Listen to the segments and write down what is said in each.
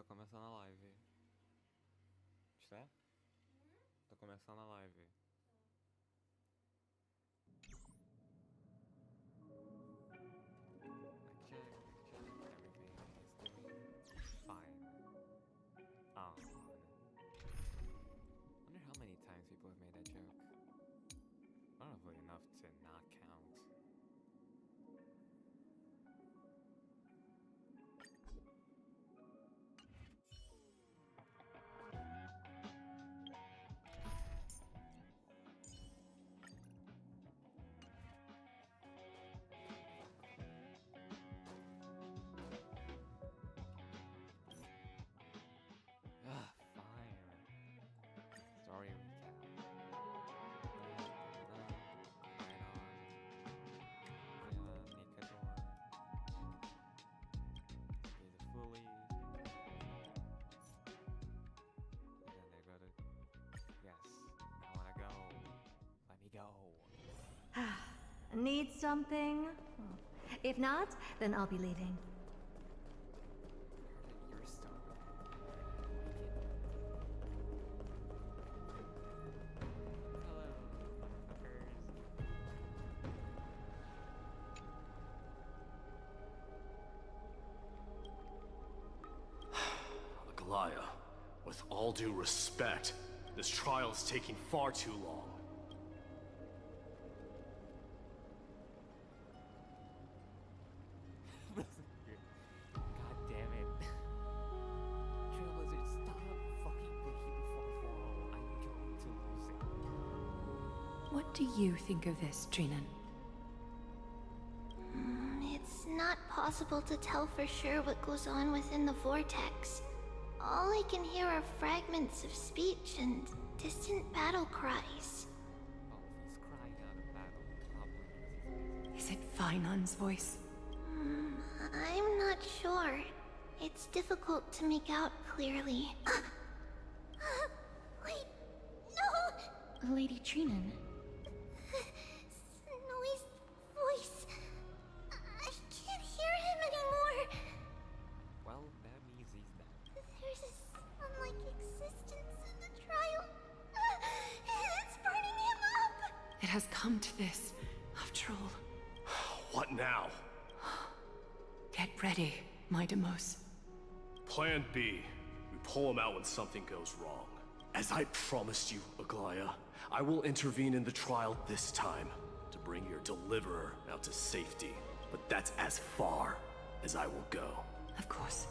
começando a live. Está? Tô começando a live. I check, everything is doing fine. Wonder how many times people have made that joke. Probably enough to not count. Fine. Story recap. Nikador. He's fully. And then they go to. Yes, I wanna go. Let me go. Need something? If not, then I'll be leaving. You're so. Hello, fuckers. Aglaya, with all due respect, this trial is taking far too long. God damn it. Trailblazer, stop fucking thinking before fall. I'm going to lose it. What do you think of this, Trinan? It's not possible to tell for sure what goes on within the vortex. All I can hear are fragments of speech and distant battle cries. Oh, if he's crying out of battle, probably Is it Finon's voice? I'm not sure. It's difficult to make out clearly. Wait, no! Lady Trinan. Snowy's voice. I can't hear him anymore. Well, that means he's dead. There's a sun-like existence in the trial. It's burning him up. It has come to this, after all. What now? Get ready, my Demos. Plan B. We pull him out when something goes wrong. As I promised you, Aglaya, I will intervene in the trial this time to bring your deliverer out to safety. But that's as far as I will go. Of course.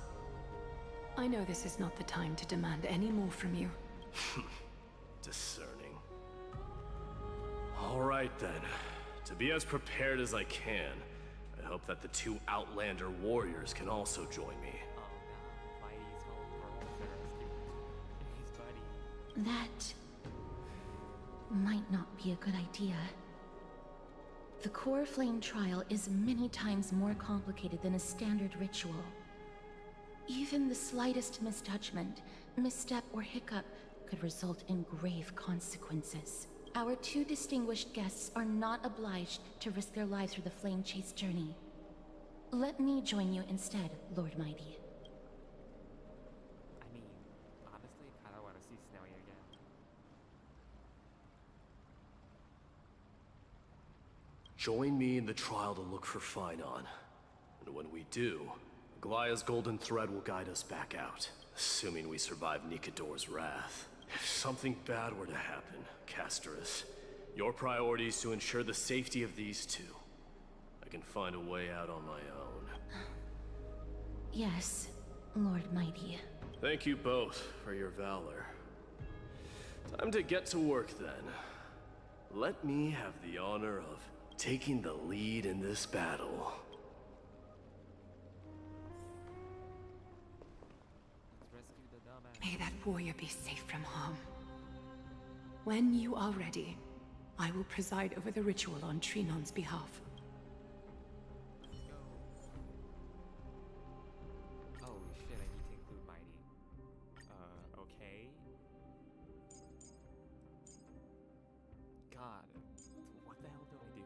I know this is not the time to demand any more from you. Discerning. All right then. To be as prepared as I can, I hope that the two Outlander warriors can also join me. Oh god, Mighty's home girls are rescuing his buddy. That might not be a good idea. The core flame trial is many times more complicated than a standard ritual. Even the slightest misjudgment, misstep, or hiccup could result in grave consequences. Our two distinguished guests are not obliged to risk their lives through the flame chase journey. Let me join you instead, Lord Mighty. I mean, honestly, I kinda wanna see Snowy again. Join me in the trial to look for Finon. And when we do, Aglaya's golden thread will guide us back out, assuming we survive Nikador's wrath. If something bad were to happen, Castorus, your priority is to ensure the safety of these two. I can find a way out on my own. Yes, Lord Mighty. Thank you both for your valor. Time to get to work then. Let me have the honor of taking the lead in this battle. Let's rescue the dumbass. May that warrior be safe from harm. When you are ready, I will preside over the ritual on Trinon's behalf. Let's go. Holy shit, I need to include Mighty. Okay. God, what the hell do I do?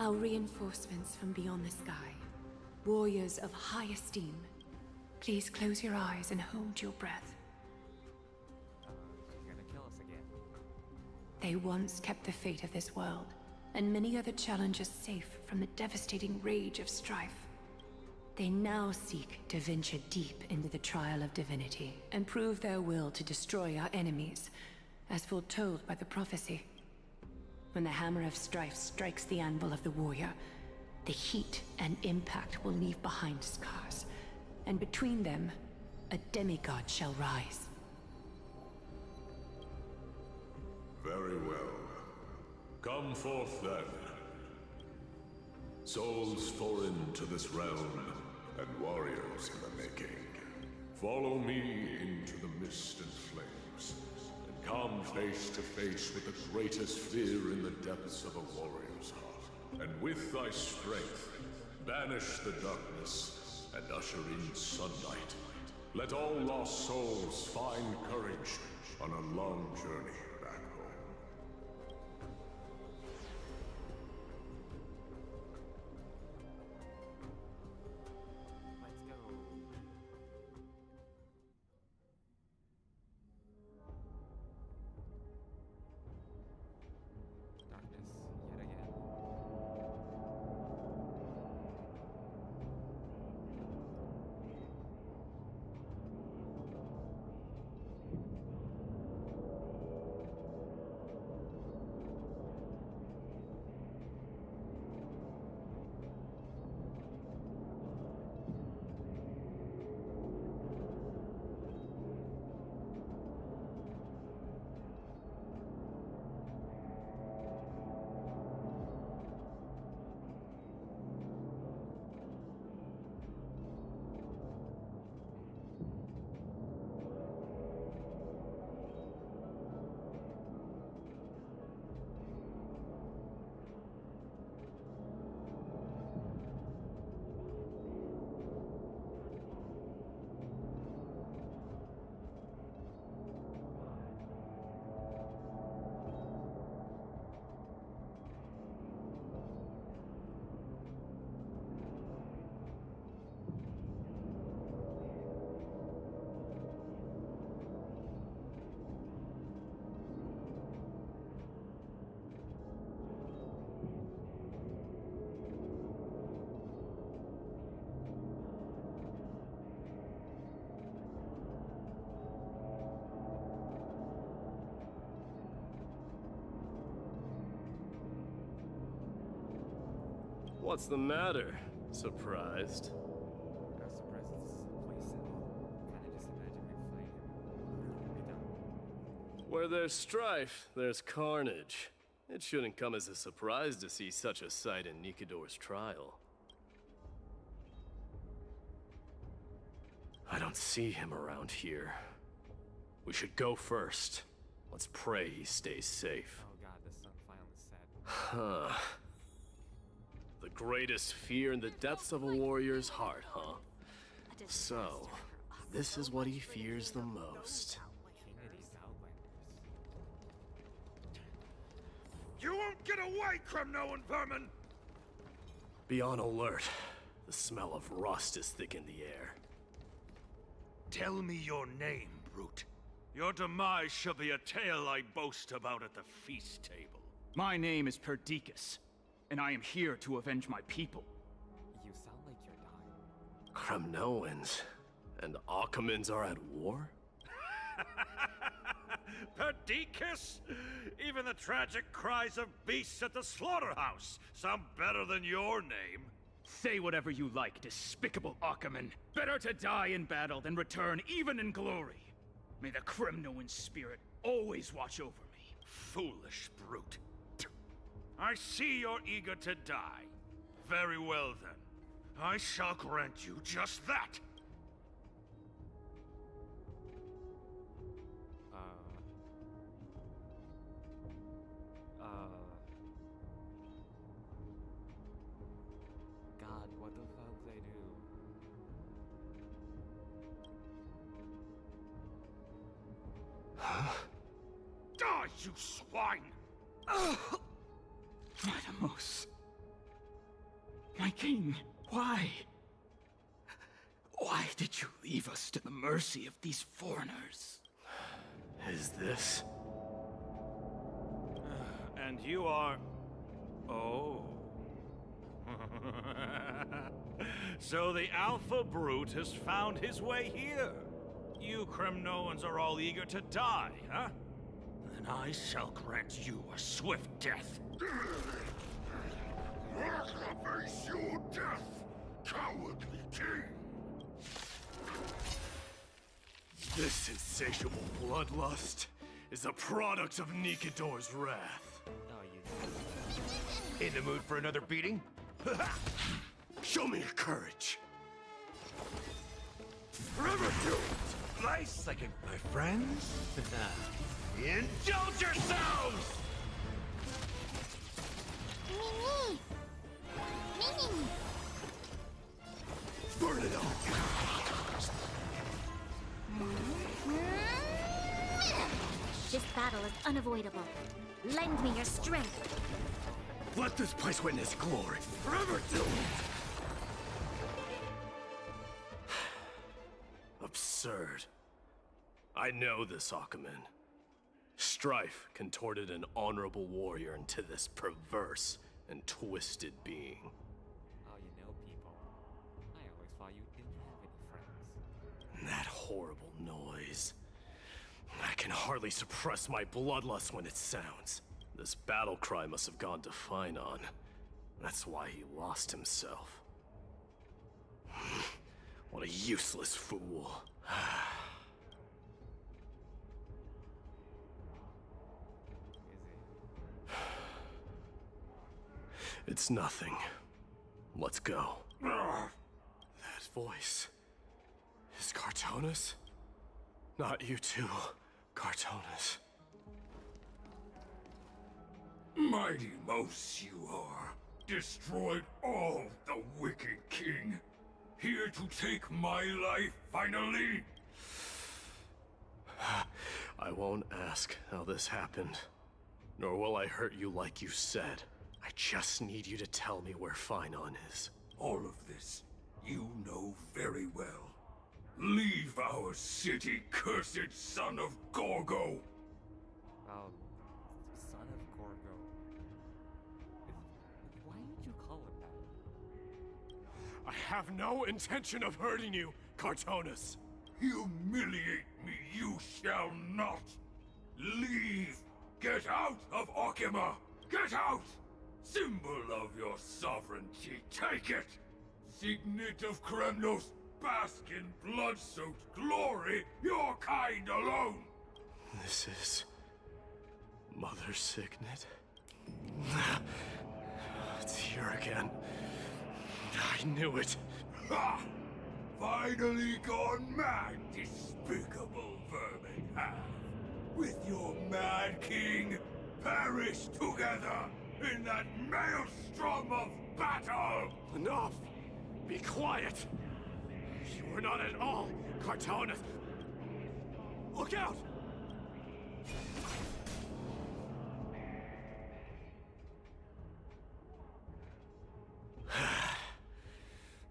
Our reinforcements from beyond the sky. Warriors of high esteem. Please close your eyes and hold your breath. She's gonna kill us again. They once kept the fate of this world, and many other challengers safe from the devastating rage of strife. They now seek to venture deep into the trial of divinity, and prove their will to destroy our enemies, as foretold by the prophecy. When the hammer of strife strikes the anvil of the warrior, the heat and impact will leave behind scars, and between them, a demigod shall rise. Very well. Come forth then. Souls foreign to this realm, and warriors in the making. Follow me into the mist and flames, and come face to face with the greatest fear in the depths of a warrior's heart. And with thy strength, banish the darkness and usher in sunlight. Let all lost souls find courage on a long journey back home. Let's go. Darkness yet again. What's the matter? Surprised? I was surprised it's a place at all. Kinda just imagine we fight him. What can be done? Where there's strife, there's carnage. It shouldn't come as a surprise to see such a sight in Nikador's trial. I don't see him around here. We should go first. Let's pray he stays safe. Oh god, the sun finally set. Huh. The greatest fear in the depths of a warrior's heart, huh? So, this is what he fears the most. King of these Outlanders. You won't get away, Crumnoan vermin! Be on alert. The smell of rust is thick in the air. Tell me your name, brute. Your demise shall be a tale I boast about at the feast table. My name is Perdiccas, and I am here to avenge my people. You sound like you're dying. Kremnoans and Akamans are at war? Perdiccas? Even the tragic cries of beasts at the slaughterhouse sound better than your name. Say whatever you like, despicable Achaman. Better to die in battle than return even in glory. May the Kremnoan spirit always watch over me. Foolish brute. I see you're eager to die. Very well then. I shall grant you just that. God, what the fuck did I do? Die, you swine! Magnus. My king, why? Why did you leave us to the mercy of these foreigners? Is this? And you are... Oh. So the Alpha Brute has found his way here. You Kremnoans are all eager to die, huh? Then I shall grant you a swift death. Face your death, cowardly king! This insatiable bloodlust is a product of Nikador's wrath. Oh, you. In the mood for another beating? Show me your courage. Forever doomed! Life second, my friends. Indulge yourselves! Mimi! Mimi! Burn it up! This battle is unavoidable. Lend me your strength. Let this place witness glory. Forever doomed! Absurd. I know this, Akumen. Strife contorted an honorable warrior into this perverse and twisted being. Oh, you know people. I always thought you didn't have any friends. And that horrible noise. I can hardly suppress my bloodlust when it sounds. This battle cry must have gone to Finon. That's why he lost himself. What a useless fool. It's nothing. Let's go. That voice... is Cartonis? Not you too, Cartonis. Mighty Mos you are. Destroyed all the wicked king. Here to take my life, finally? I won't ask how this happened. Nor will I hurt you like you said. I just need you to tell me where Finon is. All of this, you know very well. Leave our city, cursed son of Gorgo! Well, son of Gorgo. Why would you call him that? I have no intention of hurting you, Cartonis. Humiliate me you shall not! Leave! Get out of Okima! Get out! Symbol of your sovereignty, take it! Signet of Kremnos, bask in blood-soaked glory, your kind alone! This is... Mother Signet? It's here again. I knew it. Ha! Finally gone mad, despicable vermin have. With your mad king, perish together in that maelstrom of battle! Enough! Be quiet! You are not at all Cartonis! Look out!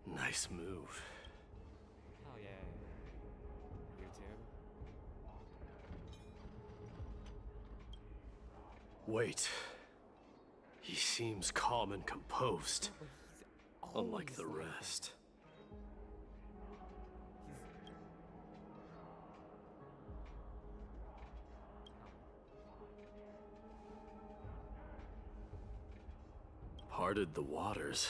Nice move. Oh yeah. You too? Wait. He seems calm and composed, unlike the rest. Parted the waters.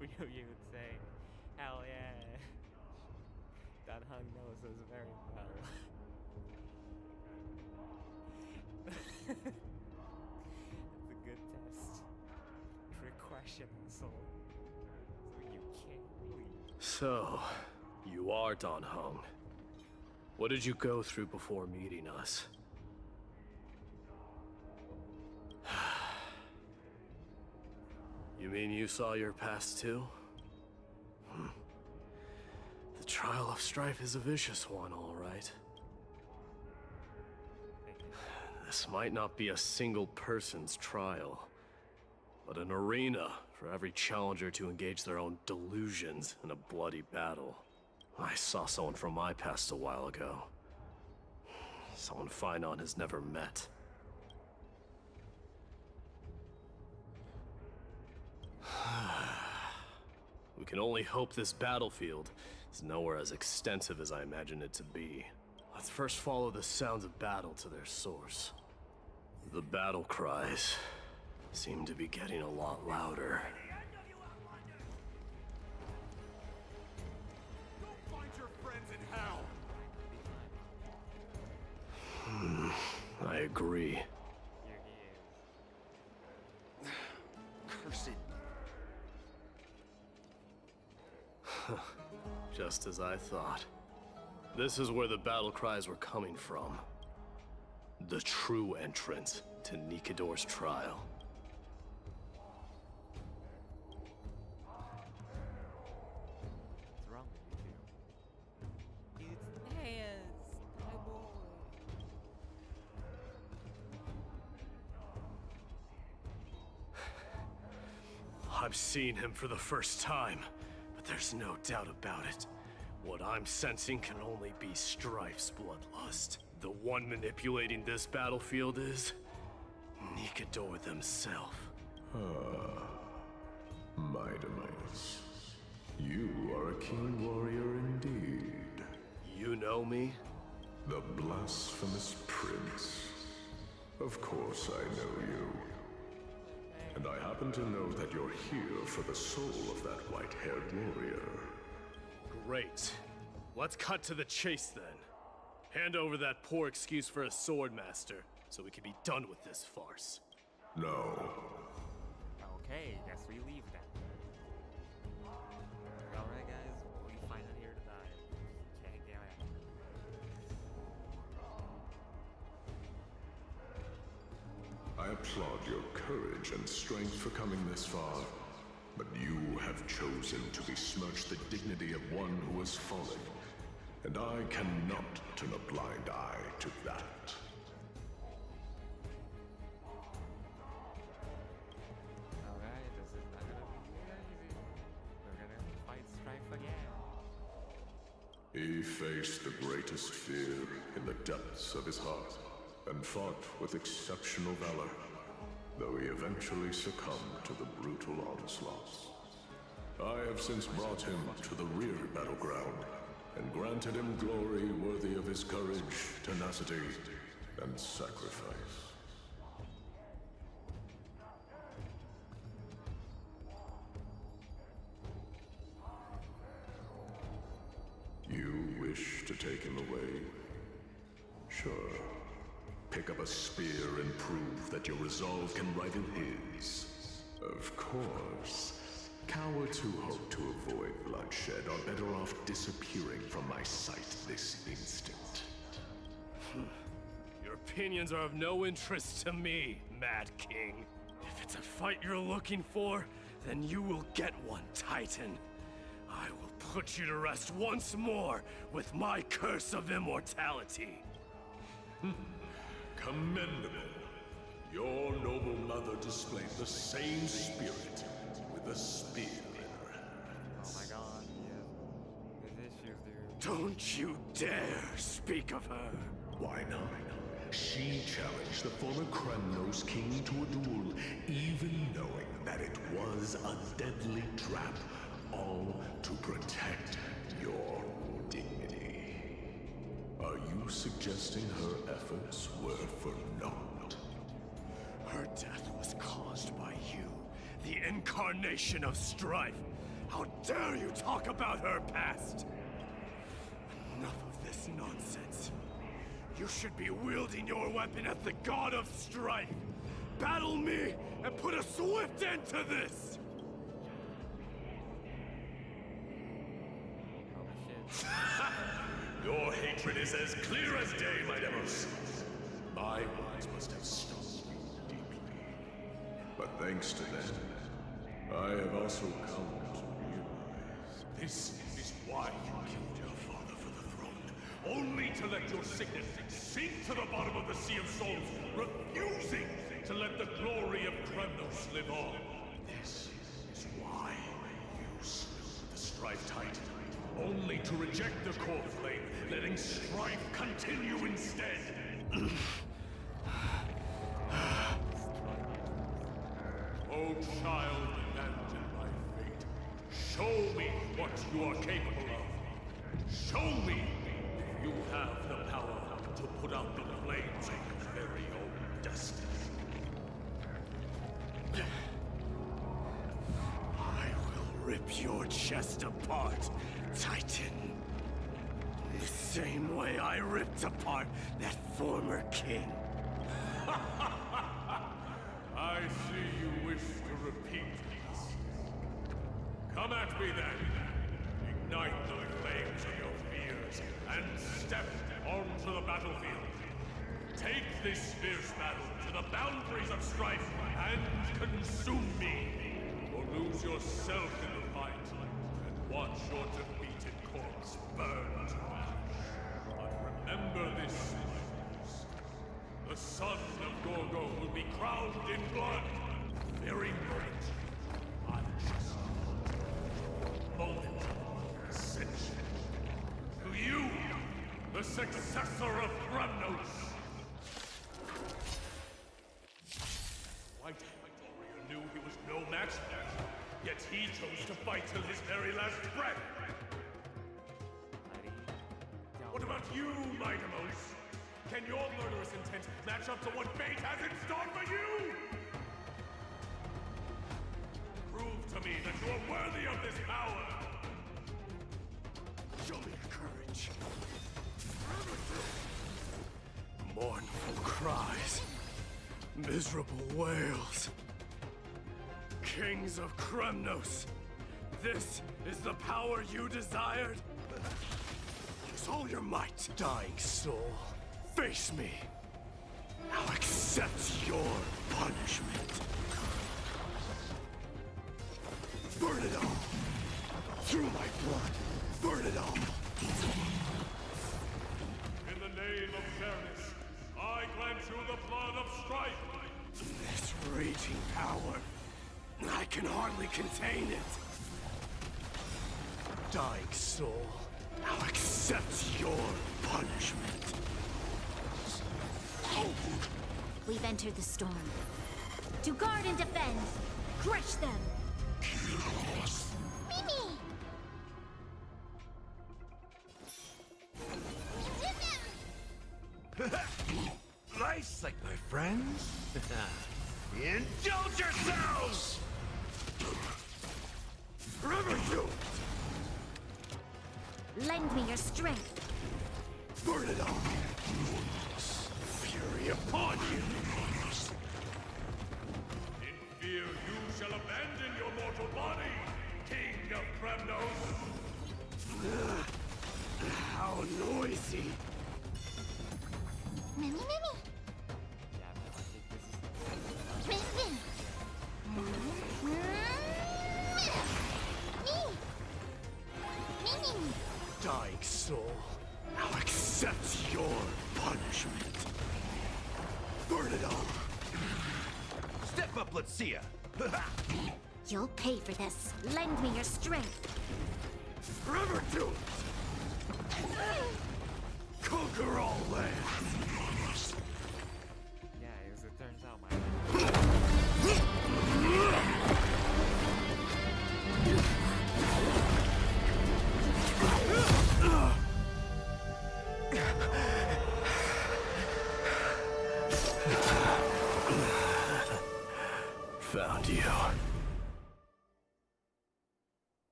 We knew you would say, hell yeah. Dan Heng knows us very well. It's a good test. Trick question, soul. So you can't leave. So, you are Dan Heng. What did you go through before meeting us? You mean you saw your past too? The trial of Strife is a vicious one, all right. This might not be a single person's trial, but an arena for every challenger to engage their own delusions in a bloody battle. I saw someone from my past a while ago. Someone Phainon has never met. We can only hope this battlefield is nowhere as extensive as I imagined it to be. Let's first follow the sounds of battle to their source. The battle cries seem to be getting a lot louder. Go find your friends in hell! I agree. Here he is. Curse it. Just as I thought. This is where the battle cries were coming from. The true entrance to Nikador's trial. What's wrong with you two? It's Naz, my boy. I've seen him for the first time, but there's no doubt about it. What I'm sensing can only be Strife's bloodlust. The one manipulating this battlefield is Nikador themselves. Mightimus, you are a keen warrior indeed. You know me? The blasphemous prince. Of course I know you. And I happen to know that you're here for the soul of that white-haired warrior. Great. Let's cut to the chase then. Hand over that poor excuse for a sword master, so we can be done with this farce. No. Okay, guess we leave then. Alright guys, we find it here to die. Okay, damn it. I applaud your courage and strength for coming this far, but you have chosen to besmirch the dignity of one who has fallen, and I cannot turn a blind eye to that. Alright, this is not gonna be easy. We're gonna fight Strife again. He faced the greatest fear in the depths of his heart, and fought with exceptional valor, though he eventually succumbed to the brutal onslaughts. I have since brought him to the rear battleground, and granted him glory worthy of his courage, tenacity, and sacrifice. You wish to take him away? Sure. Pick up a spear and prove that your resolve can rival his. Of course. Cowards who hope to avoid bloodshed are better off disappearing from my sight this instant. Your opinions are of no interest to me, Mad King. If it's a fight you're looking for, then you will get one, Titan. I will put you to rest once more with my curse of immortality. Commendable. Your noble mother displayed the same spirit with a spear in her Oh my hands. god, yeah. There's issues, dude. Don't you dare speak of her. Why not? She challenged the former Kremnos king to a duel, even knowing that it was a deadly trap, all to protect your dignity. Are you suggesting her efforts were for naught? Her death was caused by you, the incarnation of strife. How dare you talk about her past? Enough of this nonsense. You should be wielding your weapon at the god of strife. Battle me and put a swift end to this! Oh shit. Your hatred is as clear as day, my devils. My words must have stung you deeply. But thanks to them, I have also come to realize this is why you killed your father for the throne. only to let your sickness sink to the bottom of the Sea of Souls, refusing to let the glory of Kremnos live on. This is why you slew the Strife Titan, only to reject the core flame, letting strife continue instead. O child abandoned by fate, show me what you are capable of. Show me if you have the power to put out the flames of your very own destiny. I will rip your chest apart, Titan. The same way I ripped apart that former king. I see you wish to repeat this. Come at me then. Ignite the flames of your fears and step onto the battlefield. Take this fierce battle to the boundaries of strife and consume me. Or lose yourself in the fight and watch your defeated corpse burn to ash. But remember this, citizens. The son of Gorgo will be crowned in blood. Very moment. Unjust. Moment of ascension. To you, the successor of Kremnos. White Warrior knew he was no match for him, yet he chose to fight till his very last breath. What about you, Mightimos? Can your murderous intent match up to what fate has in store for you? Prove to me that you are worthy of this power! Show me your courage. Mournful cries. Miserable wails. Kings of Kremnos. This is the power you desired? Use all your might, dying soul. Face me. Now accept your punishment. Burn it all. Through my blood. Burn it all. In the name of fairness, I grant you the blood of strife. This raging power. I can hardly contain it. Dying soul. Now accept your punishment. We've entered the storm. To guard and defend! Crush them! Mimi! Nice, like my friends. Indulge yourselves! Forever you! Lend me your strength! Burn it all! Fury upon you! In fear you shall abandon your mortal body, King of Kremnos! How noisy! Mimi, Mimi! Mimi, Mimi! Mimi! Dying soul, now accept your punishment. Burn it all! Step up, let's see ya. You'll pay for this. Lend me your strength. Forever do it! Conquer all lands! Yeah, as it turns out, my Found you.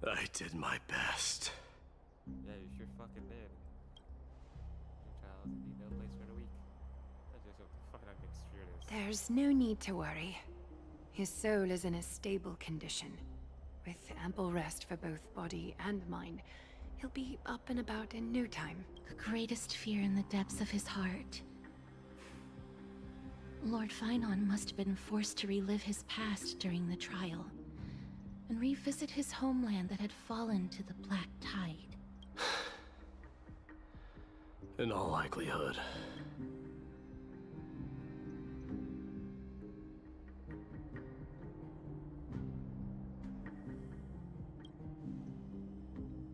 so I did my best. yeah, you sure fucking did. Your child need no place for the weak. I just hope to find out next year this. There's no need to worry. His soul is in a stable condition. With ample rest for both body and mind, He'll be up and about in no time. The greatest fear in the depths of his heart. Lord Finon must have been forced to relive his past during the trial, and revisit his homeland that had fallen to the Black Tide. In all likelihood.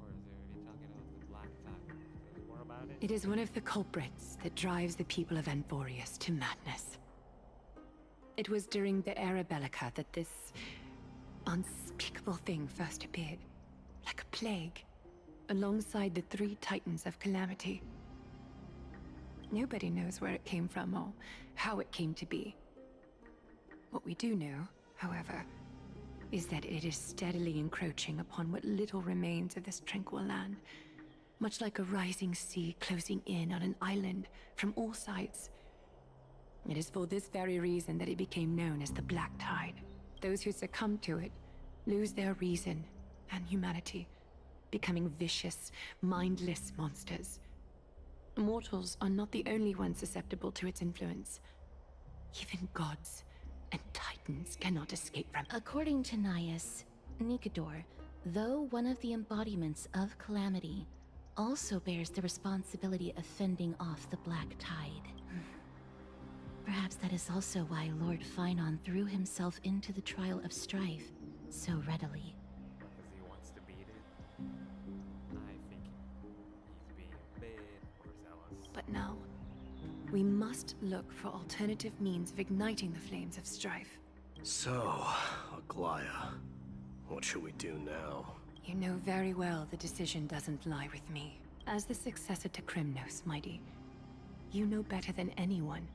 Or is there already talking about the Black Tide? More about it? It is one of the culprits that drives the people of Anthorius to madness. It was during the Era Bellica that this unspeakable thing first appeared, like a plague, alongside the three titans of Calamity. Nobody knows where it came from or how it came to be. What we do know, however, is that it is steadily encroaching upon what little remains of this tranquil land, much like a rising sea closing in on an island from all sides. It is for this very reason that it became known as the Black Tide. Those who succumb to it lose their reason and humanity, becoming vicious, mindless monsters. Mortals are not the only ones susceptible to its influence. Even gods and titans cannot escape from it. According to Naias, Nikador, though one of the embodiments of Calamity, also bears the responsibility of fending off the Black Tide. Perhaps that is also why Lord Finon threw himself into the trial of strife so readily. Because he wants to beat it. I think he's being a bit overzealous. But now, we must look for alternative means of igniting the flames of strife. So, Aglaya, what should we do now? You know very well the decision doesn't lie with me. As the successor to Krymnos, Mighty, you know better than anyone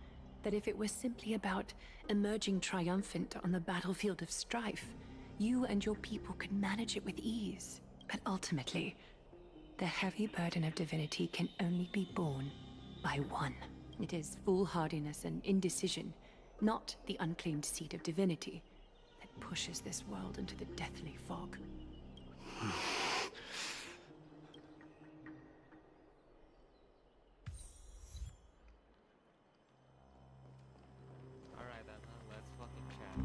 that if it was simply about emerging triumphant on the battlefield of strife, you and your people could manage it with ease. But ultimately, the heavy burden of divinity can only be borne by one. It is foolhardiness and indecision, not the unclaimed seat of divinity, that pushes this world into the deathly fog. Alright then, let's fucking chat.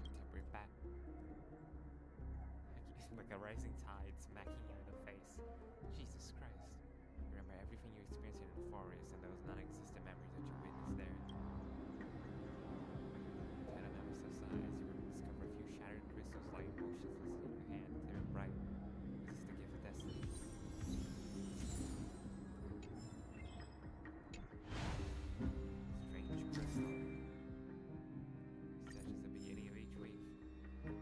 Temporary back. Like a rising tide smacking you in the face. Jesus Christ. Remember everything you experienced in the forest and those non-existent memories that you witnessed there. Kind of never subside as you discover a few shattered crystals lying motionless in your hand, clear and bright. This is the gift of destiny. Strange crystal. Such as the beginning of each wave. An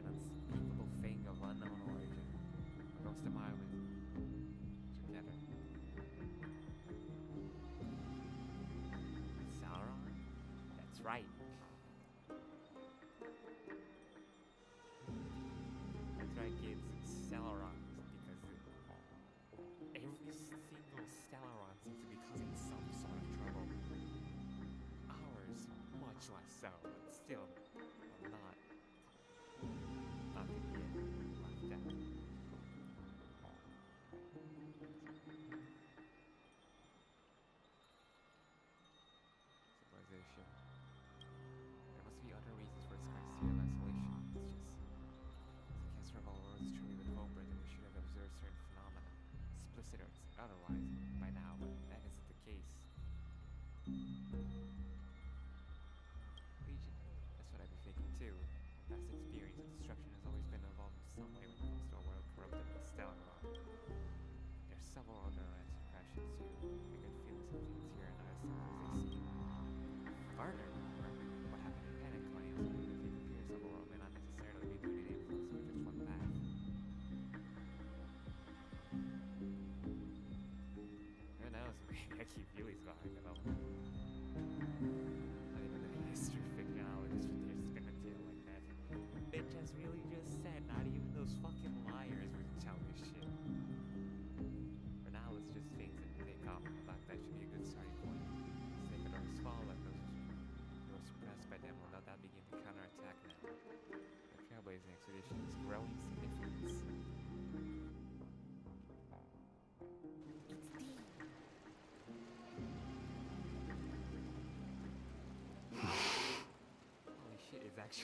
unspeakable thing of unknown origin. Across the island. Together. Sauron? That's right. That's right, kids. It's Stellaron. Because every single Stellaron seems to be causing some sort of trouble. Ours, much less so, but still, not to get left out. Civilization. There must be other reasons for its current state of isolation. It's just, as the cancer of all worlds is truly the culprit, and we should have observed certain phenomena, explicit or otherwise, by now, but that isn't the case. Legion. That's what I've been thinking too. Past experience of destruction has always been involved in some way when it comes to a world corrupted by Stellaron. There's several other events and crashes too. I get feelings of things here and other stuff as they seem. Further, what happened in Panic Clans, it appears the world may not necessarily be due to the influence of just one path. Who knows, maybe I keep feelings behind it all. Not even the history fictionologist with their spin a tale like that. Bitch has really just said not even those fucking liars would tell this shit.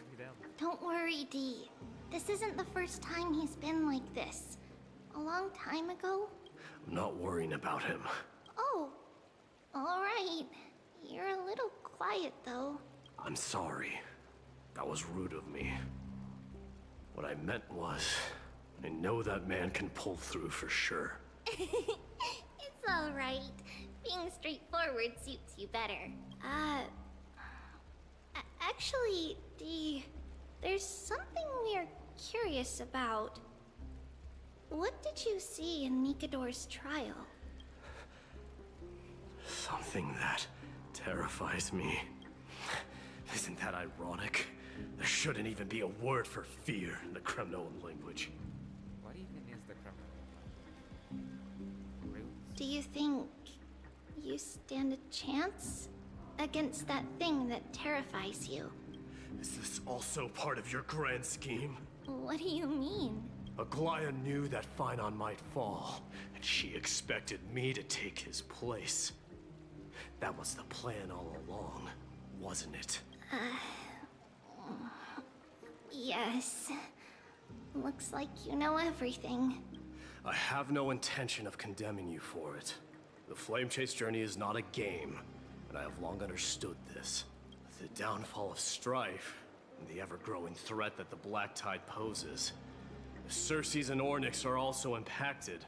actually them. Don't worry, Dee. This isn't the first time he's been like this. A long time ago. I'm not worrying about him. Oh, alright. You're a little quiet, though. I'm sorry. That was rude of me. What I meant was, I know that man can pull through for sure. It's alright. Being straightforward suits you better. Actually, Dee, there's something we're curious about. What did you see in Nikador's trial? Something that terrifies me. Isn't that ironic? There shouldn't even be a word for fear in the Kremnoan language. What even is the criminal? Roots? Do you think you stand a chance against that thing that terrifies you? Is this also part of your grand scheme? What do you mean? Aglaya knew that Phynon might fall, and she expected me to take his place. That was the plan all along, wasn't it? Yes. Looks like you know everything. I have no intention of condemning you for it. The Flame Chase journey is not a game, and I have long understood this. With the downfall of Strife, and the ever-growing threat that the Black Tide poses, if Circes and Ornyx are also impacted,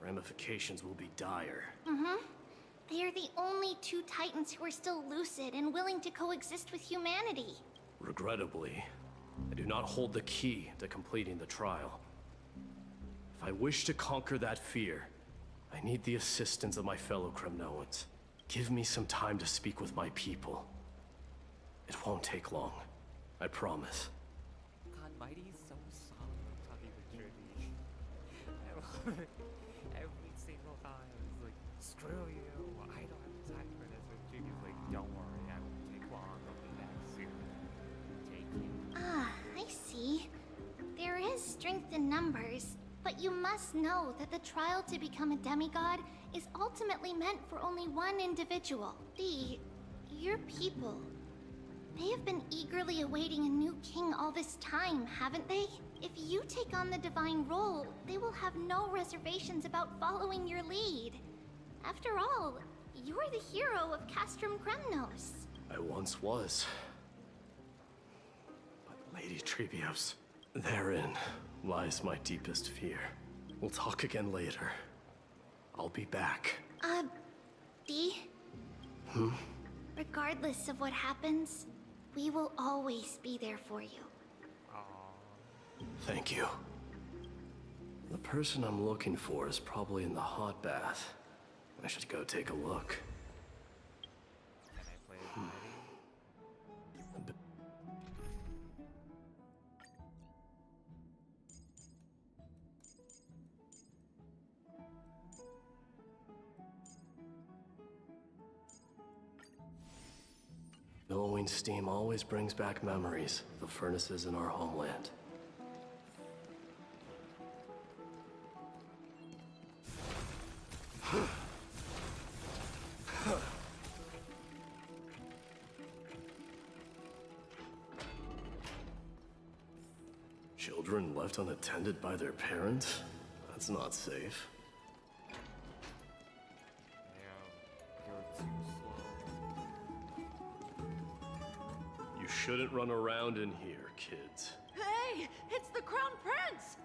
ramifications will be dire. They are the only two Titans who are still lucid and willing to coexist with humanity. Regrettably, I do not hold the key to completing the trial. If I wish to conquer that fear, I need the assistance of my fellow Kremnoans. Give me some time to speak with my people. It won't take long. I promise. God, Mighty's so solid when talking the truth. I love it. Every single time, it's like, screw you. I don't have time for this. And Judy's like, don't worry, I won't take long. I'll be back soon. Take you. I see. There is strength in numbers, but you must know that the trial to become a demigod is ultimately meant for only one individual. Your people. They have been eagerly awaiting a new king all this time, haven't they? If you take on the divine role, they will have no reservations about following your lead. After all, you're the hero of Castrum Kremnos. I once was. But Lady Trebios, therein lies my deepest fear. We'll talk again later. I'll be back. Dee? Regardless of what happens, we will always be there for you. Thank you. The person I'm looking for is probably in the hot bath. I should go take a look. Can I play as Mighty? Billowing steam always brings back memories of the furnaces in our homeland. Children left unattended by their parents? That's not safe. You're too slow. You shouldn't run around in here, kids. Hey, it's the Crown Prince!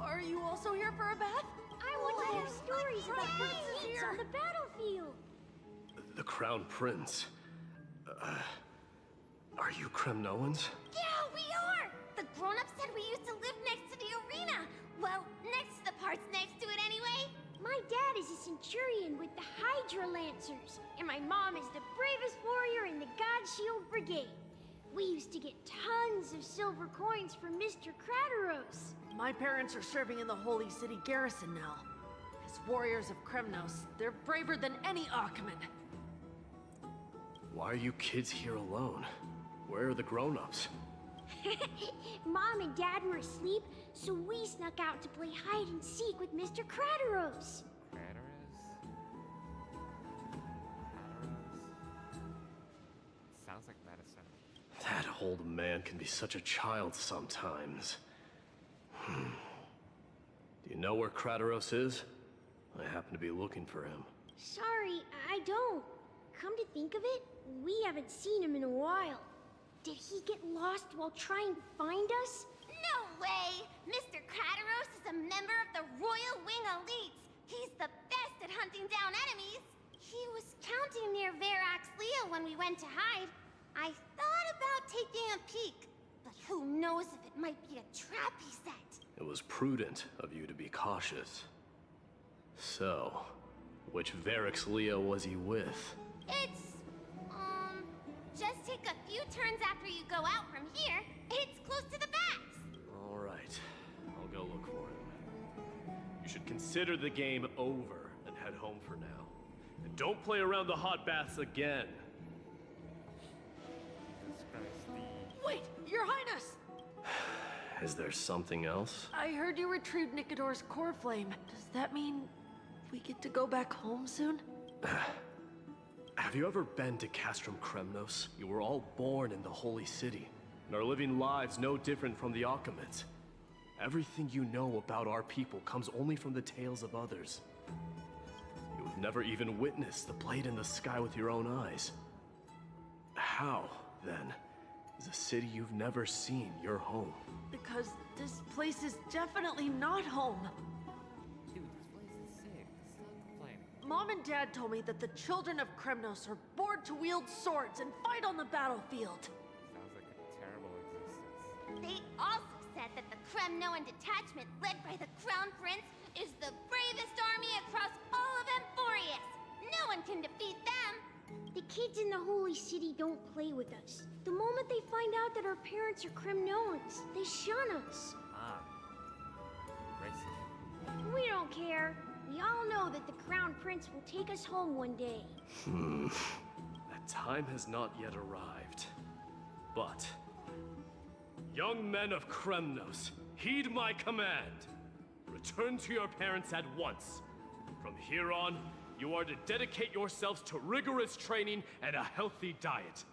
Are you also here for a bath? I want to hear stories about princes on the battlefield. The Crown Prince. Are you Kremnoans? Yeah, we are! The grown-ups said we used to live next to the arena. Well, next to the parts next to it anyway. My dad is a centurion with the Hydra Lancers, and my mom is the bravest warrior in the God Shield Brigade. We used to get tons of silver coins from Mr. Crateros. My parents are serving in the Holy City garrison now. As warriors of Kremnos, they're braver than any Achaemen. Why are you kids here alone? Where are the grown-ups? Mom and Dad were asleep, so we snuck out to play hide and seek with Mr. Crateros. Sounds like medicine. That old man can be such a child sometimes. Do you know where Kratos is? I happen to be looking for him. Sorry, I don't. Come to think of it, we haven't seen him in a while. Did he get lost while trying to find us? No way! Mr. Kratos is a member of the Royal Wing Elites. He's the best at hunting down enemies. He was counting near Verax Leo when we went to hide. I thought about taking a peek, but who knows if it might be a trap he set. It was prudent of you to be cautious. So, which Verax Leo was he with? It's, just take a few turns after you go out from here. It's close to the backs. All right, I'll go look for him. You should consider the game over and head home for now. And don't play around the hot baths again. Jesus Christ, Wait, Your Highness! Is there something else? I heard you retrieved Nikador's core flame. Does that mean we get to go back home soon? Have you ever been to Castrum Kremnos? You were all born in the Holy City, and are living lives no different from the Akhamids. Everything you know about our people comes only from the tales of others. You have never even witnessed the blade in the sky with your own eyes. How, then, is a city you've never seen your home? Because this place is definitely not home. dude, this place is sick. Stop complaining. Mom and Dad told me that the children of Kremnos are bored to wield swords and fight on the battlefield. Sounds like a terrible existence. They also said that the Kremnoan detachment led by the Crown Prince is the bravest army across all of Emphorius. No one can defeat them. The kids in the Holy City don't play with us. The moment they find out that our parents are Kremnoans, they shun us. Ah. Racist. We don't care. We all know that the Crown Prince will take us home one day. That time has not yet arrived. But, young men of Kremnos, heed my command. Return to your parents at once. From here on, you are to dedicate yourselves to rigorous training and a healthy diet.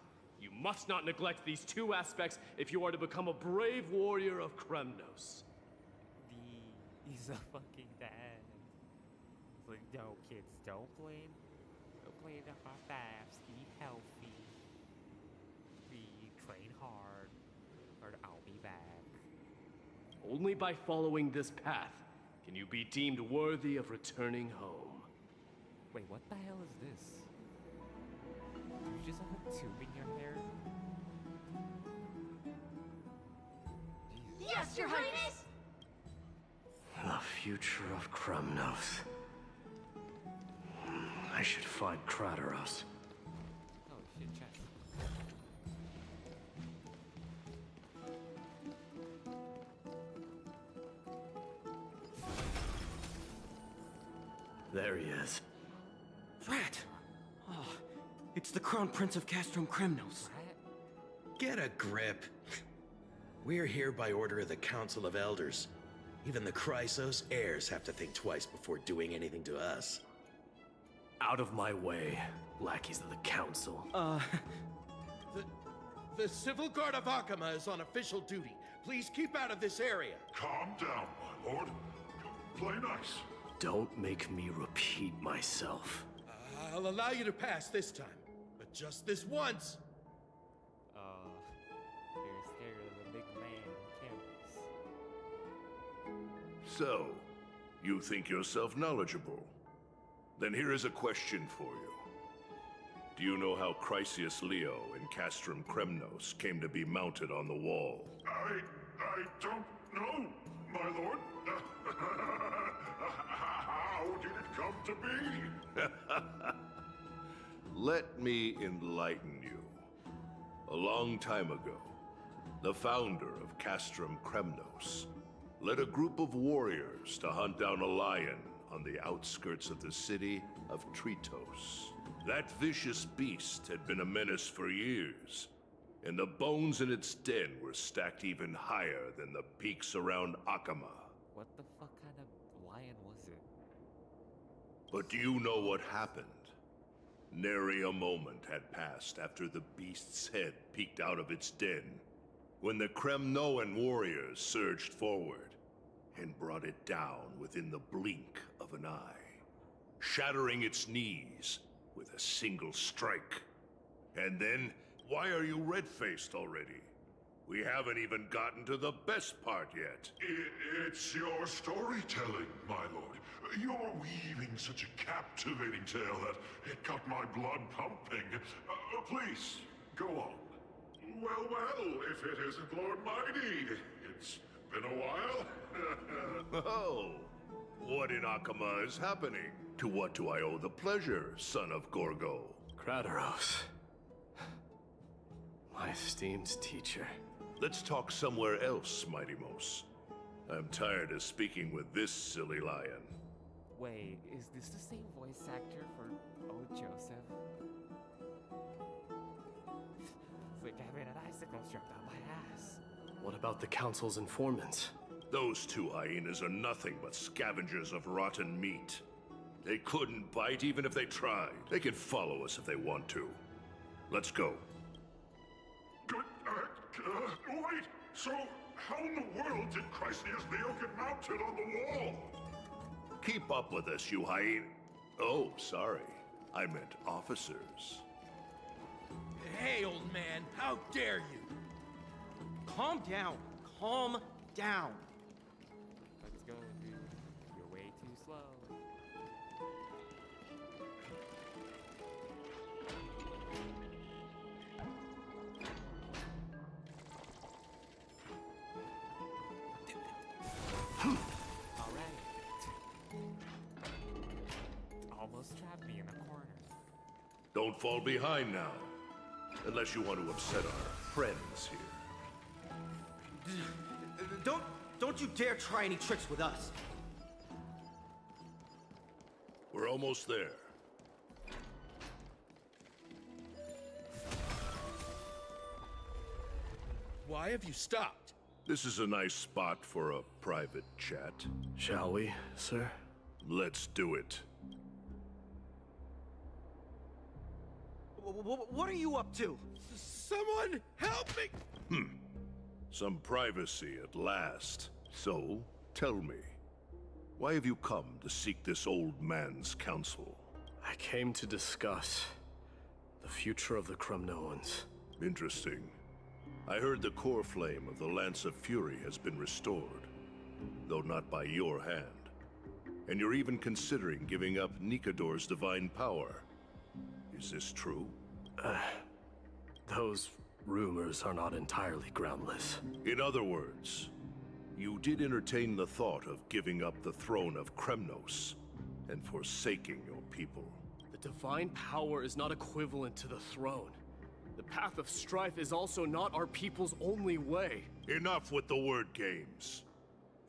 You must not neglect these two aspects if you are to become a brave warrior of Kremnos. He's a fucking dad. It's like, no, kids, don't play in the hot baths, eat healthy, train hard, or I'll be back. Only by following this path can you be deemed worthy of returning home. Wait, what the hell is this? Do you just have a tube in your hair? Jesus. Yes, Your Highness! The future of Kremnos. I should find Kratos. Oh shit, chest. There he is. Rat! Oh, it's the Crown Prince of Castrum Kremnos. Get a grip. We're here by order of the Council of Elders. Even the Chrysos heirs have to think twice before doing anything to us. Out of my way, lackeys of the Council. The Civil Guard of Akama is on official duty. Please keep out of this area. Calm down, my lord. Play nice. Don't make me repeat myself. I'll allow you to pass this time, but just this once. You're scared of the big man on campus. So, you think yourself knowledgeable? Then here is a question for you. Do you know how Chrysius Leo and Castrum Kremnos came to be mounted on the wall? I don't know, my lord. How did it come to be? Let me enlighten you. A long time ago, the founder of Castrum Kremnos led a group of warriors to hunt down a lion on the outskirts of the city of Tritos. That vicious beast had been a menace for years, and the bones in its den were stacked even higher than the peaks around Akama. What the fuck kind of lion was it? But do you know what happened? Nary a moment had passed after the beast's head peeked out of its den, when the Kremnoan warriors surged forward and brought it down within the blink of an eye, shattering its knees with a single strike. And then, why are you red-faced already? We haven't even gotten to the best part yet. It's your storytelling, my lord. You're weaving such a captivating tale that it got my blood pumping. Please, go on. Well, if it isn't Lord Mighty. It's been a while. Oh, what in Akama is happening? To what do I owe the pleasure, son of Gorgo? Kratoros. My esteemed teacher. Let's talk somewhere else, Mighty Mos. I'm tired of speaking with this silly lion. Wait, is this the same voice actor for old Joseph? It's like having an icicle shoved up my ass. What about the Council's informants? Those two hyenas are nothing but scavengers of rotten meat. They couldn't bite even if they tried. They can follow us if they want to. Let's go. Wait! So, how in the world did Chrysia's Leo get mounted on the wall? Keep up with us, you hyena. Oh, sorry. I meant officers. Hey, old man, how dare you? Calm down. Calm down. Let's go, dude. You're way too slow. Almost trapped me in a corner. Don't fall behind now. Unless you want to upset our friends here. Don't you dare try any tricks with us. We're almost there. Why have you stopped? This is a nice spot for a private chat. Shall we, sir? Let's do it. What are you up to? Someone help me! Some privacy at last. So, tell me, why have you come to seek this old man's counsel? I came to discuss the future of the Kremnoans. Interesting. I heard the core flame of the Lance of Fury has been restored, though not by your hand. And you're even considering giving up Nikador's divine power. Is this true? Those rumors are not entirely groundless. In other words, you did entertain the thought of giving up the throne of Kremnos and forsaking your people. The divine power is not equivalent to the throne. The path of strife is also not our people's only way. Enough with the word games.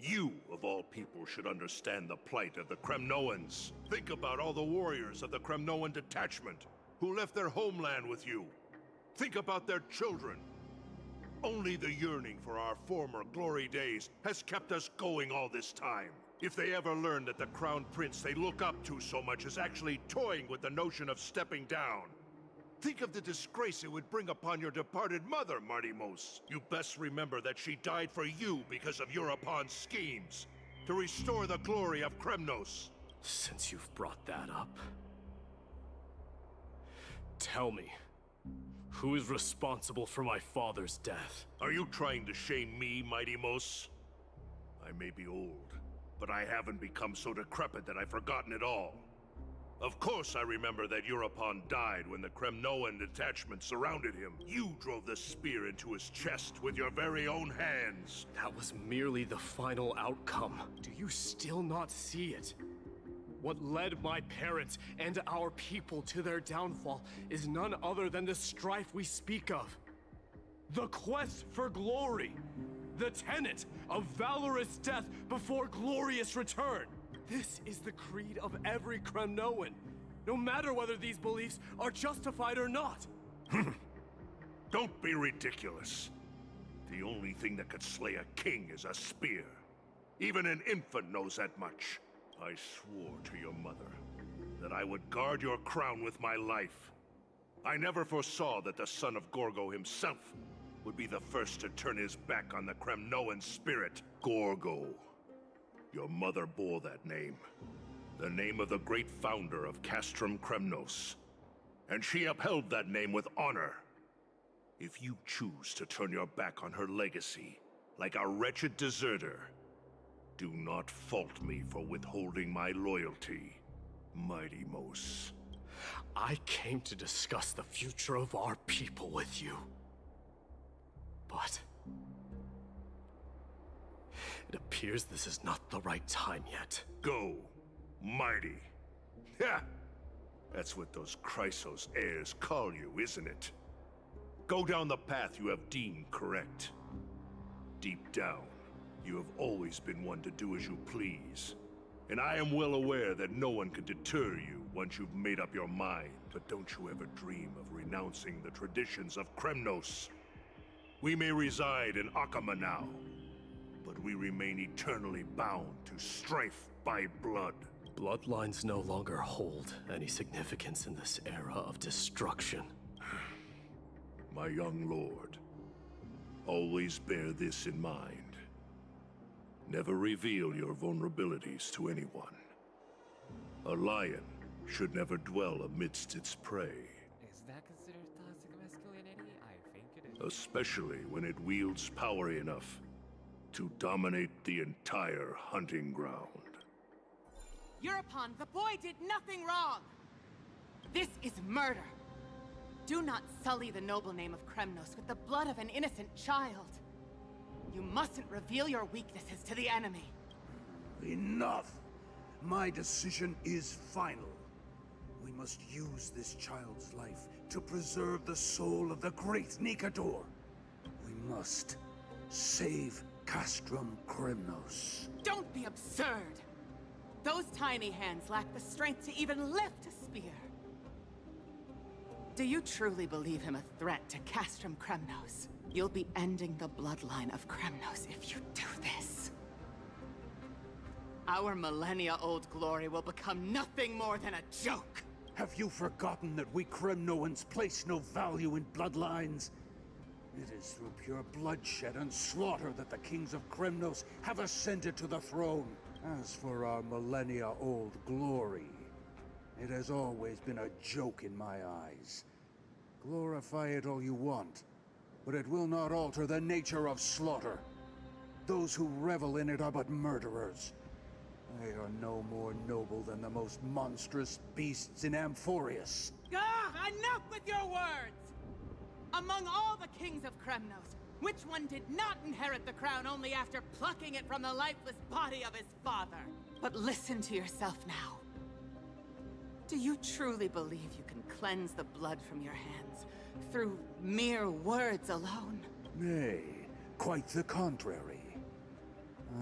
You, of all people, should understand the plight of the Kremnoans. Think about all the warriors of the Kremnoan detachment who left their homeland with you. Think about their children. Only the yearning for our former glory days has kept us going all this time. If they ever learn that the Crown Prince they look up to so much is actually toying with the notion of stepping down, think of the disgrace it would bring upon your departed mother, Marty Mos. You best remember that she died for you because of Europon's schemes, to restore the glory of Kremnos. Since you've brought that up, tell me, who is responsible for my father's death? Are you trying to shame me, Mighty Mos? I may be old, but I haven't become so decrepit that I've forgotten it all. Of course I remember that Europon died when the Kremnoan detachment surrounded him. You drove the spear into his chest with your very own hands. That was merely the final outcome. Do you still not see it? What led my parents and our people to their downfall is none other than the strife we speak of. The quest for glory. The tenet of valorous death before glorious return. This is the creed of every Kremnoan, no matter whether these beliefs are justified or not. Don't be ridiculous. The only thing that could slay a king is a spear. Even an infant knows that much. I swore to your mother that I would guard your crown with my life. I never foresaw that the son of Gorgo himself would be the first to turn his back on the Kremnoan spirit. Gorgo. Your mother bore that name. The name of the great founder of Castrum Kremnos. And she upheld that name with honor. If you choose to turn your back on her legacy, like a wretched deserter, do not fault me for withholding my loyalty, Mighty Mos. I came to discuss the future of our people with you. But it appears this is not the right time yet. Go, Mighty. Ha! That's what those Chrysos heirs call you, isn't it? Go down the path you have deemed correct. Deep down, you have always been one to do as you please. And I am well aware that no one can deter you once you've made up your mind. But don't you ever dream of renouncing the traditions of Kremnos. We may reside in Akama now, but we remain eternally bound to strife by blood. Bloodlines no longer hold any significance in this era of destruction. My young lord, always bear this in mind. Never reveal your vulnerabilities to anyone. A lion should never dwell amidst its prey. Is that considered toxic masculinity? I think it is. Especially when it wields power enough to dominate the entire hunting ground. Euripon, the boy did nothing wrong! This is murder! Do not sully the noble name of Kremnos with the blood of an innocent child. You mustn't reveal your weaknesses to the enemy. Enough! My decision is final. We must use this child's life to preserve the soul of the great Nikador. We must save Castrum Kremnos. Don't be absurd! Those tiny hands lack the strength to even lift a spear. Do you truly believe him a threat to Castrum Kremnos? You'll be ending the bloodline of Kremnos if you do this. Our millennia-old glory will become nothing more than a joke. Have you forgotten that we Kremnoans place no value in bloodlines? It is through pure bloodshed and slaughter that the kings of Kremnos have ascended to the throne. As for our millennia-old glory, it has always been a joke in my eyes. Glorify it all you want, but it will not alter the nature of slaughter. Those who revel in it are but murderers. They are no more noble than the most monstrous beasts in Amphorius. Enough with your words! Among all the kings of Kremnos, which one did not inherit the crown only after plucking it from the lifeless body of his father? But listen to yourself now. Do you truly believe you can cleanse the blood from your hands through mere words alone? Nay, quite the contrary.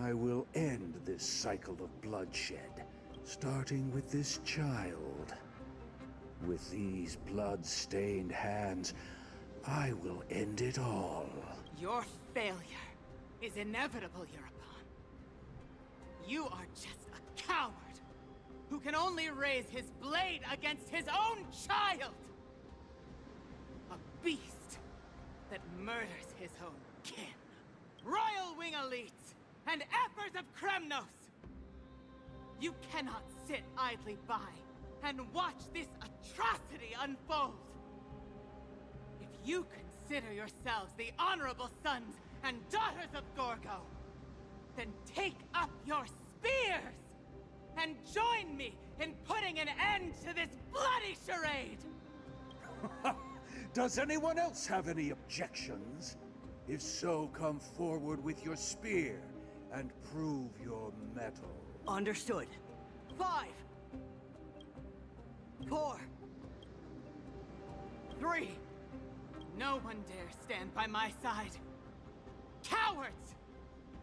I will end this cycle of bloodshed, starting with this child. With these blood-stained hands, I will end it all. Your failure is inevitable, Euripon. You are just a coward who can only raise his blade against his own child! A beast that murders his own kin. Royal Wing elites and Ephors of Kremnos! You cannot sit idly by and watch this atrocity unfold. If you consider yourselves the honorable sons and daughters of Gorgo, then take up your spears and join me in putting an end to this bloody charade! Does anyone else have any objections? If so, come forward with your spear and prove your mettle. Understood. 5, 4, 3. No one dare stand by my side. Cowards!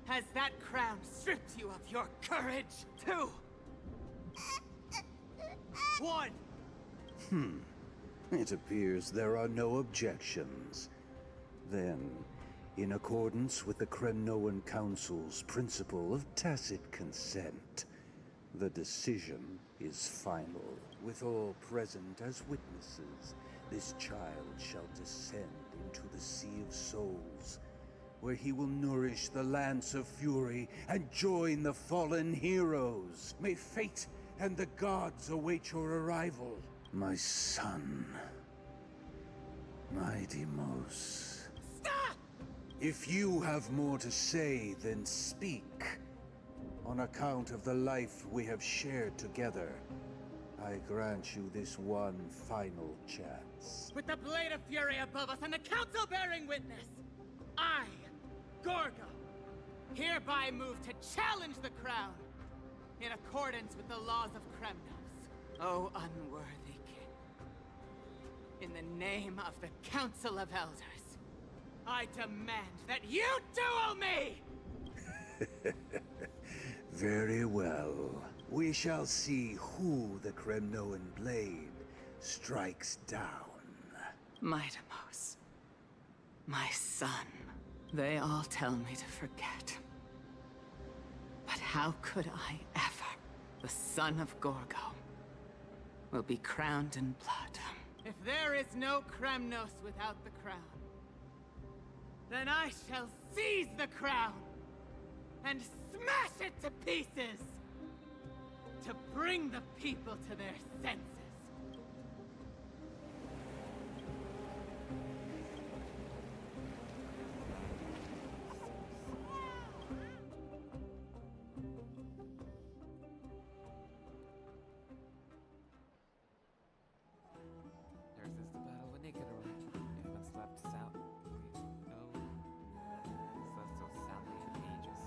Has that crown stripped you of your courage? 2, 1. It appears there are no objections. Then, in accordance with the Kremnoan Council's principle of tacit consent, The decision is final. With all present as witnesses, this child shall descend into the Sea of Souls, where he will nourish the Lance of Fury and join the fallen heroes. May fate and the gods await your arrival, my son. My Deimos. Stop! If you have more to say, then speak. On account of the life we have shared together, I grant you this one final chance. With the Blade of Fury above us and the Council bearing witness, I, Gorgo, hereby move to challenge the crown in accordance with the laws of Kremnos. O unworthy king, in the name of the Council of Elders, I demand that you duel me! Very well. We shall see who the Kremnoan blade strikes down. My Deimos, my son, they all tell me to forget. But how could I ever? The son of Gorgo will be crowned in blood. If there is no Kremnos without the crown, then I shall seize the crown and smash it to pieces to bring the people to their senses. There's this the Battle of Nicanor. You haven't slept south. No. Slept so soundly in ages.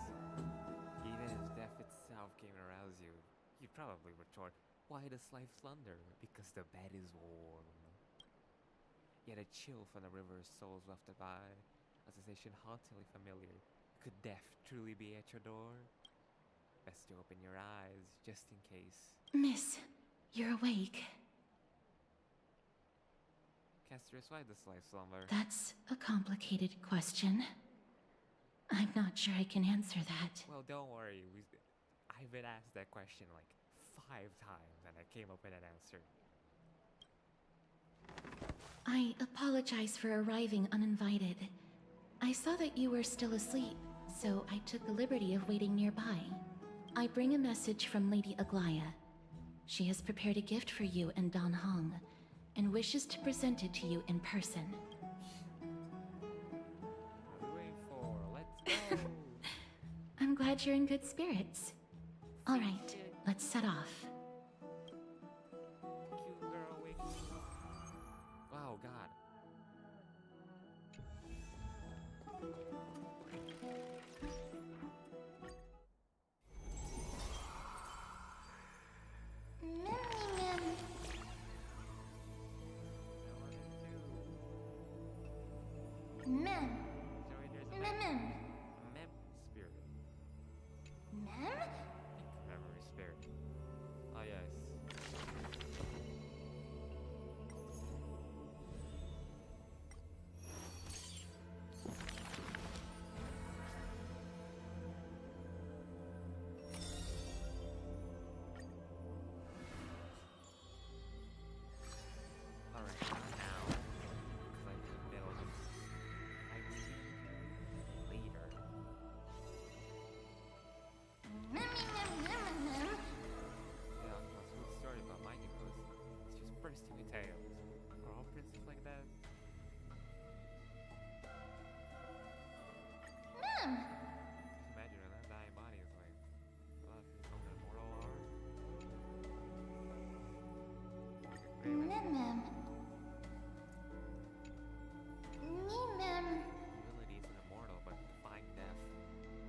Even if death itself came and arouse you, you'd probably retort, why does life slunder? Because the bed is warm. Yet a chill from the river of souls wafted by, a sensation hauntingly familiar. Could death truly be at your door? Best to open your eyes, just in case. Miss, you're awake. Casteress, why this life slumber? That's a complicated question. I'm not sure I can answer that. Well, don't worry. I've been asked that question like 5 times, and I came up with an answer. I apologize for arriving uninvited. I saw that you were still asleep, so I took the liberty of waiting nearby. I bring a message from Lady Aglaya. She has prepared a gift for you and Dan Hong, and wishes to present it to you in person. What are we waiting for? Let's go! I'm glad you're in good spirits. All right, let's set off. Cute girl, wake me up. Wow, God. Mem. Joey, there's a Mem. mem spirit. Mem? Memory spirit. Oh, yes. Alright, now, because I didn't build, I will be later. Mem. Yeah, well, smooth story about my Deimos. It's just bursting with tales. Are all princes like that? Mem. Imagine an undying body is like, well, if you're from an immortal are. Mem. Mem. Ability isn't immortal, but defying death.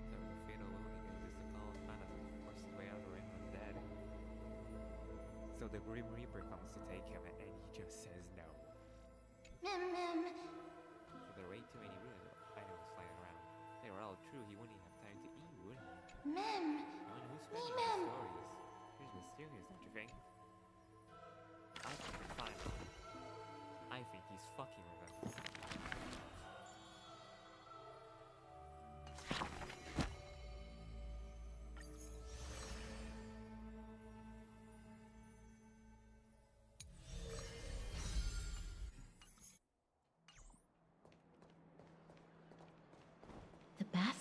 So the fatal ability is just a call of fantasy to force his way out of the ring of the dead. So the Grim Reaper comes to take him, and he just says no. Mem. So there are way too many ruined items flying around. If they were all true, he wouldn't have time to eat, would he? Mem. I wonder who's spreading these Mem. stories. Here's mysterious, don't you think? I think it's fine. I think he's fucking with us.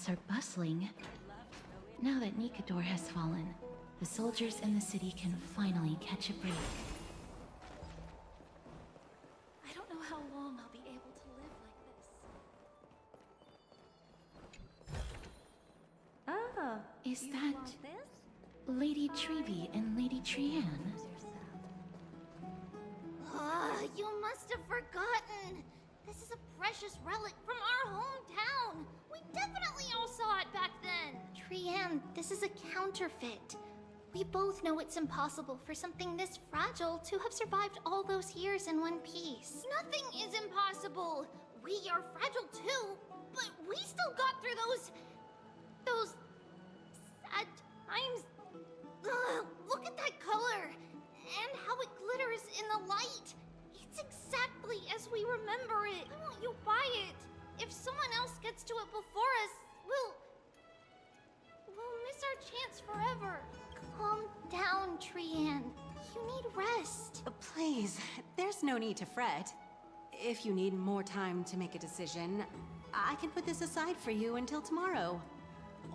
streets are bustling. Now that Nikador has fallen, the soldiers in the city can finally catch a break. I don't know how long I'll be able to live like this. Oh, is that Lady Treby and Lady Trianne? You must have forgotten. This is a precious relic from our hometown. We definitely all saw it back then. Trianne, this is a counterfeit. We both know it's impossible for something this fragile to have survived all those years in one piece. Nothing is impossible. We are fragile too, but we still got through those sad times. Ugh, look at that color and how it glitters in the light. It's exactly as we remember it. Why won't you buy it? If someone else gets to it before us, we'll miss our chance forever. Calm down, Trianne. You need rest. Please, there's no need to fret. If you need more time to make a decision, I can put this aside for you until tomorrow.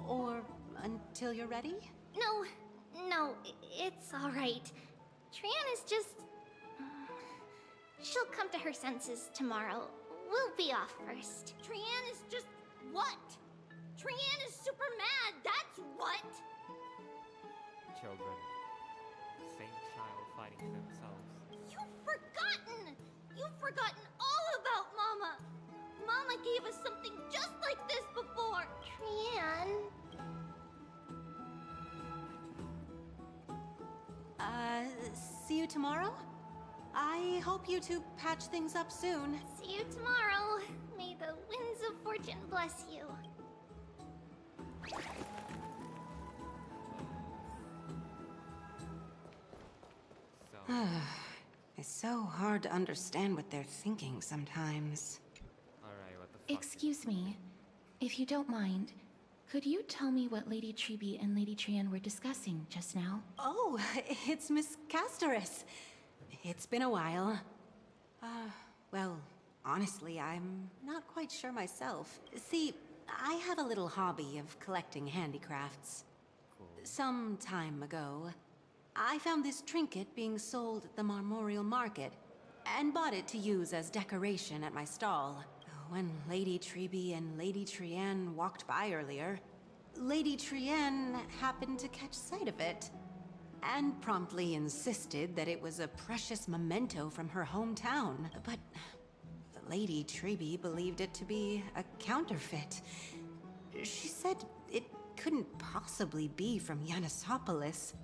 Or until you're ready? No, it's all right. Trianne is just... She'll come to her senses tomorrow. We'll be off first. Trianne is just... what? Trianne is super mad, that's what! Children. Same child fighting for themselves. You've forgotten all about Mama! Mama gave us something just like this before! Trianne... See you tomorrow? I hope you two patch things up soon. See you tomorrow. May the winds of fortune bless you. It's so hard to understand what they're thinking sometimes. Alright, what the fuck? Excuse me, if you don't mind, could you tell me what Lady Treby and Lady Trianne were discussing just now? Oh, it's Miss Castoris. It's been a while. Well, honestly, I'm not quite sure myself. See, I have a little hobby of collecting handicrafts. Cool. Some time ago, I found this trinket being sold at the Marmorial Market, and bought it to use as decoration at my stall. When Lady Treby and Lady Trianne walked by earlier, Lady Trianne happened to catch sight of it, and promptly insisted that it was a precious memento from her hometown. But Lady Treby believed it to be a counterfeit. She said it couldn't possibly be from Yanisopolis.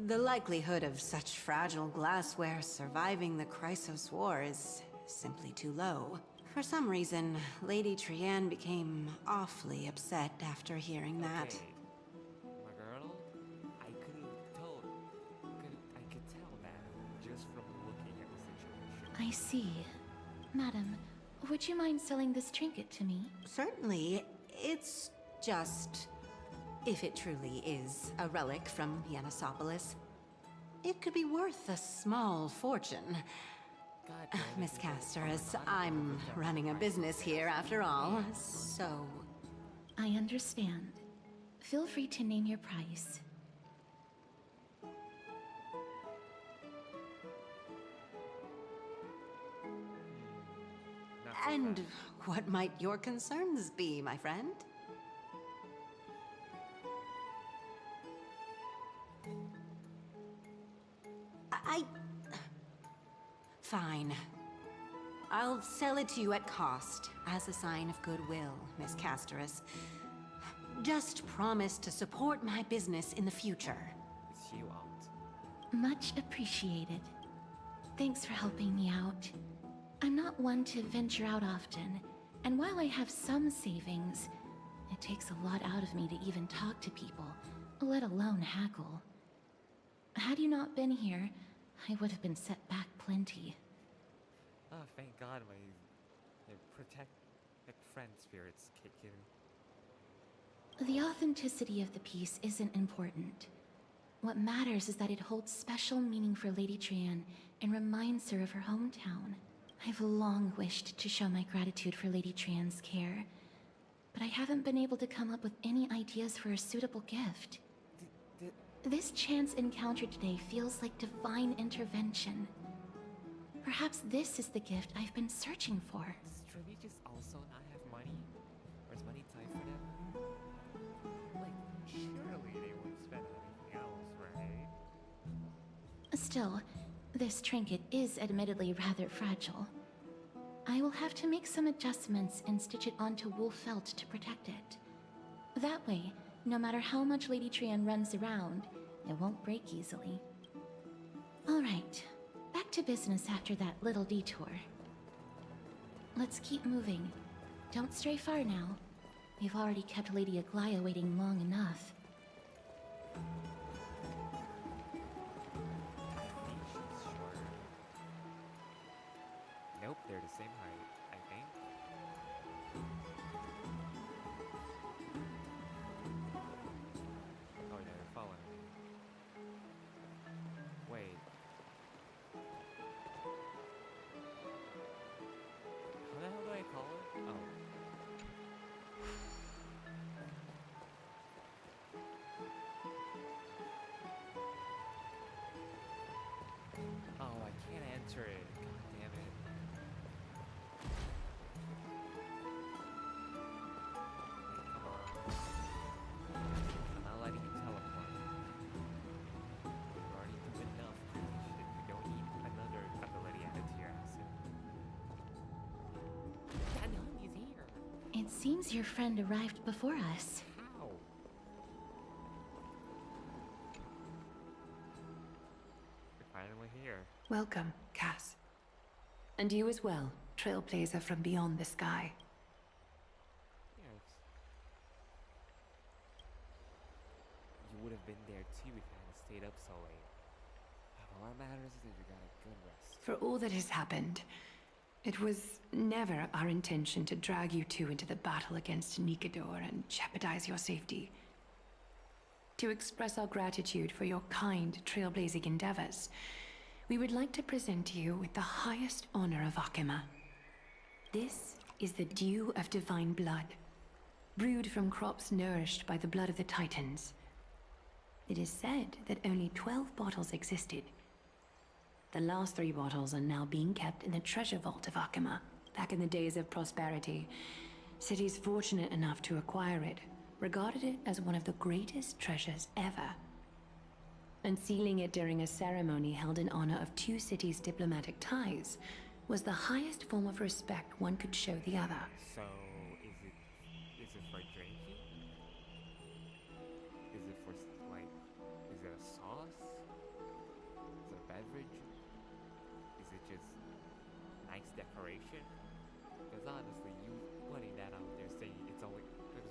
The likelihood of such fragile glassware surviving the Chrysos War is simply too low. For some reason, Lady Trianne became awfully upset after hearing that. Okay. My girl, I could tell that just from looking at the situation. I see. Madam, would you mind selling this trinket to me? Certainly. It's just... if it truly is a relic from Yanisopolis, it could be worth a small fortune. Miss Castoris, I'm running a business here after all, so... I understand. Feel free to name your price. And what might your concerns be, my friend? Fine. I'll sell it to you at cost, as a sign of goodwill, Miss Castoris. Just promise to support my business in the future. It's you, Aunt. Much appreciated. Thanks for helping me out. I'm not one to venture out often, and while I have some savings, it takes a lot out of me to even talk to people, let alone haggle. Had you not been here, I would have been set back plenty. Oh, thank God my friend spirits kick in. The authenticity of the piece isn't important. What matters is that it holds special meaning for Lady Trianne and reminds her of her hometown. I've long wished to show my gratitude for Lady Trianne's care, but I haven't been able to come up with any ideas for a suitable gift. This chance encounter today feels like divine intervention. Perhaps this is the gift I've been searching for. Does Trivy just also not have money? Or is money tight for them? Like, surely they wouldn't spend on anything else, right? Still, this trinket is admittedly rather fragile. I will have to make some adjustments and stitch it onto wool felt to protect it. That way, no matter how much Lady Trian runs around, it won't break easily. Alright, back to business after that little detour. Let's keep moving. Don't stray far now. We've already kept Lady Aglaya waiting long enough. Nope, they're the same height, I think. Oh, they're following me. Wait. How the hell do I call it? Oh. Oh, I can't answer it. God damn it. Come on. I'm not letting you teleport. You already do enough crazy shit. We don't need another ability added to your asset. Danhong is here. It seems your friend arrived before us. How? We're finally here. Welcome, Cass. And you as well, trailblazer from beyond the sky. Yes. You would have been there too if you hadn't stayed up so late. But what matters is that you got a good rest. For all that has happened, it was never our intention to drag you two into the battle against Nikador and jeopardize your safety. To express our gratitude for your kind trailblazing endeavors, we would like to present you with the highest honor of Akima. This is the Dew of Divine Blood, brewed from crops nourished by the blood of the Titans. It is said that only 12 bottles existed. The last 3 bottles are now being kept in the treasure vault of Akima. Back in the days of prosperity, cities fortunate enough to acquire it regarded it as one of the greatest treasures ever. Unsealing it during a ceremony held in honor of 2 cities' diplomatic ties was the highest form of respect one could show the other. So, is it for drinking? Is it for, like, is it a sauce? Is it a beverage? Is it just nice decoration? Because honestly, you putting that out there saying there's only 3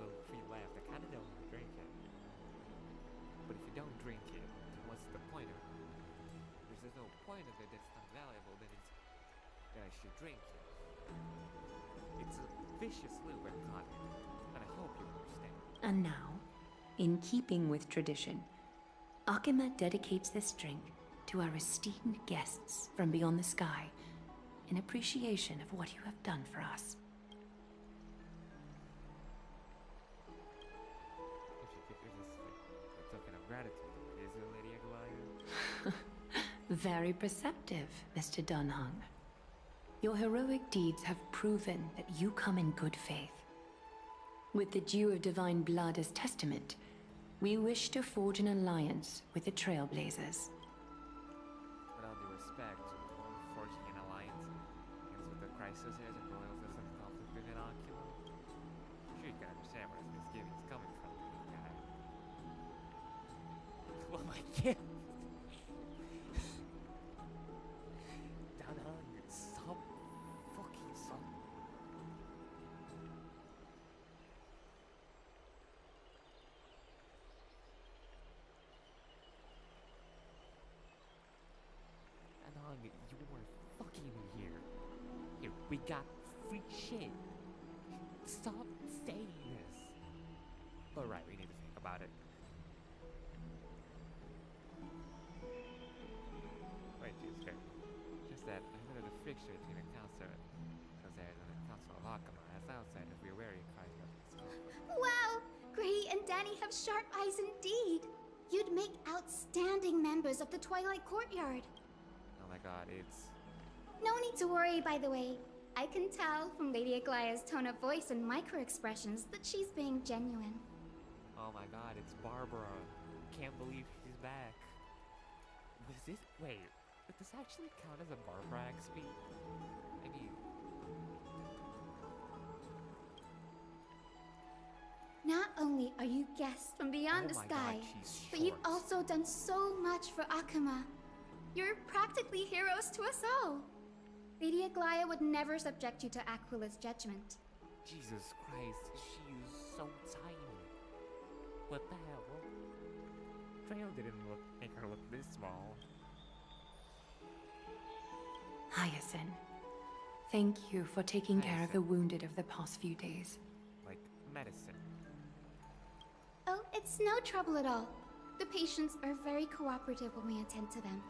left, I kind of don't want to drink it. But if you don't drink it, then what's the point of it? If there's no point of it that's not valuable, then I should drink it. It's a vicious loop I'm caught in, and I hope you understand. And now, in keeping with tradition, Akima dedicates this drink to our esteemed guests from beyond the sky in appreciation of what you have done for us. A token of gratitude, is it, Lady Aglaya? Very perceptive, Mr. Dunhung. Your heroic deeds have proven that you come in good faith. With the Dew of Divine Blood as testament, we wish to forge an alliance with the Trailblazers. With all due respect, forging an alliance ends with the crisis and boils as some conflict within Akima. Sure, you can understand where this misgivings coming from, guy. Oh my god! Danhong, stop fucking stop. Danhong, you were fucking here. Here, we got free shit. Stop saying this. Alright, we need to think about it. Wait, Jesus Christ. Just that I heard of the friction between the council, because there's a council of Akima as outsiders. We're very kind of this conflict. many have sharp eyes indeed. You'd make outstanding members of the Twilight Courtyard. Oh my god, it's... No need to worry, by the way. I can tell from Lady Aglaya's tone of voice and micro-expressions that she's being genuine. Oh my god, it's Barbara. Can't believe she's back. Was this... Wait, did this actually count as a Barbara XP? I mean... Not only are you guests from beyond the sky, but you've also done so much for Akuma. You're practically heroes to us all. Lady Aglaya would never subject you to Aquila's judgment. Jesus Christ, she is so tiny. What the hell? Trail didn't make her look this small. Hyacinth, thank you for taking care of the wounded of the past few days. Like medicine. Oh, it's no trouble at all. The patients are very cooperative when we attend to them.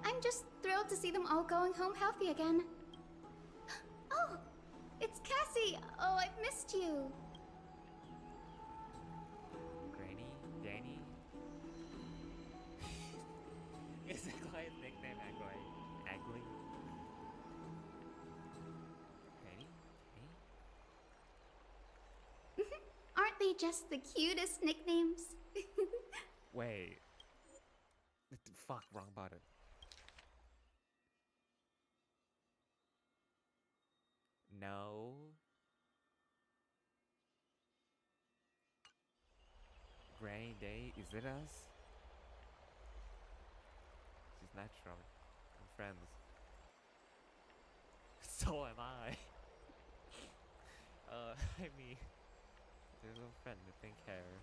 I'm just thrilled to see them all going home healthy again. Oh, it's Cassie! Oh, I've missed you. Granny? Danny? Is Aglaya's nickname Agli? Agli? Granny? Aren't they just the cutest nicknames? Wait. Fuck, wrong button. No. Granny Day, is it us? She's natural. I'm friends. So am I. I mean, there's no friend to think care.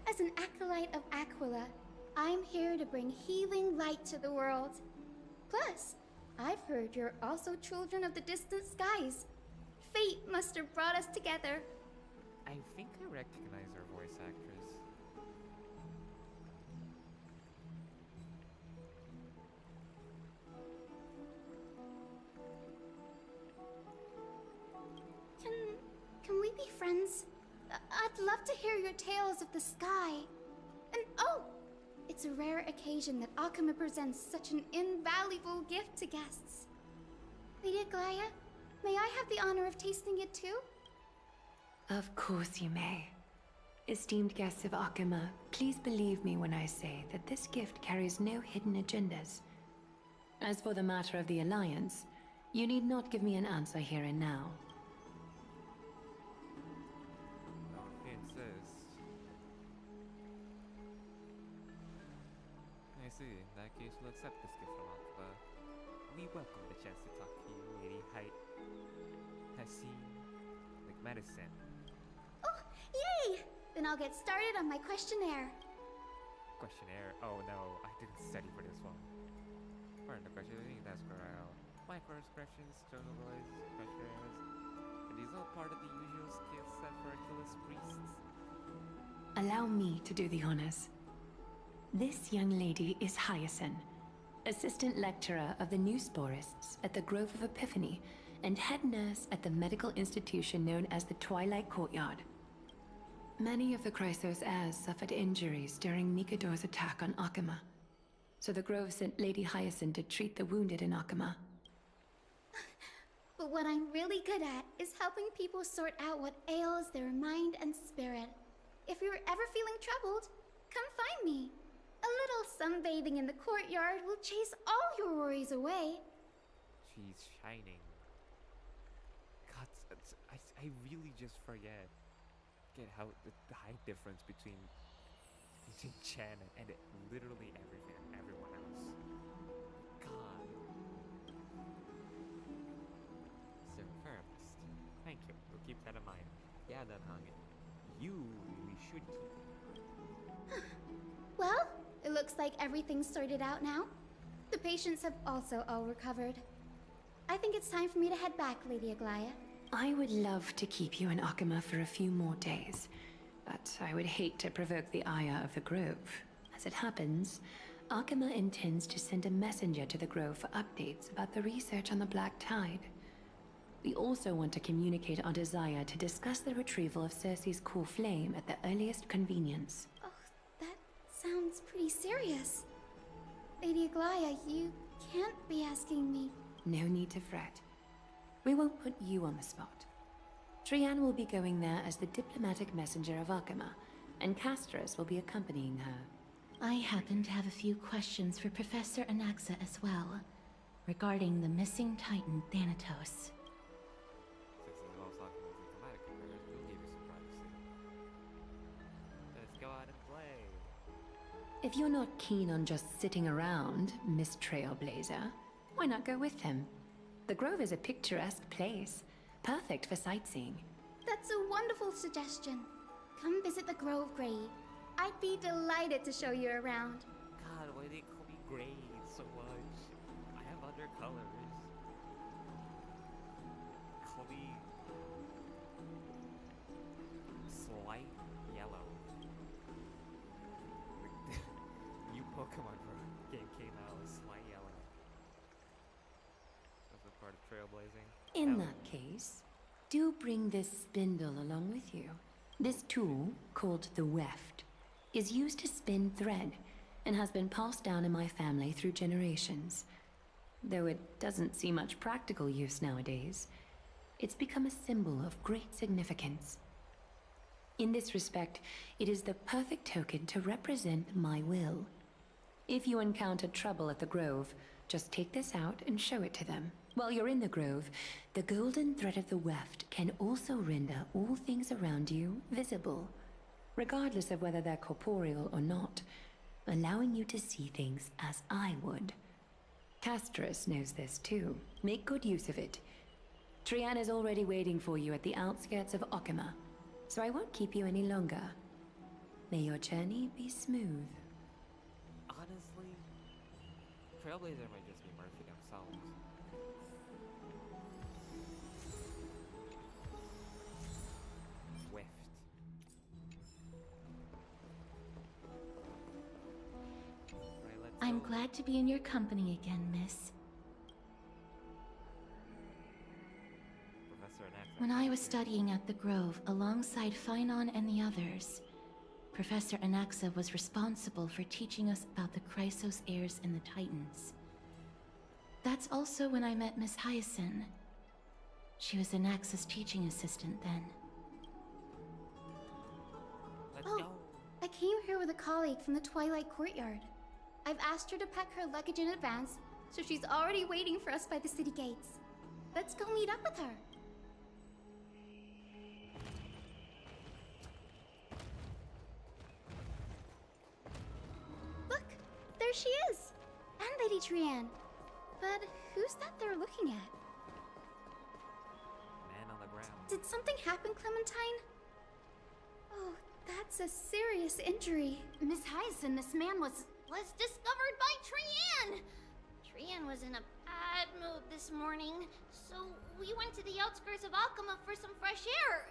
As an acolyte of Aquila, I'm here to bring healing light to the world. Plus, I've heard you're also children of the distant skies. Fate must have brought us together. I think I recognize her voice actress. Can we be friends? I'd love to hear your tales of the sky. And oh! It's a rare occasion that Akuma presents such an invaluable gift to guests. Lady Aglaya, may I have the honor of tasting it too? Of course you may. Esteemed guests of Akuma, please believe me when I say that this gift carries no hidden agendas. As for the matter of the Alliance, you need not give me an answer here and now. If you insist. I see. In that case, we'll accept this gift from Akuma. We welcome the chance to talk to you, Lady Hassim, like medicine. Oh, yay! Then I'll get started on my questionnaire. Questionnaire? Oh no, I didn't study for this one. Pardon the questionnaire, that's correct. Micro-expressions, total voice, questionnaires. Are these all part of the usual skill set for Achilles priests? Allow me to do the honors. This young lady is Hyacinth, assistant lecturer of the new sporists at the Grove of Epiphany and head nurse at the medical institution known as the Twilight Courtyard. Many of the Chrysos heirs suffered injuries during Nikador's attack on Akuma, so the Grove sent Lady Hyacinth to treat the wounded in Akuma. But what I'm really good at is helping people sort out what ails their mind and spirit. If you're ever feeling troubled, come find me. A little sunbathing in the courtyard will chase all your worries away. She's shining. God, I really just forget how the height difference between Chen and literally everyone else. God. Sir Firmist. Thank you. We'll keep that in mind. Yeah, that hung it. You really should keep it. Well, it looks like everything's sorted out now. The patients have also all recovered. I think it's time for me to head back, Lady Aglaya. I would love to keep you in Akuma for a few more days, but I would hate to provoke the ire of the Grove. As it happens, Akuma intends to send a messenger to the Grove for updates about the research on the Black Tide. We also want to communicate our desire to discuss the retrieval of Circe's core flame at the earliest convenience. Oh, that sounds pretty serious. Lady Aglaya, you can't be asking me. No need to fret. We won't put you on the spot. Trian will be going there as the diplomatic messenger of Arkema, and Castris will be accompanying her. I happen to have a few questions for Professor Anaxa as well, regarding the missing Titan Thanatos. Since the most often diplomatic affairs, we'll give you some privacy. Let's go out and play. If you're not keen on just sitting around, Miss Trailblazer, why not go with him? The Grove is a picturesque place, perfect for sightseeing. That's a wonderful suggestion. Come visit the Grove, Gray. I'd be delighted to show you around. God, why do they call me Gray so much? I have other colors. Call me Slight Yellow. New Pokemon game came out with Slight Yellow. That's a part of trailblazing. In that case, do bring this spindle along with you. This tool, called the weft, is used to spin thread and has been passed down in my family through generations. Though it doesn't see much practical use nowadays, it's become a symbol of great significance. In this respect, it is the perfect token to represent my will. If you encounter trouble at the Grove, just take this out and show it to them. While you're in the Grove, the golden thread of the weft can also render all things around you visible, regardless of whether they're corporeal or not, allowing you to see things as I would. Castris knows this too. Make good use of it. Trian is already waiting for you at the outskirts of Okima, so I won't keep you any longer. May your journey be smooth. Honestly, Trailblazer might just be Murphy themselves. Swift. Right, let's I'm go. glad to be in your company again, miss. Professor Anaxa. When I was studying at the Grove alongside Phainon and the others, Professor Anaxa was responsible for teaching us about the Chrysos heirs and the Titans. That's also when I met Miss Hyacinth. She was Anaxa's teaching assistant then. Let's Oh, go. I came here with a colleague from the Twilight Courtyard. I've asked her to pack her luggage in advance, so she's already waiting for us by the city gates. Let's go meet up with her. Look, there she is! And Lady Trian. But who's that they're looking at? Man on the ground. Did something happen, Clementine? Oh, that's a serious injury. Miss Hyacinth, this man was discovered by Trian! Trian was in a bad mood this morning, so we went to the outskirts of Akama for some fresh air.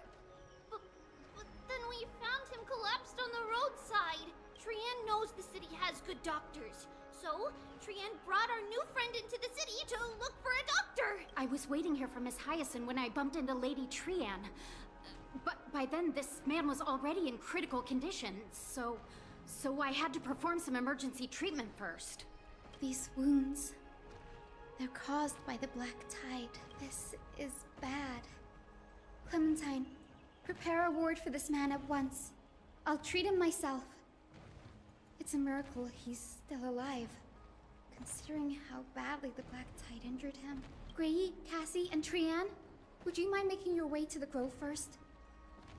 But then we found him collapsed on the roadside. Trian knows the city has good doctors, so Trian brought our new friend into the city to look for a doctor. I was waiting here for Miss Hyacinth when I bumped into Lady Trian. But by then, this man was already in critical condition, so I had to perform some emergency treatment first. These wounds, they're caused by the Black Tide. This is bad. Clementine, prepare a ward for this man at once. I'll treat him myself. It's a miracle he's still alive, considering how badly the Black Tide injured him. Gray, Cassie, and Trian, would you mind making your way to the Grove first?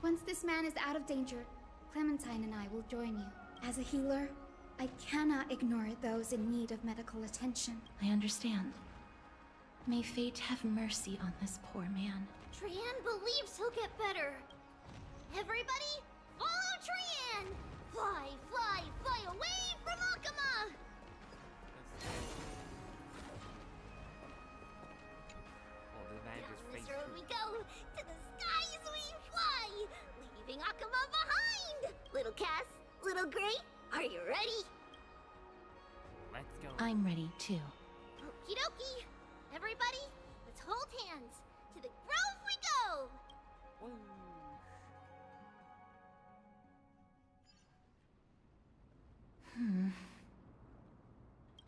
Once this man is out of danger, Clementine and I will join you. As a healer, I cannot ignore those in need of medical attention. I understand. May fate have mercy on this poor man. Trian believes he'll get better. Everybody, follow Trian! Fly, fly, fly away from Akama! Oh, the man just Down this faced road through. we go, to the skies we fly, leaving Akama behind! Little Cass, little Gray, are you ready? Let's go. I'm ready too. Okie dokie. Everybody, let's hold hands. To the grove we go!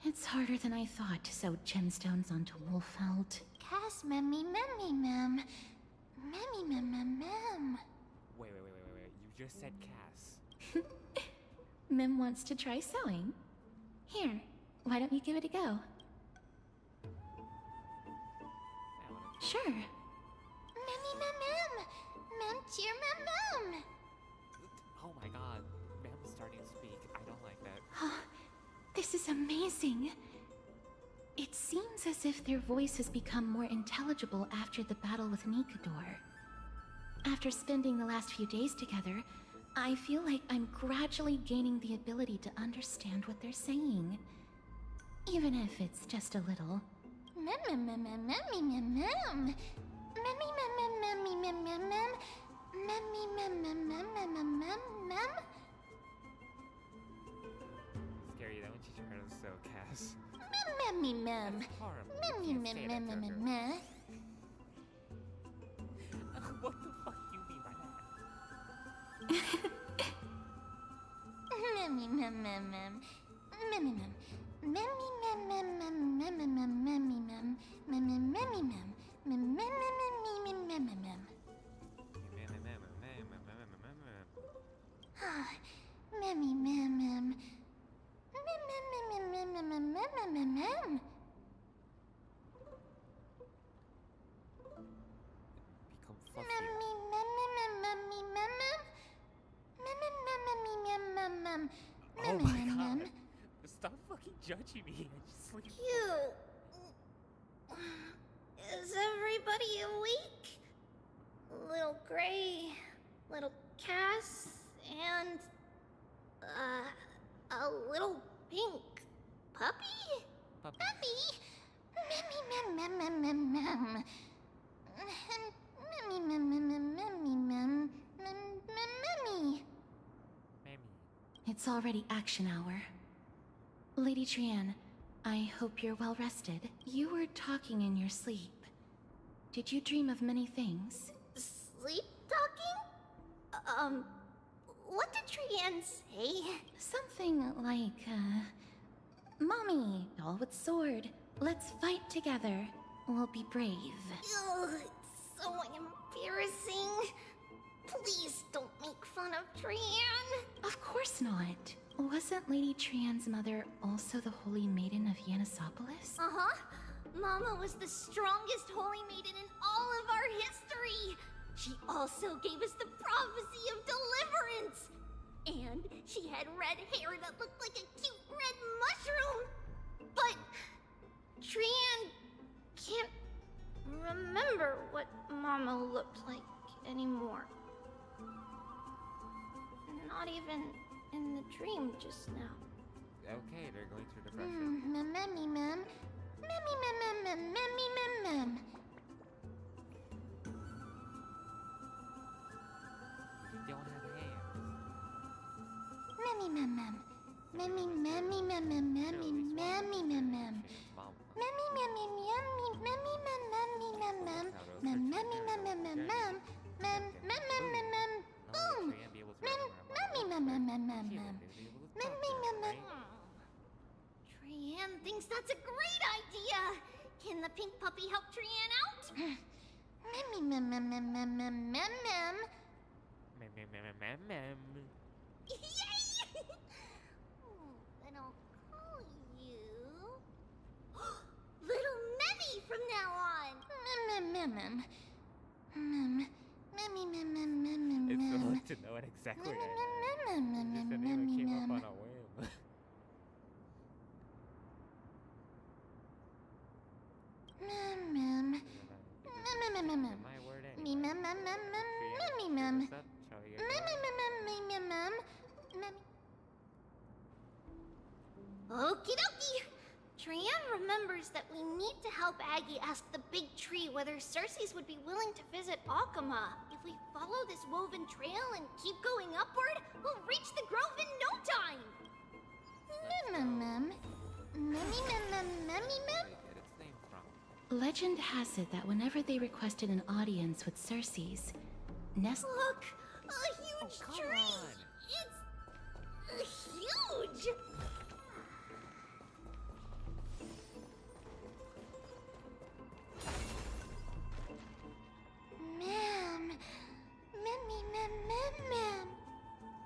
It's harder than I thought to sew gemstones onto Wolfeld. Cass, memmy, mem. Memmy, mem. Wait. You just said Cass. Mem wants to try sewing. Here, why don't you give it a go? Sure. Memmy, mem. Mem, cheer, mem. Oh my god, Mem's starting to speak. I don't like that. This is amazing. It seems as if their voice has become more intelligible after the battle with Nikador. After spending the last few days together, I feel like I'm gradually gaining the ability to understand what they're saying. Even if it's just a little. Scary that when she turned to sew Cass. Mem. What the fuck do you mean by Oh my god. Stop fucking judging me. I just sleep. Is everybody awake? Little Gray, little Cass, and a little pink puppy? Puppy? Mem. It's already action hour. Lady Trian, I hope you're well rested. You were talking in your sleep. Did you dream of many things? Sleep talking? What did Trian say? Something like, Mommy, doll with sword. Let's fight together. We'll be brave. Ugh, it's so embarrassing. Please don't make fun of Trian. Of course not. Wasn't Lady Trian's mother also the Holy Maiden of Yanisopolis? Uh-huh. Mama was the strongest Holy Maiden in all of our history. She also gave us the prophecy of deliverance. And she had red hair that looked like a cute red mushroom. But Trian can't remember what Mama looked like anymore. Not even in the dream just now. Okay, they're going through depression. Mem. You don't have hands. Boom! Trian thinks that's a great idea! Can the pink puppy help Trian out? Yay! Then I'll call you... Little Memmy from now on! It's so hard to know it exactly. Just the name that came up on a whim. My word anyway. Stop showing it. Okie dokie! Trian remembers that we need to help Aggie ask the big tree whether Circes would be willing to visit Akama. If we follow this woven trail and keep going upward, we'll reach the grove in no time! Where did it get its name from? Legend has it that whenever they requested an audience with Circes, Look! A huge tree! It's... huge! Ma'am. Ma'am.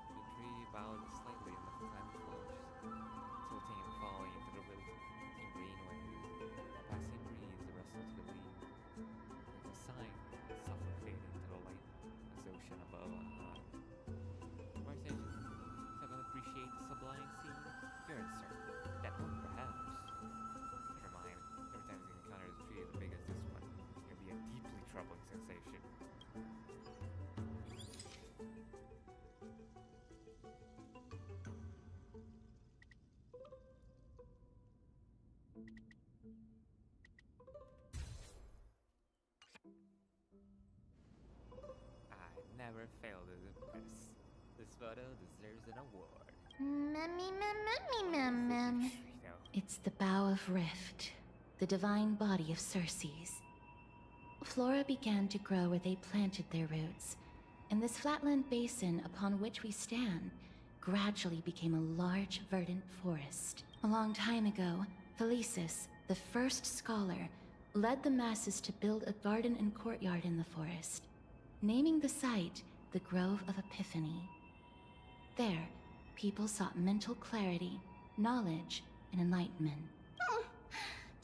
The tree bowed slightly and the plant flourished, tilting and falling into the wilting greenway. A passing breeze rustled the leaves, like a sign, softly fading to the light as ocean above on high. Martians, someone appreciate the sublime scene? You're uncertain. That one, perhaps. Never mind. Every time you encounter a tree as big as this one, it's gonna be a deeply troubling sensation. I never failed to impress. This photo deserves an award. Ma'am. it's the Bough of Rift, the divine body of Circes. Flora began to grow where they planted their roots, and this flatland basin upon which we stand gradually became a large verdant forest. A long time ago, Thelesis, the first scholar, led the masses to build a garden and courtyard in the forest, naming the site the Grove of Epiphany. There, people sought mental clarity, knowledge, and enlightenment.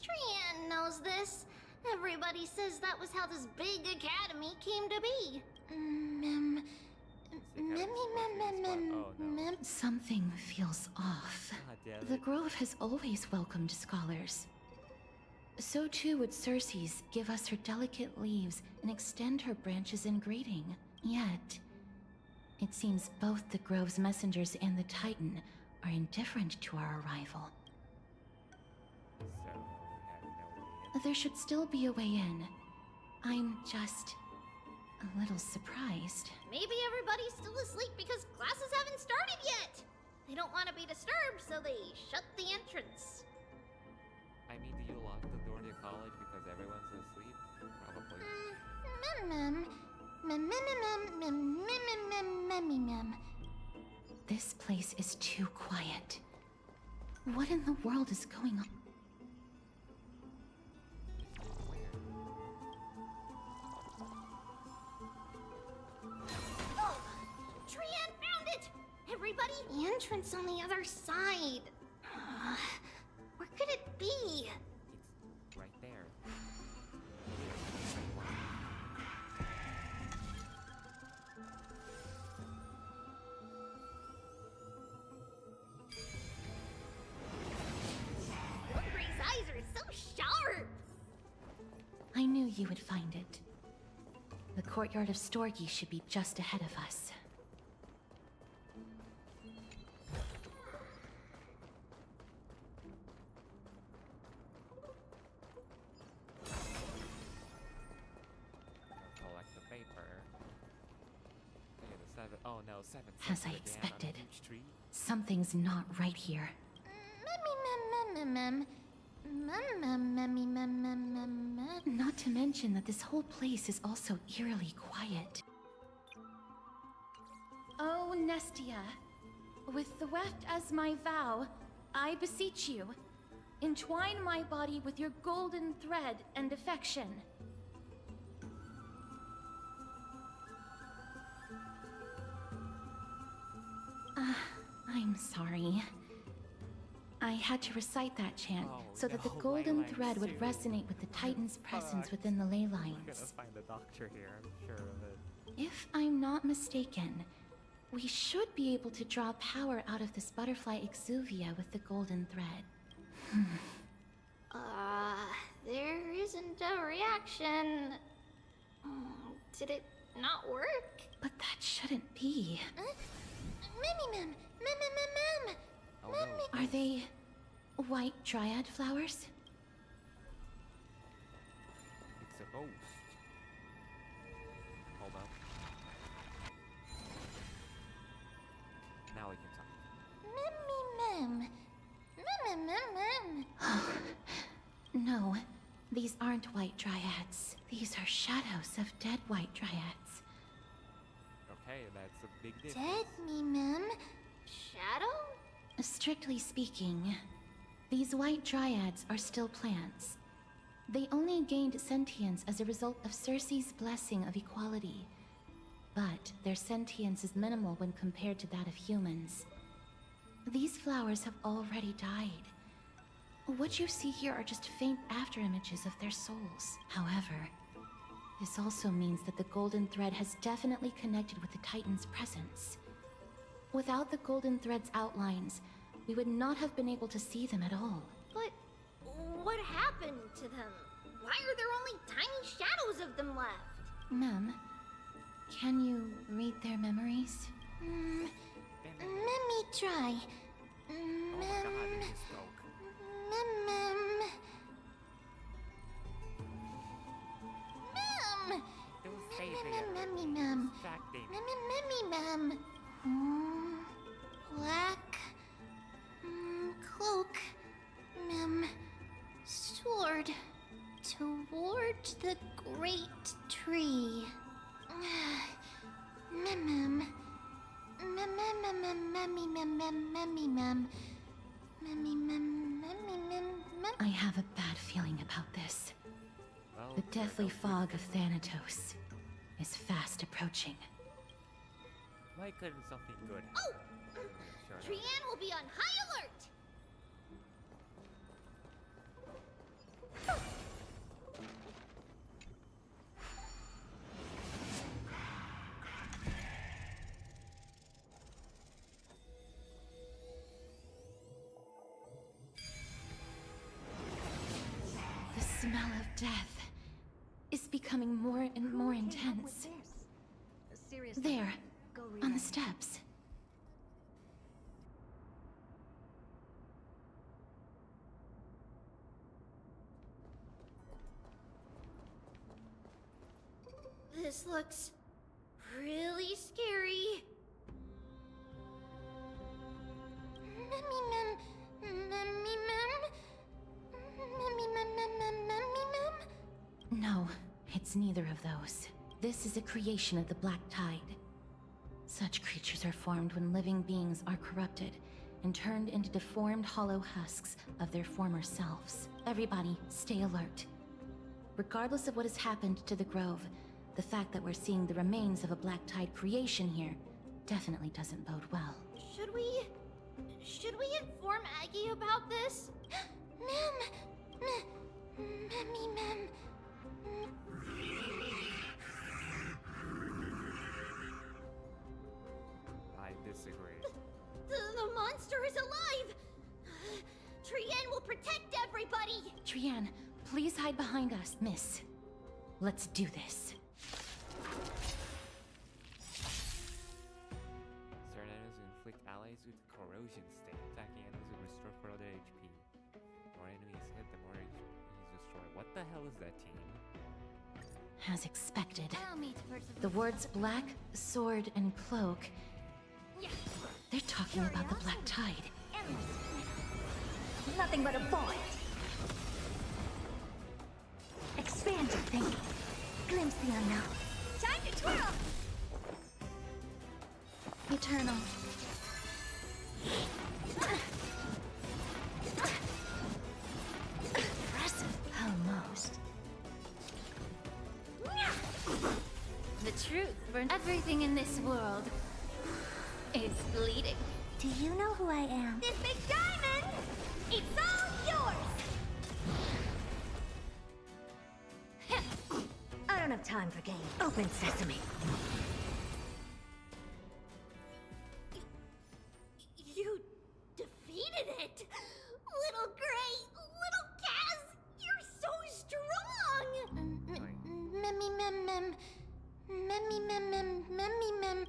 Trian knows this. Everybody says that was how this big academy came to be. Something feels off. The Grove has always welcomed scholars. So too would Circes give us her delicate leaves and extend her branches in greeting. Yet, it seems both the Grove's messengers and the Titan are indifferent to our arrival. So, we have no way in. There should still be a way in. I'm just a little surprised. Maybe everybody's still asleep because classes haven't started yet. They don't want to be disturbed, so they shut the entrance. I mean, do you lock the door to your college because everyone's asleep? Probably. This place is too quiet. What in the world is going on? Oh! Trian found it! Everybody, the entrance on the other side. Where could it be? It's right there. Gray's eyes are so sharp! I knew you would find it. The courtyard of Storgi should be just ahead of us. Collect the paper. Okay, the seven. Oh no, seven. As sits I again on a expected. huge tree. Something's not right here. Not to mention that this whole place is also eerily quiet. Oh, Nestia, with the weft as my vow, I beseech you, entwine my body with your golden thread and affection. I'm sorry. I had to recite that chant so that the golden thread would resonate with the Titan's presence within the ley I'm gonna lines. find the doctor here. I'm sure of it. If I'm not mistaken, we should be able to draw power out of this butterfly exuvia with the golden thread. There isn't a reaction. Did it not work? But that shouldn't be. Mem. Oh no. Are they white dryad flowers? It's a ghost. Hold up. Now we can talk. Mem. No, These aren't white dryads. These are shadows of dead white dryads. Okay, that's a big difference. Dead me, ma'am. Shadow? Strictly speaking, these white dryads are still plants. They only gained sentience as a result of Circe's blessing of equality. But their sentience is minimal when compared to that of humans. These flowers have already died. What you see here are just faint afterimages of their souls. However, this also means that the Golden Thread has definitely connected with the Titan's presence. Without the Golden Thread's outlines, we would not have been able to see them at all. But what happened to them? Why are there only tiny shadows of them left? Ma'am, can you read their memories? Let me try. Black cloak, sword toward the great tree. I have a bad feeling about this. The deathly fog of Thanatos is fast approaching. Why couldn't something good Oh! happen? Trianne will be on high alert! The smell of death is becoming more and more intense. There, on the steps. This looks really scary. No, it's neither of those. This is a creation of the Black Tide. Such creatures are formed when living beings are corrupted and turned into deformed hollow husks of their former selves. Everybody, stay alert. Regardless of what has happened to the Grove, the fact that we're seeing the remains of a Black Tide creation here definitely doesn't bode well. Should we inform Aggie about this? I disagree. The monster is alive! Trianne will protect everybody! Trianne, please hide behind us, miss. Let's do this. Certain enemies will inflict allies with corrosion state. Attacking enemies will restore further HP. The more enemies hit, the more HP is destroyed. What the hell is that, team? As expected. Allow me to persevere. The words black, sword, and cloak. They're talking about the Black Tide. Nothing but a void. Expand your thinking. Glimpse the unknown. Time to twirl! Eternal. Impressive. Almost. The truth for everything in this world is bleeding. Do you know who I am? This big diamond! It's all yours! I don't have time for games. Open sesame. You defeated it! Little Gray! Little Kaz! You're so strong!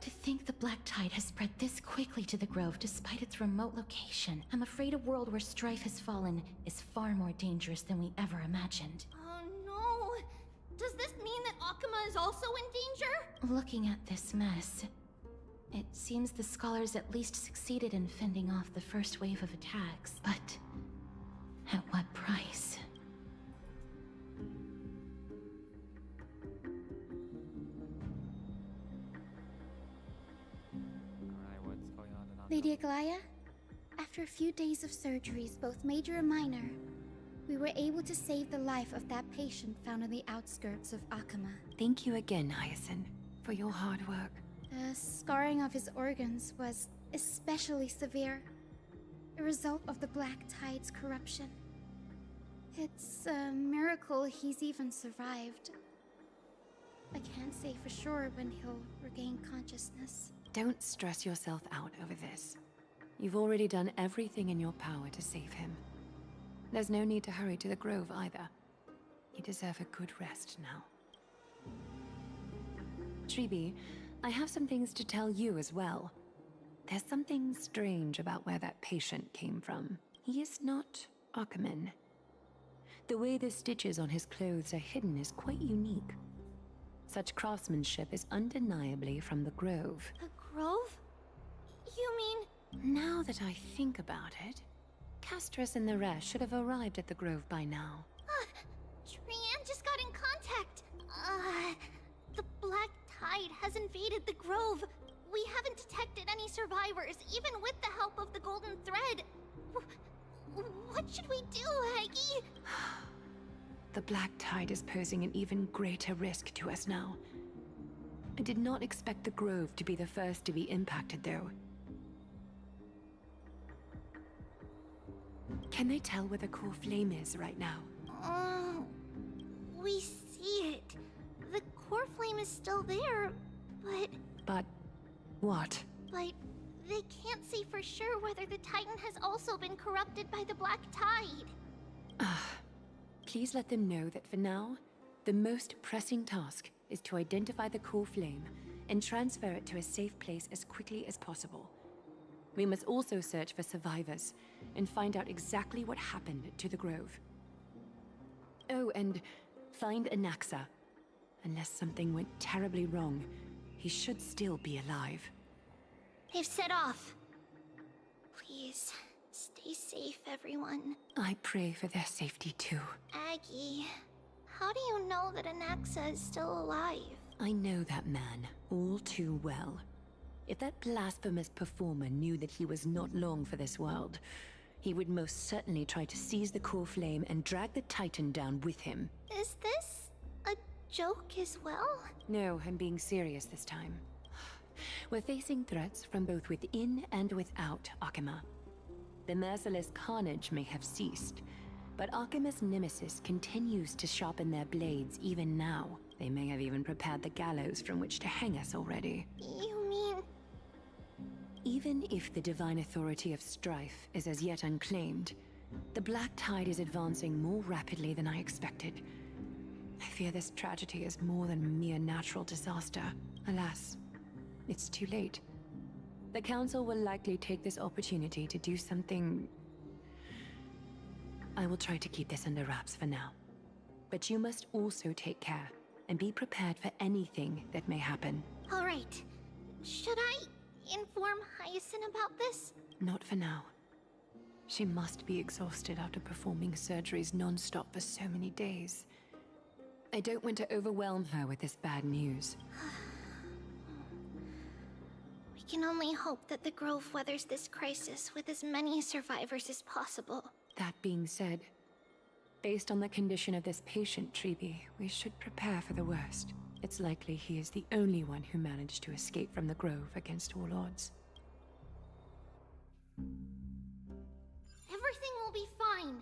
To think the Black Tide has spread this quickly to the Grove despite its remote location. I'm afraid a world where strife has fallen is far more dangerous than we ever imagined. Oh no! Does this mean that Akuma is also in danger? Looking at this mess, it seems the scholars at least succeeded in fending off the first wave of attacks. But at what price? Lady Aglaya, after a few days of surgeries, both major and minor, we were able to save the life of that patient found on the outskirts of Akama. Thank you again, Hyacinth, for your hard work. The scarring of his organs was especially severe, a result of the Black Tide's corruption. It's a miracle he's even survived. I can't say for sure when he'll regain consciousness. Don't stress yourself out over this. You've already done everything in your power to save him. There's no need to hurry to the Grove either. You deserve a good rest now. Tribi, I have some things to tell you as well. There's something strange about where that patient came from. He is not Akaman. The way the stitches on his clothes are hidden is quite unique. Such craftsmanship is undeniably from the Grove. The Grove? You mean... Now that I think about it, Castris and the rest should have arrived at the Grove by now. Trian just got in contact. The Black Tide has invaded the Grove. We haven't detected any survivors, even with the help of the Golden Thread. What should we do, Aggie? The Black Tide is posing an even greater risk to us now. I did not expect the Grove to be the first to be impacted, though. Can they tell where the core flame is right now? We see it. The core flame is still there, but... But... what? But they can't say for sure whether the Titan has also been corrupted by the Black Tide. Please let them know that for now, the most pressing task is to identify the core flame and transfer it to a safe place as quickly as possible. We must also search for survivors and find out exactly what happened to the Grove. Oh, and find Anaxa. Unless something went terribly wrong, he should still be alive. They've set off. Please, stay safe, everyone. I pray for their safety too. Aggie, how do you know that Anaxa is still alive? I know that man all too well. If that blasphemous performer knew that he was not long for this world, he would most certainly try to seize the core flame and drag the Titan down with him. Is this a joke as well? No, I'm being serious this time. We're facing threats from both within and without Akama. The merciless carnage may have ceased, but Akima's nemesis continues to sharpen their blades even now. They may have even prepared the gallows from which to hang us already. You mean... Even if the divine authority of strife is as yet unclaimed, the Black Tide is advancing more rapidly than I expected. I fear this tragedy is more than a mere natural disaster. Alas, it's too late. The Council will likely take this opportunity to do something... I will try to keep this under wraps for now. But you must also take care and be prepared for anything that may happen. All right. Should I inform Hyacinth about this? Not for now. She must be exhausted after performing surgeries non-stop for so many days. I don't want to overwhelm her with this bad news. We can only hope that the Grove weathers this crisis with as many survivors as possible. That being said, based on the condition of this patient, Tribi, we should prepare for the worst. It's likely he is the only one who managed to escape from the Grove against all odds. Everything will be fine.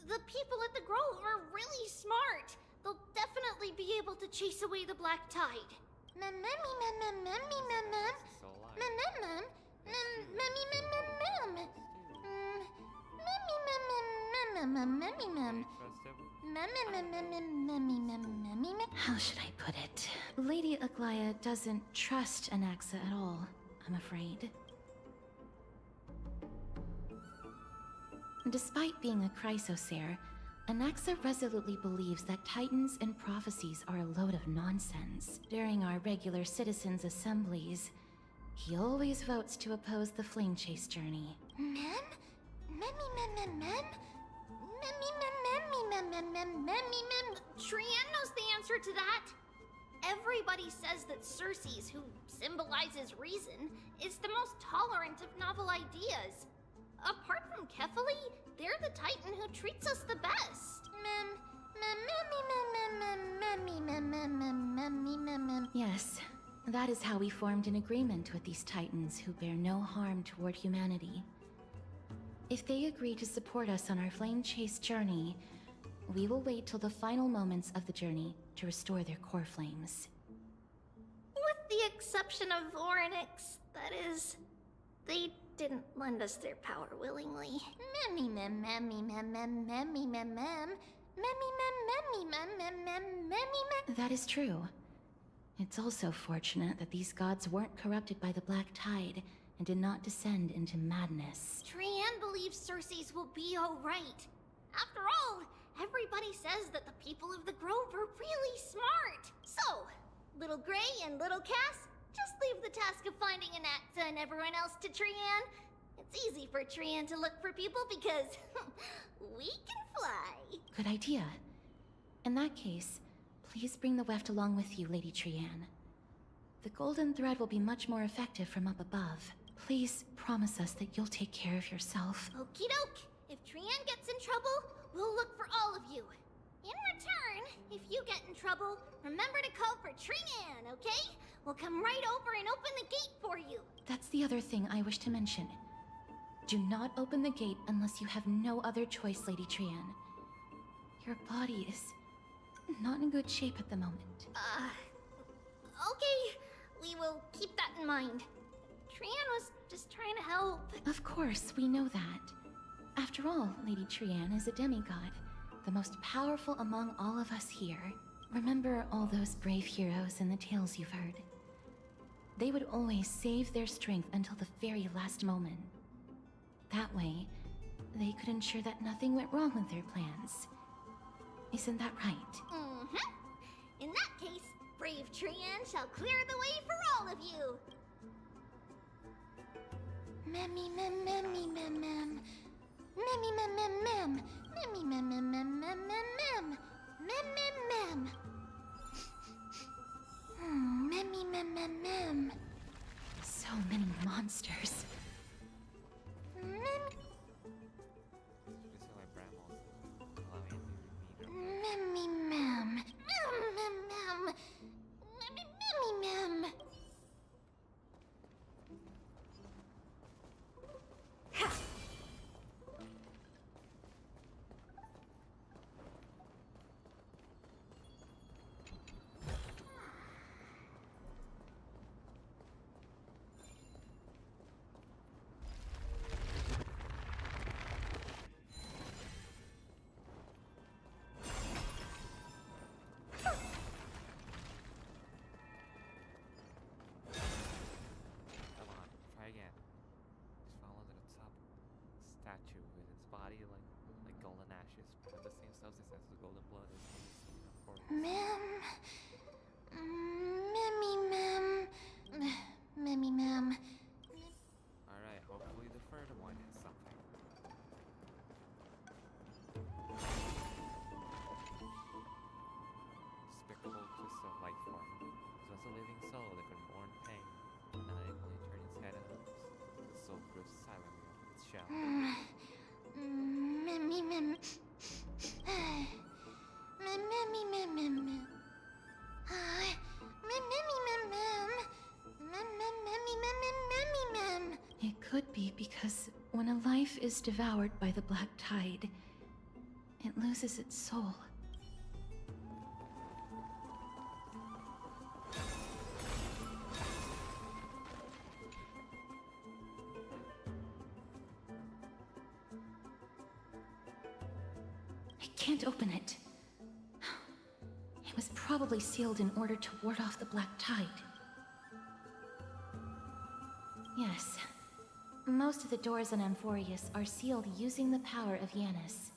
The people at the Grove are really smart. They'll definitely be able to chase away the Black Tide. How should I put it? Lady Aglaya doesn't trust Anaxa at all, I'm afraid. Despite being a Chrysosaur, Anaxa resolutely believes that Titans and prophecies are a load of nonsense. During our regular citizens' assemblies, he always votes to oppose the Flame Chase journey. Trian knows the answer to that. Everybody says that Circes, who symbolizes reason, is the most tolerant of novel ideas. Apart from Kefali, they're the Titan who treats us the best. Yes, that is how we formed an agreement with these Titans who bear no harm toward humanity. If they agree to support us on our flame chase journey, we will wait till the final moments of the journey to restore their core flames. With the exception of Voronix, that is, they didn't lend us their power willingly. That is true. It's also fortunate that these gods weren't corrupted by the Black Tide and did not descend into madness. Trian believes Circes will be alright. After all, everybody says that the people of the Grove are really smart. So, Little Gray and Little Cass, just leave the task of finding Anaxa and everyone else to Trian. It's easy for Trian to look for people because we can fly. Good idea. In that case, please bring the weft along with you, Lady Trian. The golden thread will be much more effective from up above. Please promise us that you'll take care of yourself. Okie doke. If Trian gets in trouble, we'll look for all of you. In return, if you get in trouble, remember to call for Trian, okay? We'll come right over and open the gate for you. That's the other thing I wish to mention. Do not open the gate unless you have no other choice, Lady Trian. Your body is not in good shape at the moment. Okay. We will keep that in mind. Trian was just trying to help. Of course, we know that. After all, Lady Trian is a demigod, the most powerful among all of us here. Remember all those brave heroes in the tales you've heard? They would always save their strength until the very last moment. That way, they could ensure that nothing went wrong with their plans. Isn't that right? Mm-hmm. In that case, brave Trian shall clear the way for all of you. Memmy mem memmy mem mem. Memmy mem mem mem. Memmy mem mem mem mem mem mem. Mem mem mem. Memmy mem mem mem. So many monsters. Memmy mem. Mem mem mem. Memmy mem. Statue with its body like golden ashes, but the same substance as the golden blood is seen in forest. Mem. Memmy mem. Memmy mem. Alright, hopefully the third one has something. Despicable twist of life form. This was a living soul that could mourn pain, but not able to turn its head and lips. The soul grew silently on its shell. Memmy mem. Memmy mem mem mem. It could be because when a life is devoured by the Black Tide, it loses its soul. I can't open it. It was probably sealed in order to ward off the Black Tide. Yes. Most of the doors on Amphorius are sealed using the power of Yanis.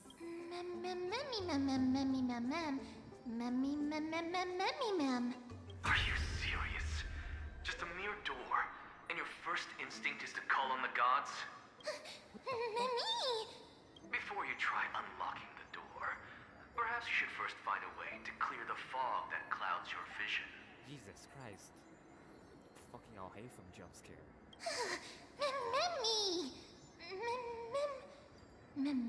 Are you serious? Just a mere door, and your first instinct is to call on the gods? Before you try unlocking the door, perhaps you should first find a way to clear the fog that clouds your vision. Jesus Christ. Fucking all hate from jump scare. Memmy! Mem?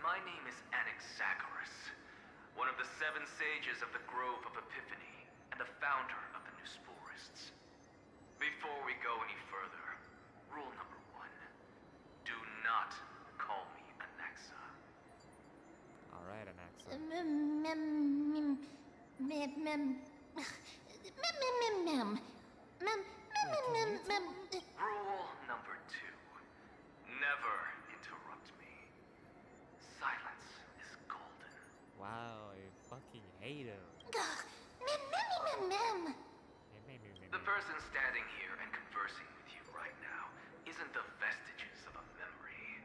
My name is Anaxagoras, one of the 7 sages of the Grove of Epiphany, and the founder of the New Sporists. Before we go any further, rule number 1. Do not call me Anaxa. Alright, Anaxa. Rule number 2. Never interrupt me. Silence is golden. Wow, I fucking hate him. The person standing here and conversing with you right now isn't the vestiges of a memory.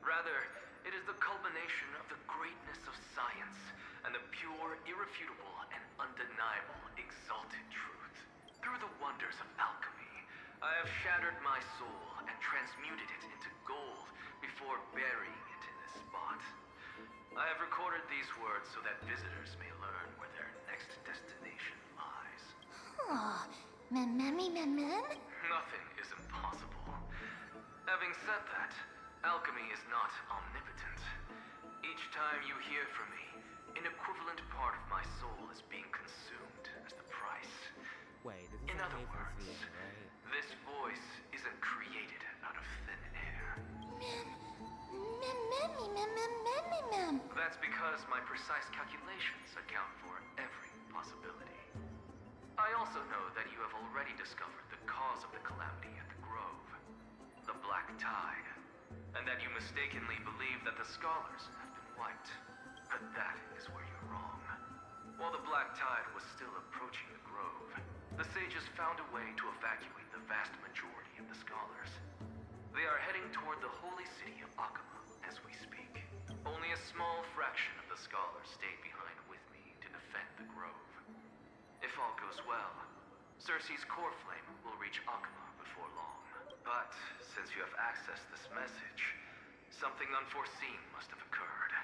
Rather, it is the culmination of the greatness of science and the pure, irrefutable, and undeniable exalted truth. Through the wonders of alchemy, I have shattered my soul and transmuted it into gold before burying it in this spot. I have recorded these words so that visitors may learn where their next destination lies. Oh, mem? Nothing is impossible. Having said that, alchemy is not omnipotent. Each time you hear from me, an equivalent part of my soul is being consumed as the price. Wait, this is In other words, right? this voice isn't created out of thin air. Mem. That's because my precise calculations account for every possibility. I also know that you have already discovered the cause of the calamity at the Grove, the Black Tide, and that you mistakenly believe that the scholars have been wiped. But that is where you're wrong. While the Black Tide was still approaching the Grove, the sages found a way to evacuate the vast majority of the scholars. They are heading toward the holy city of Akama as we speak. Only a small fraction of the scholars stayed behind with me to defend the Grove. If all goes well, Cersei's core flame will reach Akama before long. But since you have accessed this message, something unforeseen must have occurred.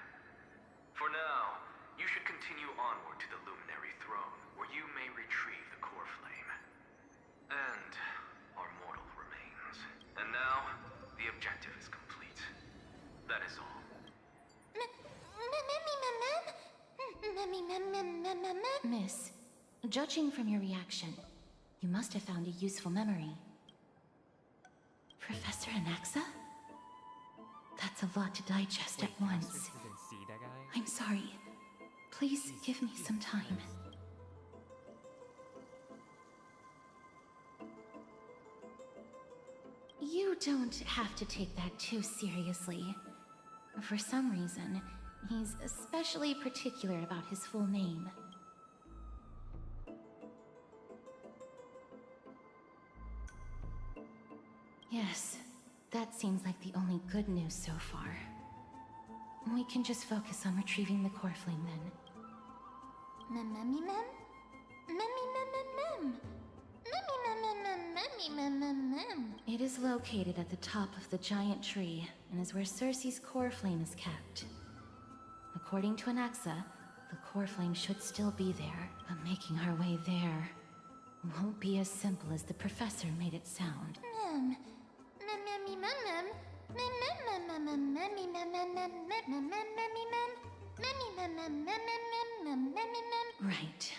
For now, you should continue onward to the Luminary Throne, where you may retrieve the core flame. And our mortal remains. And now, the objective is complete. That is all. Miss, judging from your reaction, you must have found a useful memory. Professor Anaxa? That's a lot to digest at once. You didn't see that guy? I'm sorry. Please give me some time. You don't have to take that too seriously. For some reason, he's especially particular about his full name. Yes, that seems like the only good news so far. We can just focus on retrieving the core flame then. It is located at the top of the giant tree and is where Cersei's core flame is kept. According to Anaxa, the core flame should still be there, but making our way there won't be as simple as the professor made it sound. Right.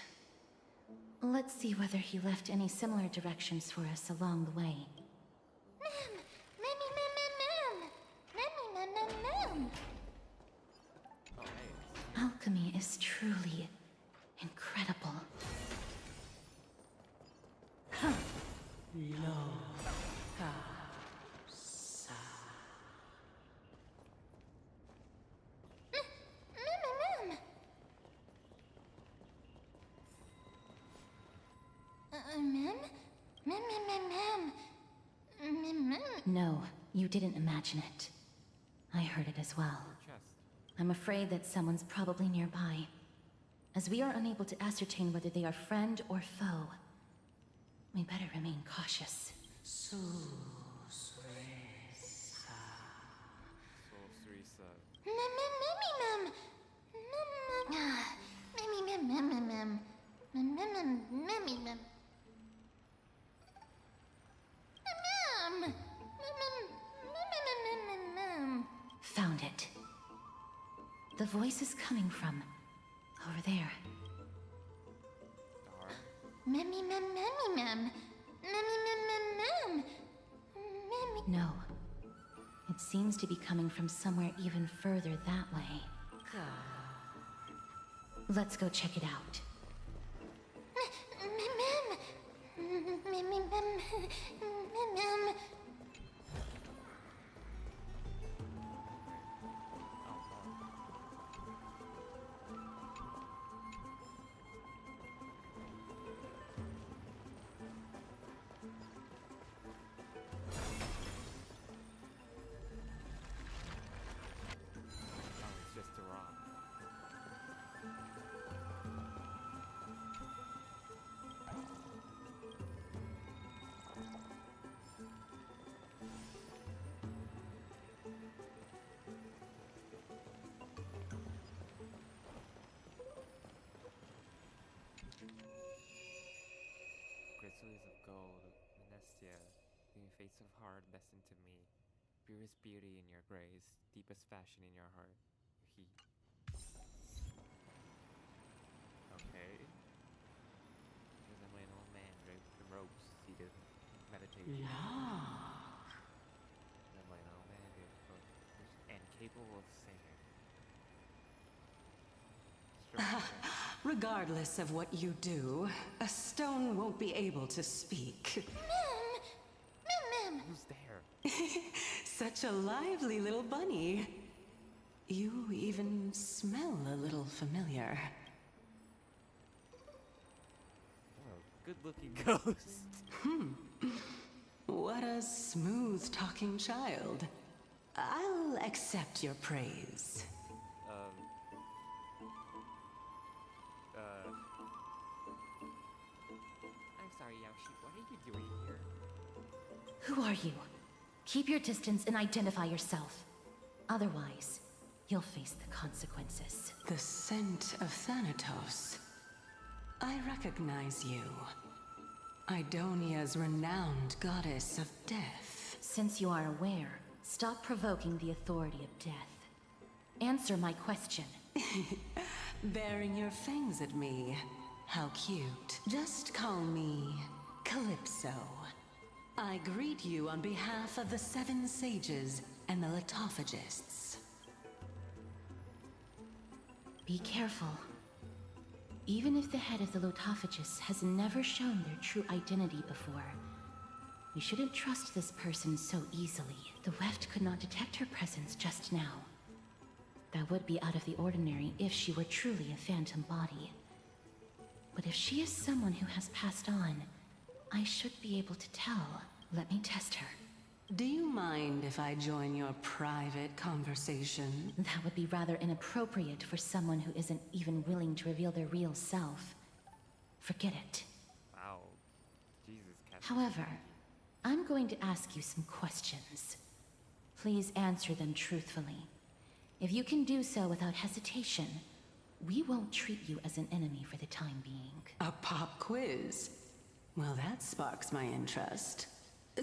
Let's see whether he left any similar directions for us along the way. Alchemy is truly incredible. Huh. No, you didn't imagine it. I heard it as well. I'm afraid that someone's probably nearby. As we are unable to ascertain whether they are friend or foe, we better remain cautious. Found it. The voice is coming from over there. Memmy mem memmy mem. Memmy mem mem mem. Memmy. No. It seems to be coming from somewhere even further that way. Let's go check it out. It's just a rock. Grizzlies of gold, Menestia, being fates of heart destined to me, purest beauty in your grace, deepest passion in your heart, your heat. Okay. Because I'm an old man draped in robes, seated, meditating. I'm like an old man and capable of singing. Regardless of what you do, a stone won't be able to speak. Mem. Who's there? Such a lively little bunny. You even smell a little familiar. Oh, good-looking ghost. What a smooth-talking child. I'll accept your praise. I'm sorry, Yaoshi, what are you doing here? Who are you? Keep your distance and identify yourself. Otherwise, you'll face the consequences. The scent of Thanatos. I recognize you. Idonia's renowned goddess of death. Since you are aware, stop provoking the authority of death. Answer my question. Baring your fangs at me. How cute. Just call me Calypso. I greet you on behalf of the Seven Sages and the Litophagists. Be careful. Even if the head of the Litophagists has never shown their true identity before, we shouldn't trust this person so easily. The Weft could not detect her presence just now. That would be out of the ordinary if she were truly a phantom body. But if she is someone who has passed on, I should be able to tell. Let me test her. Do you mind if I join your private conversation? That would be rather inappropriate for someone who isn't even willing to reveal their real self. Forget it. Wow. Jesus, Captain. However, I'm going to ask you some questions. Please answer them truthfully. If you can do so without hesitation, we won't treat you as an enemy for the time being. A pop quiz? Well, that sparks my interest.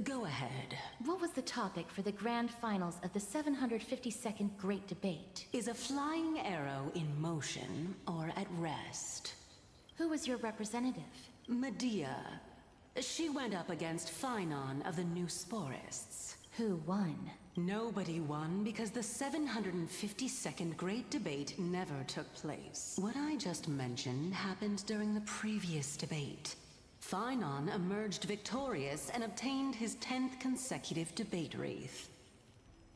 Go ahead. What was the topic for the grand finals of the 752nd Great Debate? Is a flying arrow in motion or at rest? Who was your representative? Medea. She went up against Phynon of the New Sporists. Who won? Nobody won because the 752nd Great Debate never took place. What I just mentioned happened during the previous debate. Phynon emerged victorious and obtained his 10th consecutive debate wreath.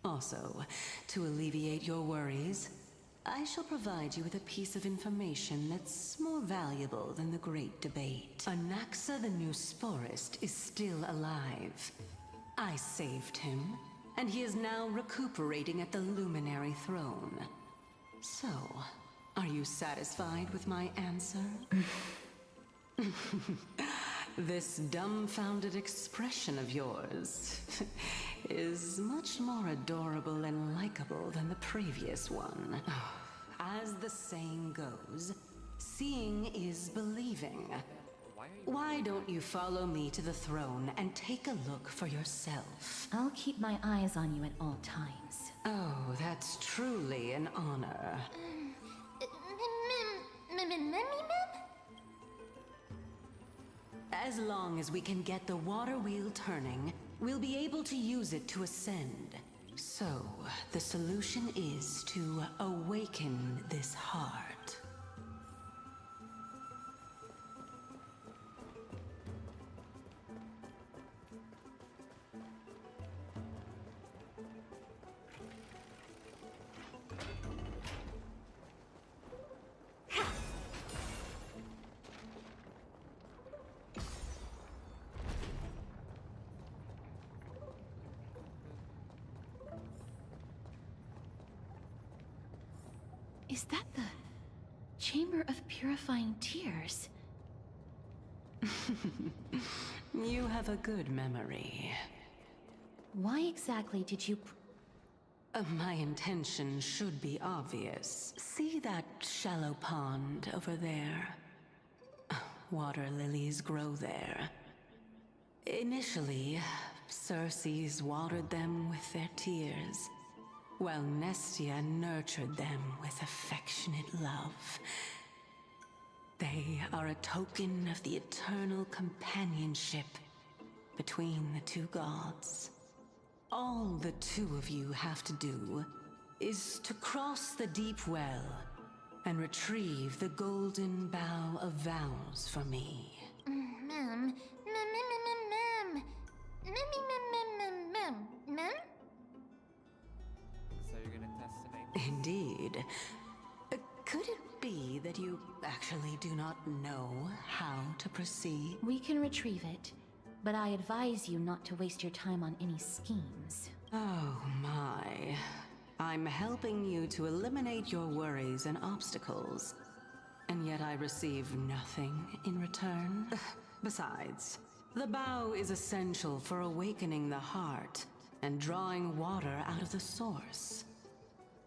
Also, to alleviate your worries, I shall provide you with a piece of information that's more valuable than the Great Debate. Anaxa the New Sporist is still alive. I saved him, and he is now recuperating at the Luminary Throne. So, are you satisfied with my answer? This dumbfounded expression of yours is much more adorable and likable than the previous one. As the saying goes, seeing is believing. Why are you... Why don't you follow me to the throne and take a look for yourself? I'll keep my eyes on you at all times. Oh, that's truly an honor. As long as we can get the water wheel turning, we'll be able to use it to ascend. So, the solution is to awaken this heart. Is that the Chamber of Purifying Tears? You have a good memory. Why exactly did you... My intention should be obvious. See that shallow pond over there? Water lilies grow there. Initially, Circes watered them with their tears, while Nestia nurtured them with affectionate love. They are a token of the eternal companionship between the two gods. All the two of you have to do is to cross the deep well and retrieve the golden bough of vows for me. Mem. So you're gonna test the name? Indeed. Could it be that you actually do not know how to proceed? We can retrieve it, but I advise you not to waste your time on any schemes. Oh my. I'm helping you to eliminate your worries and obstacles, and yet I receive nothing in return. Besides, the bow is essential for awakening the heart and drawing water out of the source.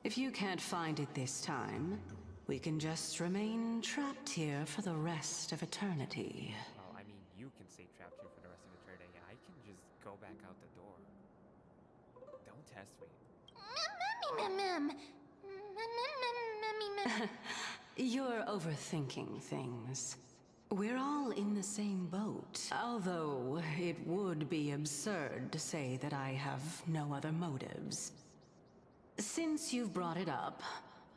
If you can't find it this time, we can just remain trapped here for the rest of eternity. Well, I mean, you can stay trapped here for the rest of eternity. I can just go back out the door. Don't test me. You're overthinking things. We're all in the same boat, although it would be absurd to say that I have no other motives. Since you've brought it up,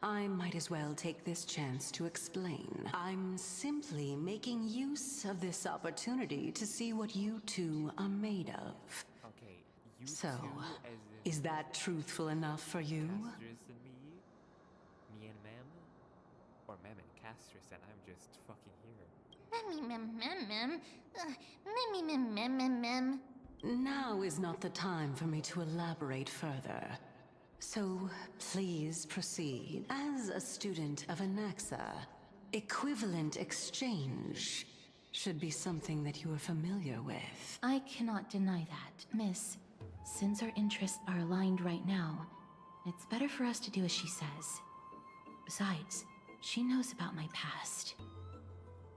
I might as well take this chance to explain. I'm simply making use of this opportunity to see what you two are made of. Okay, you So, two as in is that truthful enough for you? Castrus and me? Me and Mem? Or Mem and Castrus and I'm just fucking here? Now is not the time for me to elaborate further. So, please proceed. As a student of Anaxa, equivalent exchange should be something that you are familiar with. I cannot deny that, Miss. Since our interests are aligned right now, it's better for us to do as she says. Besides, she knows about my past.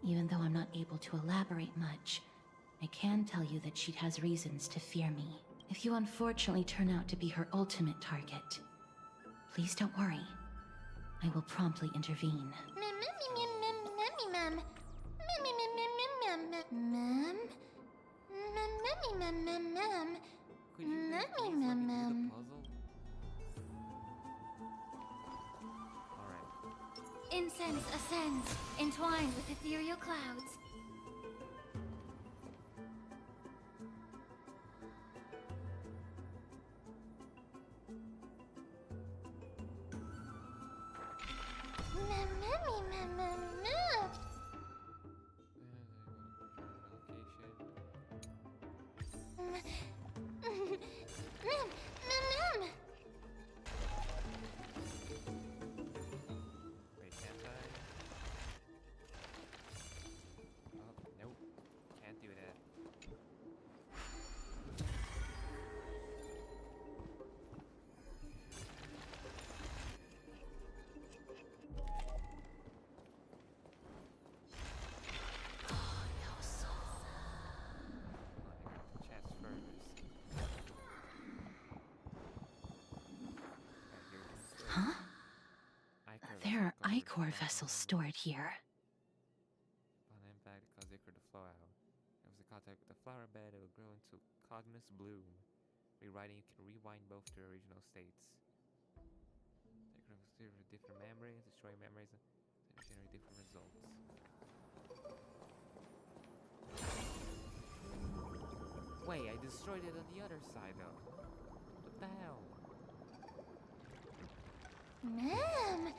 Even though I'm not able to elaborate much, I can tell you that she has reasons to fear me. If you unfortunately turn out to be her ultimate target, please don't worry. I will promptly intervene. Could you please let me do the puzzle? Alright. Incense ascends, entwined with ethereal clouds. Wait, can't I? Oh, nope. Can't do that. Huh? Ichor There are vessel Ichor vessels stored here. Upon impact, it caused ichor to flow out. It was in contact with the flower bed, it will grow into Cognus bloom. Rewriting, you can rewind both to original states. Ichor will steer with different memories, destroy memories, and generate different results. Wait, I destroyed it on the other side though. What the hell? Ma'am!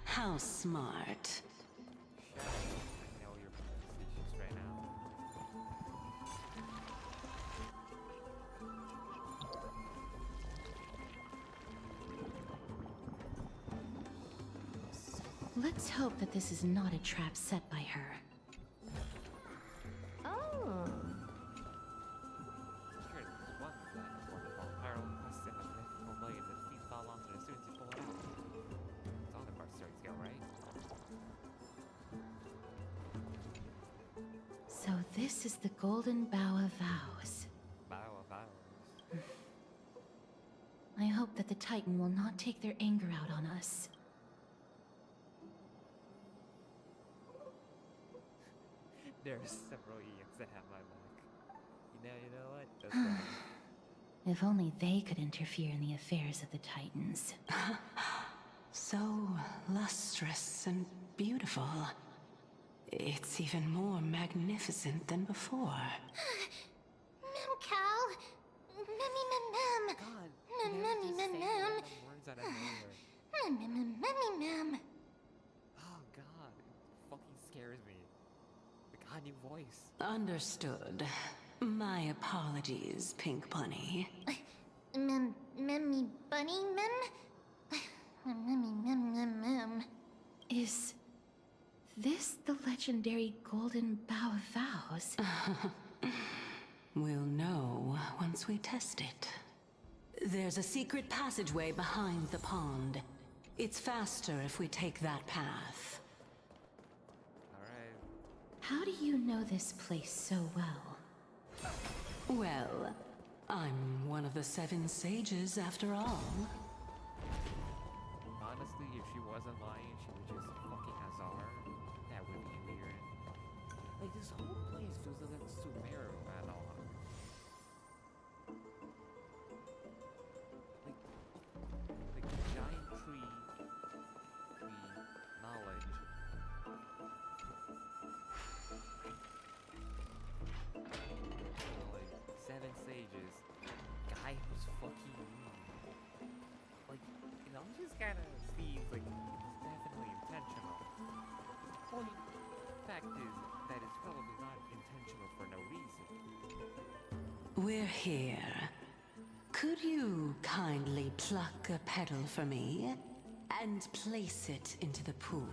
How smart. I know you're facetious right now. Let's hope that this is not a trap set by her. Oh. Sure, there's one that is wonderful. Pyro requests a magnificent blade that feeds fall onto the students who pull it out. It's all the part stories go, right? So this is the Golden Bough of Vows. Bow of Vows. I hope that the Titan will not take their anger out on us. There are several Ians that have my back. You know what? That's right. If only they could interfere in the affairs of the Titans. So lustrous and beautiful. It's even more magnificent than before. Mem Cal! Mem. God, Mem. words out of nowhere. Mem. Oh God, it fucking scares me. The god new voice. Understood. My apologies, Pink Bunny. Memmy Bunny Mem? Mem. Is this the legendary Golden Bough of Vows? We'll know once we test it. There's a secret passageway behind the pond. It's faster if we take that path. Alright. How do you know this place so well? Well, I'm one of the 7 sages after all. Honestly, if she wasn't lying, she would just fucking Hazard. That would be weird. Like, this whole place feels a little Sumeru at all. Like the giant tree, knowledge. Like, 7 sages. Guy who's fucking mean. Like, it all just kind of seems like it's definitely intentional. Point fact is that it's probably not intentional for no reason. We're here. Could you kindly pluck a petal for me and place it into the pool?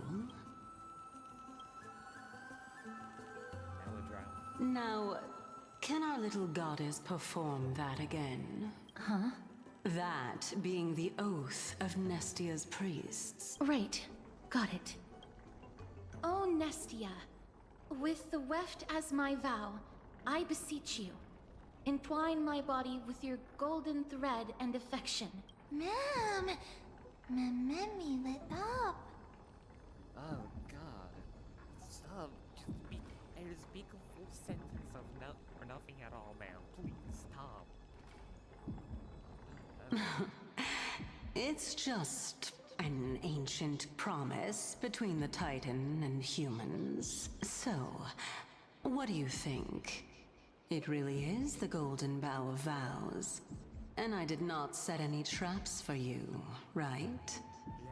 Melodrama. Now, can our little goddess perform that again? Huh? That being the oath of Nestia's priests. Right. Got it. O Nestia, with the weft as my vow, I beseech you, entwine my body with your golden thread and affection. Mem. Memmy lit up. Oh God. Stop. Just speak a full sentence of or nothing at all, man. Please stop. It's just an ancient promise between the Titan and humans. So, what do you think? It really is the Golden Bough of Vows. And I did not set any traps for you, right?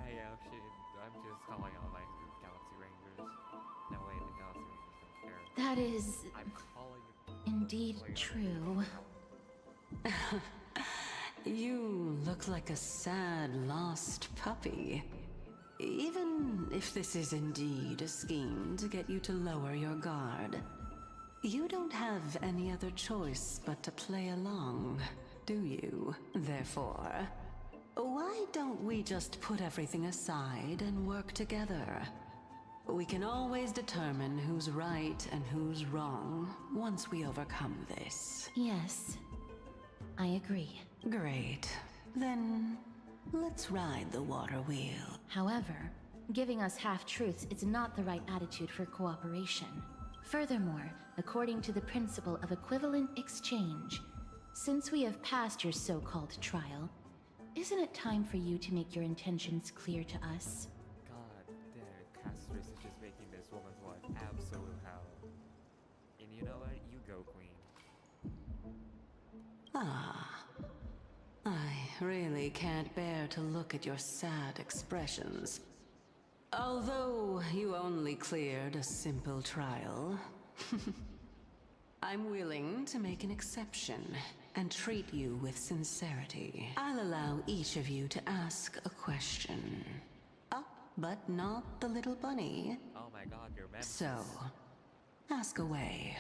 Yeah, shit. I'm just calling all my Galaxy Rangers. No way, the Galaxy Rangers don't care. That is I'm calling indeed true. You look like a sad, lost puppy. Even if this is indeed a scheme to get you to lower your guard, you don't have any other choice but to play along, do you? Therefore, why don't we just put everything aside and work together? We can always determine who's right and who's wrong once we overcome this. Yes, I agree. Great. Then, let's ride the water wheel. However, giving us half-truths is not the right attitude for cooperation. Furthermore, according to the principle of equivalent exchange, since we have passed your so-called trial, isn't it time for you to make your intentions clear to us? God damn it, Castris is just making this woman's life absolute hell. And you know what? You go, Queen. Ah. I really can't bear to look at your sad expressions. Although you only cleared a simple trial, I'm willing to make an exception and treat you with sincerity. I'll allow each of you to ask a question. But not the little bunny. Oh my god, your mem. So, ask away.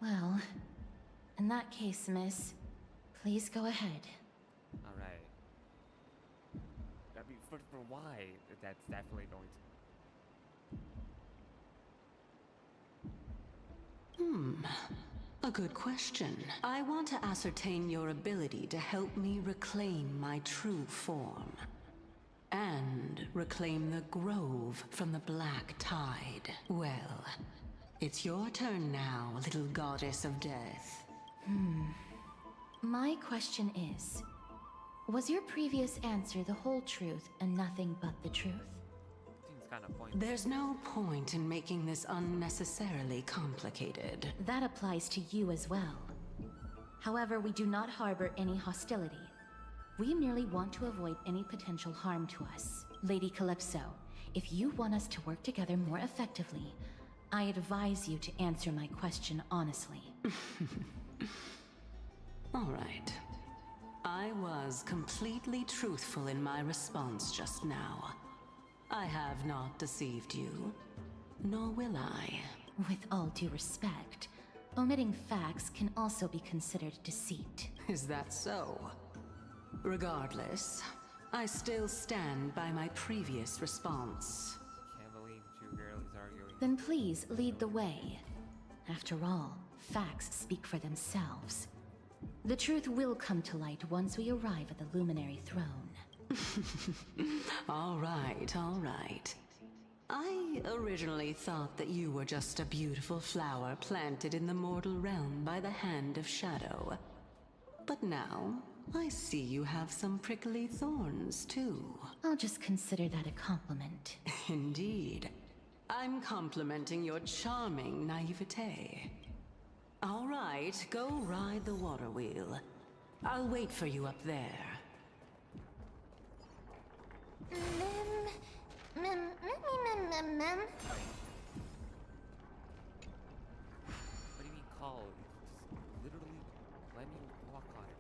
Well, in that case, miss, please go ahead. Alright. I mean, for why? That's definitely going to... A good question. I want to ascertain your ability to help me reclaim my true form. And reclaim the Grove from the Black Tide. Well, it's your turn now, little goddess of death. My question is, was your previous answer the whole truth and nothing but the truth? Seems kind of pointless. There's no point in making this unnecessarily complicated. That applies to you as well. However, we do not harbor any hostility. We merely want to avoid any potential harm to us. Lady Calypso, if you want us to work together more effectively, I advise you to answer my question honestly. All right. I was completely truthful in my response just now. I have not deceived you, nor will I. With all due respect, omitting facts can also be considered deceit. Is that so? Regardless, I still stand by my previous response. Can't believe two girls is arguing. Then please lead the way. After all, facts speak for themselves. The truth will come to light once we arrive at the Luminary Throne. All right, all right. I originally thought that you were just a beautiful flower planted in the mortal realm by the hand of Shadow. But now, I see you have some prickly thorns, too. I'll just consider that a compliment. Indeed. I'm complimenting your charming naivete. All right, go ride the water wheel. I'll wait for you up there. Mem. What do you mean call? Just literally let me walk on it.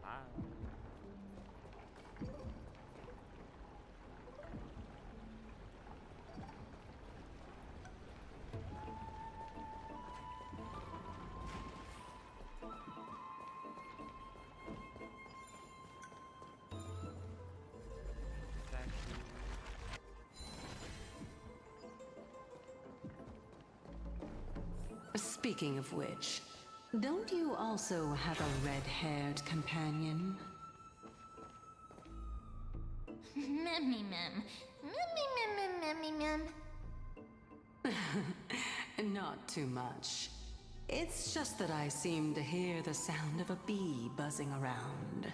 Bye. Speaking of which, don't you also have a red-haired companion? Mem. Not too much. It's just that I seem to hear the sound of a bee buzzing around.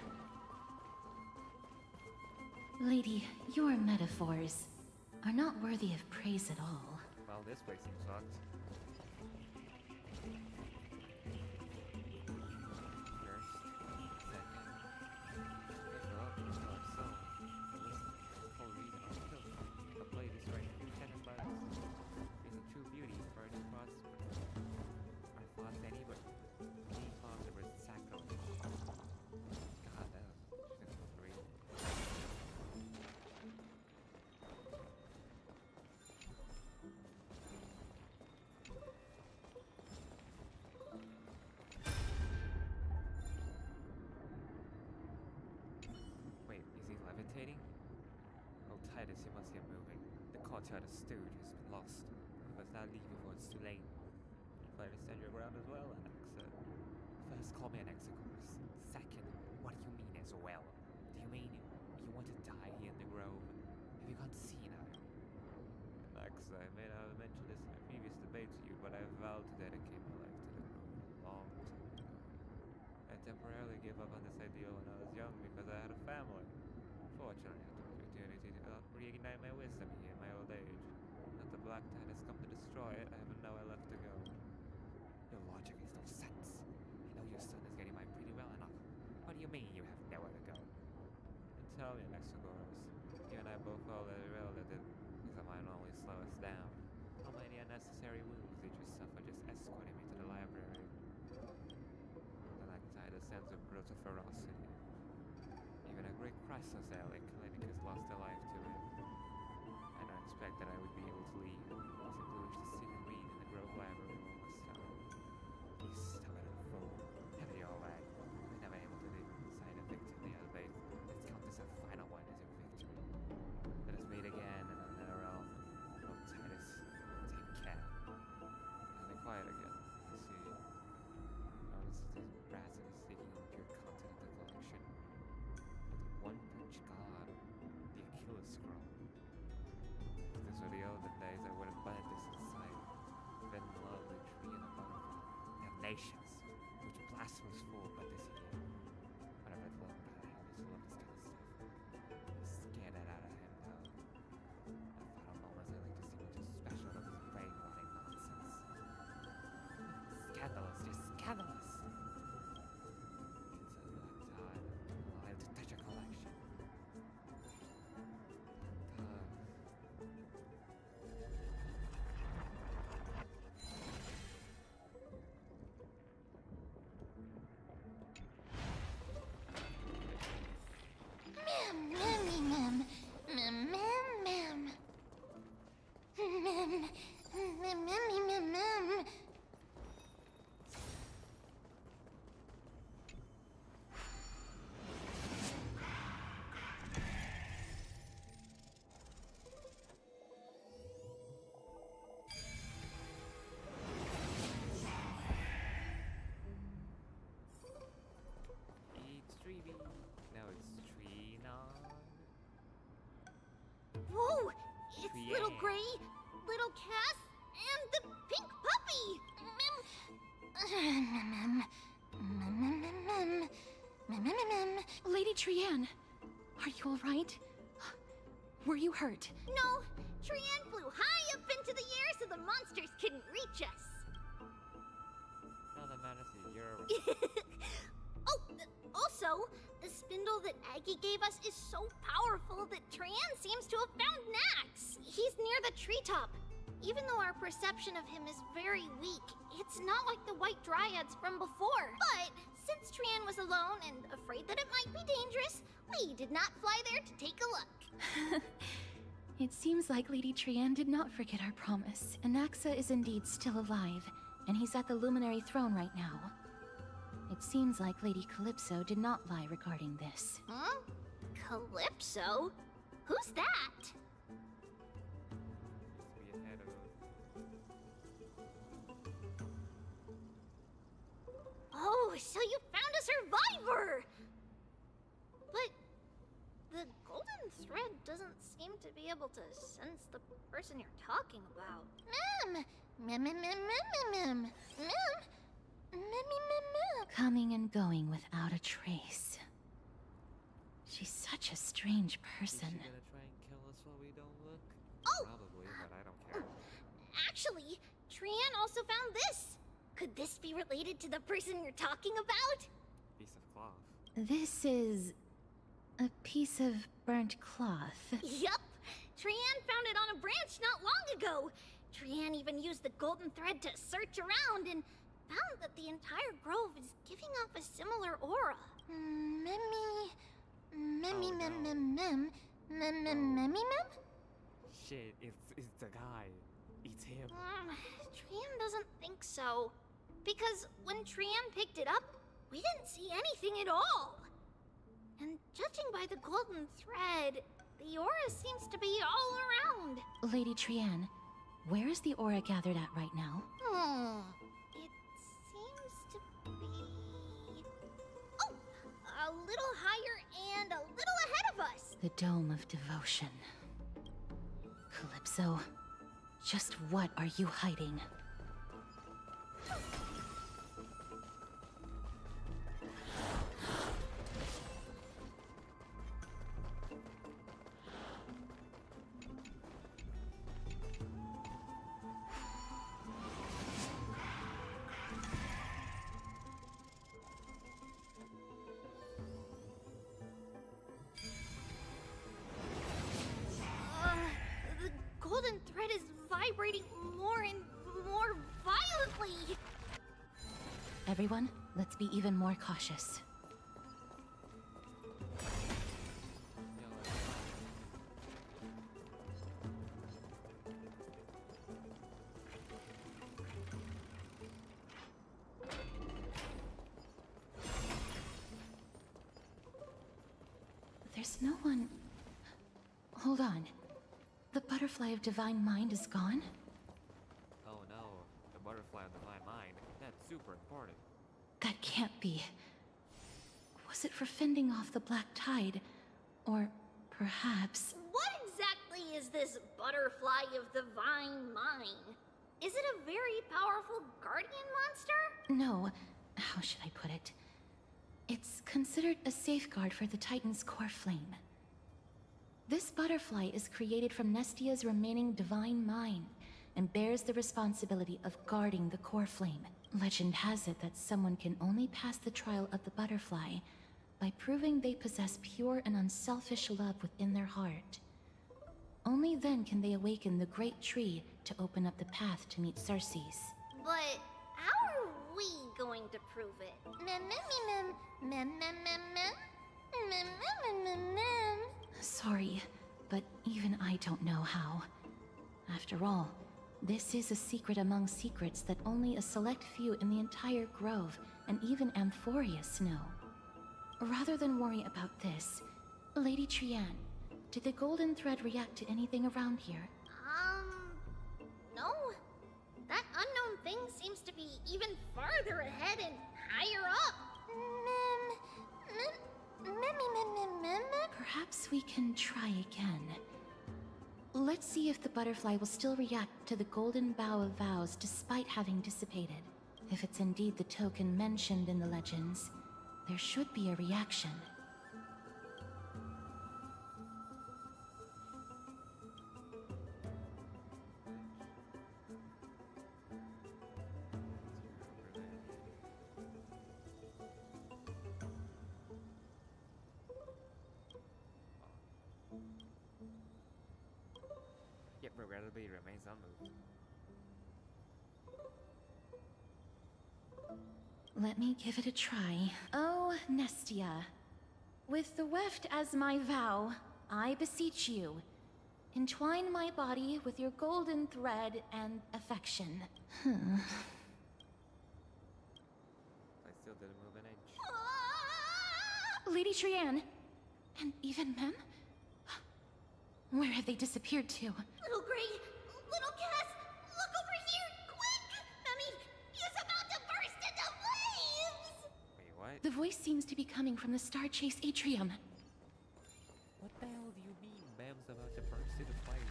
Lady, your metaphors are not worthy of praise at all. Well, this place seems fucked. Titus, you must get moving. The courtyard of Stooge has been lost. We must now leave before it's too late. You plan to stand your ground as well, Alexa? First, call me an Exegorus. Second, what do you mean as well? Do you mean you want to die here in the Grove? Have you gone senile? Alexa, I may not have mentioned this in a previous debate to you, but I vowed to dedicate my life to the Grove a long time ago. I temporarily gave up on this ideal when I was young because I had a family. Fortunately, I took the opportunity to reignite my wisdom here in my old age. That the Black Tide has come to destroy it, I have nowhere left to go. Your logic makes no sense. I know your son is getting mine pretty well enough. What do you mean you have nowhere to go? And tell me, Exegorus, you and I both know that irrelevant because of mine only slow us down. How many unnecessary wounds did you suffer just escorting me to the library? The Black Tide ascends with brutal ferocity. Even a great Chrysos Alec Clinicus lost their life to it. I don't expect that I would be able to leave. I simply wish to sit and read in the Grove Library one more time. You stubborn fool. Have it your way. We're never able to decide a victory the other day. Let's count this a final one as your victory. Let us meet again in another realm. Oh, Titus, take care. And be quiet again. You see, notice this brass is seeking a pure continental collection. One punch god, the Achilles scroll. If this were the olden days, I would have burned this inside. Then lovely tree and a butterfly. Have nations, which blasphemous fool but this here. Whatever it was, God, I always love this kind of stuff. I'm scared that out of him, though. I thought of moments I like to see what's special about this brain-rotting nonsense. Scandalous, just scandalous! Into the Black Tide, alive to touch a collection. It's Treevee. No, it's Treenon. Whoa! It's Trian. Little Gray, Little Cass, and the pink puppy! Lady Trian, are you all right? Were you hurt? No, Trian flew high up into the air so the monsters couldn't reach us. No, that matters is your Also, the spindle that Aggie gave us is so powerful that Trian seems to have found Nax. He's near the treetop. Even though our perception of him is very weak, it's not like the White Dryads from before. But since Trian was alone and afraid that it might be dangerous, we did not fly there to take a look. It seems like Lady Trian did not forget our promise. Anaxa is indeed still alive, and he's at the Luminary Throne right now. It seems like Lady Calypso did not lie regarding this. Huh? Calypso? Who's that? be ahead of Oh, so you found a survivor! But the golden thread doesn't seem to be able to sense the person you're talking about. Coming and going without a trace. She's such a strange person. Is she gonna try and kill us while we don't look? Oh! Probably, but I don't care. Actually, Trian also found this. Could this be related to the person you're talking about? Piece of cloth. This is a piece of burnt cloth. Yup! Trian found it on a branch not long ago. Trian even used the golden thread to search around and found that the entire grove is giving off a similar aura. Shit, it's the guy. It's him. Trian doesn't think so. Because when Trian picked it up, we didn't see anything at all. And judging by the golden thread, The aura seems to be all around. Lady Trianne, where is the aura gathered at right now? It seems to be... Oh! A little higher and a little ahead of us! The Dome of Devotion. Calypso, just what are you hiding? The golden thread is vibrating more and more violently! Everyone, let's be even more cautious. There's no one... Hold on. The Butterfly of Divine Mind is gone? Oh no, the Butterfly of Divine Mind. That's super important. That can't be. Was it for fending off the Black Tide? Or perhaps... What exactly is this Butterfly of Divine Mind? Is it a very powerful guardian monster? No. How should I put it? It's considered a safeguard for the Titan's core flame. This butterfly is created from Nestia's remaining divine mind and bears the responsibility of guarding the core flame. Legend has it that someone can only pass the trial of the butterfly by proving they possess pure and unselfish love within their heart. Only then can they awaken the great tree to open up the path to meet Circes. But how are we going to prove it? Sorry, but even I don't know how. After all, this is a secret among secrets that only a select few in the entire grove and even Amphorius know. Rather than worry about this, Lady Trianne, did the golden thread react to anything around here? No. That unknown thing seems to be even farther ahead and higher up. Perhaps we can try again. Let's see if the butterfly will still react to the golden bough of vows despite having dissipated. If it's indeed the token mentioned in the legends, there should be a reaction. Yet regrettably remains unmoved. Let me give it a try. Oh, Nestia. With the weft as my vow, I beseech you, entwine my body with your golden thread and affection. I still didn't move an inch. Lady Trianne, and even Mem? Where have they disappeared to? Little Gray, little Cass, look over here, quick! Memmy, he's about to burst into flames! Wait, what? The voice seems to be coming from the Star Chase atrium. What the hell do you mean Mem's about to burst into fire?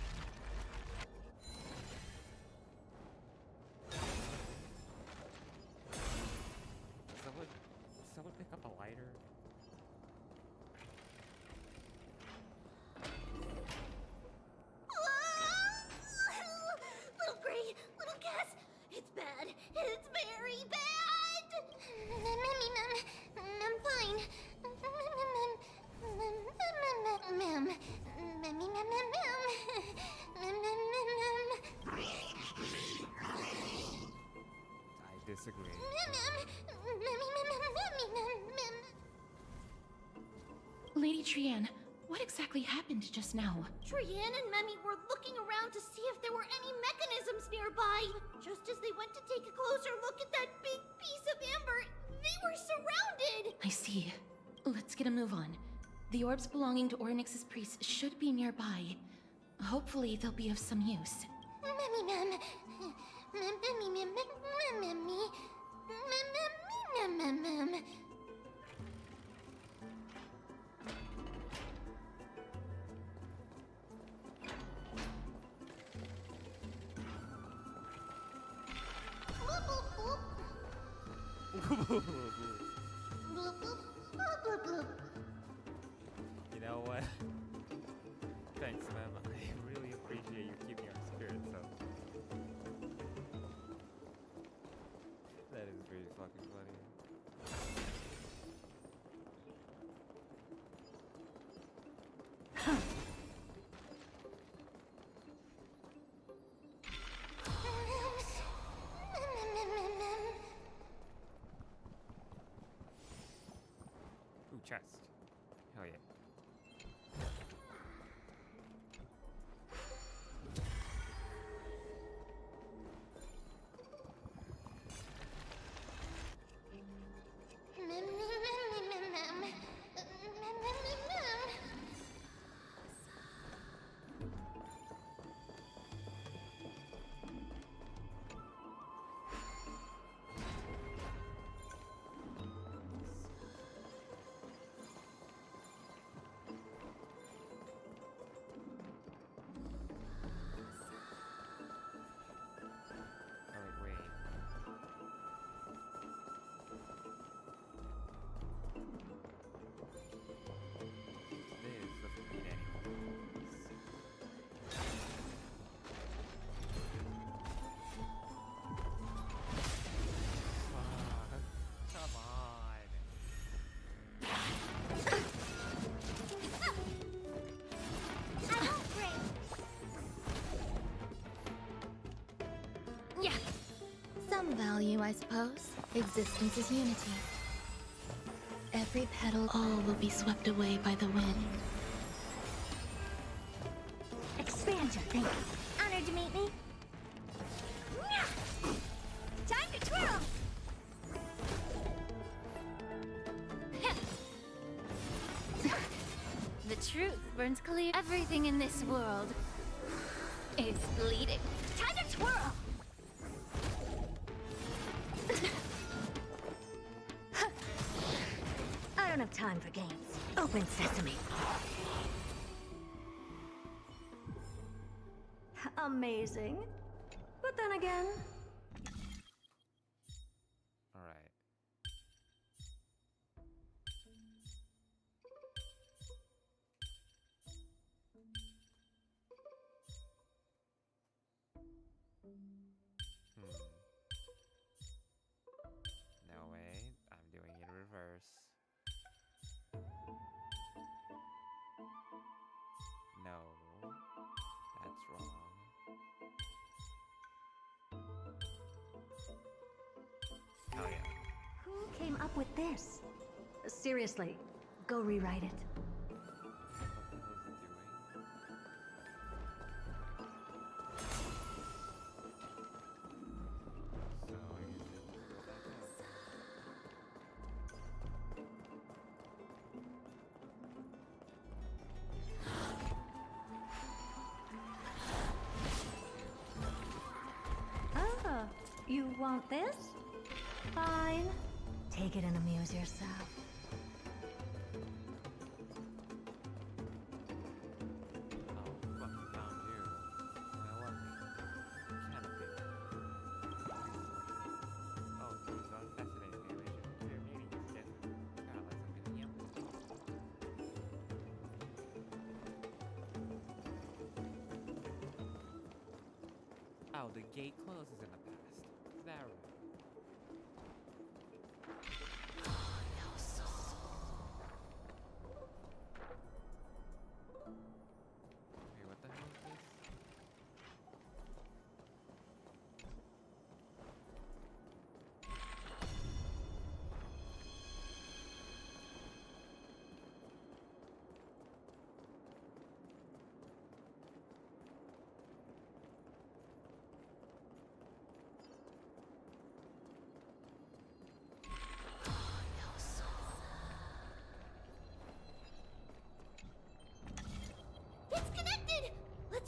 Someone pick up a lighter? Little Gray, little Cass, it's bad. It's very bad! I'm fine. I disagree. Lady Trianne, what exactly happened just now? Trianne and Memmy were looking around to see if there were any mechanisms nearby. Just as they went to take a closer look at that big piece of amber, they were surrounded! I see. Let's get a move on. The orbs belonging to Ornyx's priests should be nearby. Hopefully, they'll be of some use. You know what? Thanks, man. I really appreciate you keeping our spirits up. That is pretty fucking funny. Ooh, chest. Hell yeah. Some value, I suppose. Existence is unity. Every petal, all will be swept away by the wind. Expand your thinking. Honored to meet me. Time to twirl! The truth burns clear. Everything in this world is bleeding. Time to twirl! I don't have time for games. Open sesame. Amazing. But then again... Alright. No way. I'm doing it in reverse. No. That's wrong. Oh yeah. Who came up with this? Seriously, go rewrite it. Ah, you want this? Fine. Take it and amuse yourself. Oh, the gate closes in the past. Very. Wait, what the hell is this?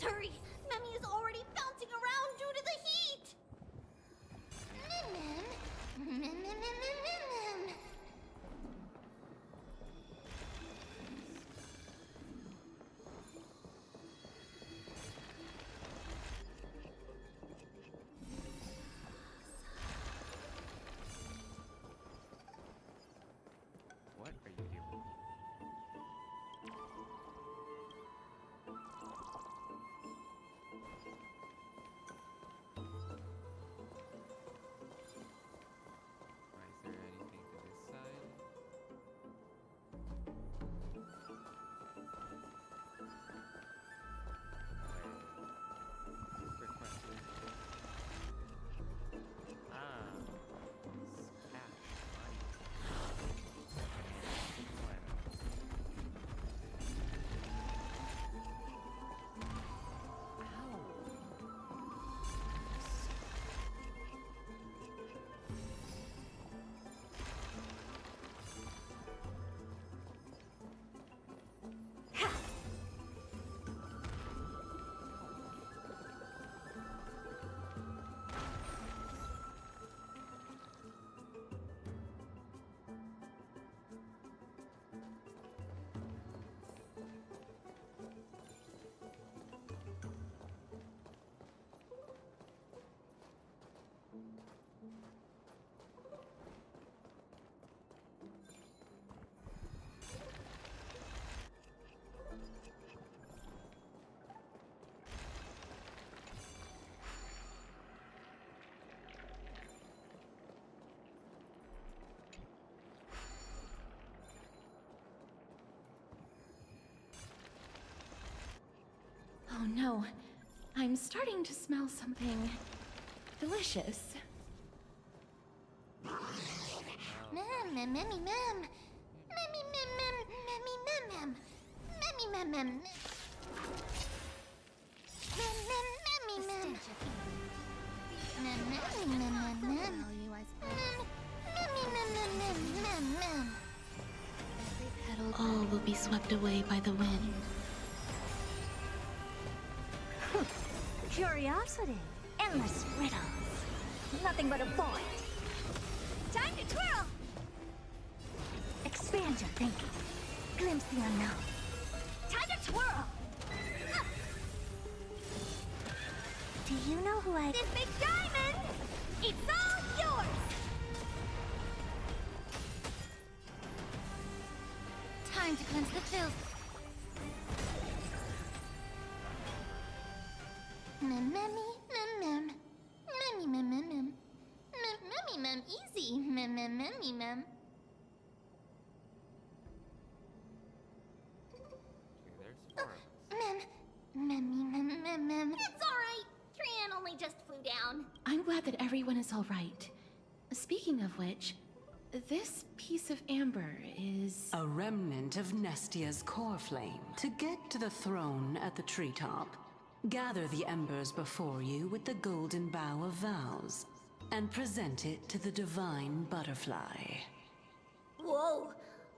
hurry! Memmy is already bouncing around due to the heat! What are you doing? Is there anything to this side? Quick question. Oh no, I'm starting to smell something delicious. Mem. Memmy, mem. Memmy, mem. Memmy, mem. Memmy, mem. All will be swept away by the wind. Curiosity. Endless riddles. Nothing but a void. Time to twirl! Expand your thinking. Glimpse the unknown. Time to twirl! Ah. Do you know who I... This big diamond! It's all yours! Time to cleanse the filth. Mem, easy. Mem. Mem. It's alright. Trian only just flew down. I'm glad that everyone is all right. Speaking of which, this piece of amber is... A remnant of Nestia's core flame. To get to the throne at the treetop, gather the embers before you with the golden bough of vows, and present it to the divine butterfly. Whoa!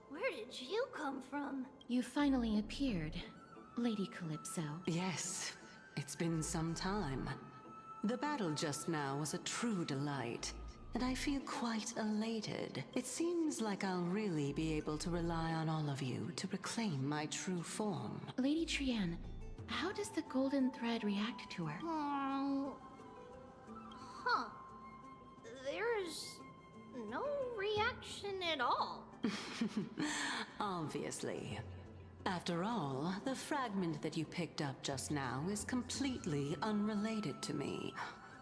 Where did you come from? You finally appeared, Lady Calypso. Yes, it's been some time. The battle just now was a true delight, and I feel quite elated. It seems like I'll really be able to rely on all of you to reclaim my true form. Lady Trian, how does the golden thread react to her? Huh. There's no reaction at all. Obviously. After all, the fragment that you picked up just now is completely unrelated to me.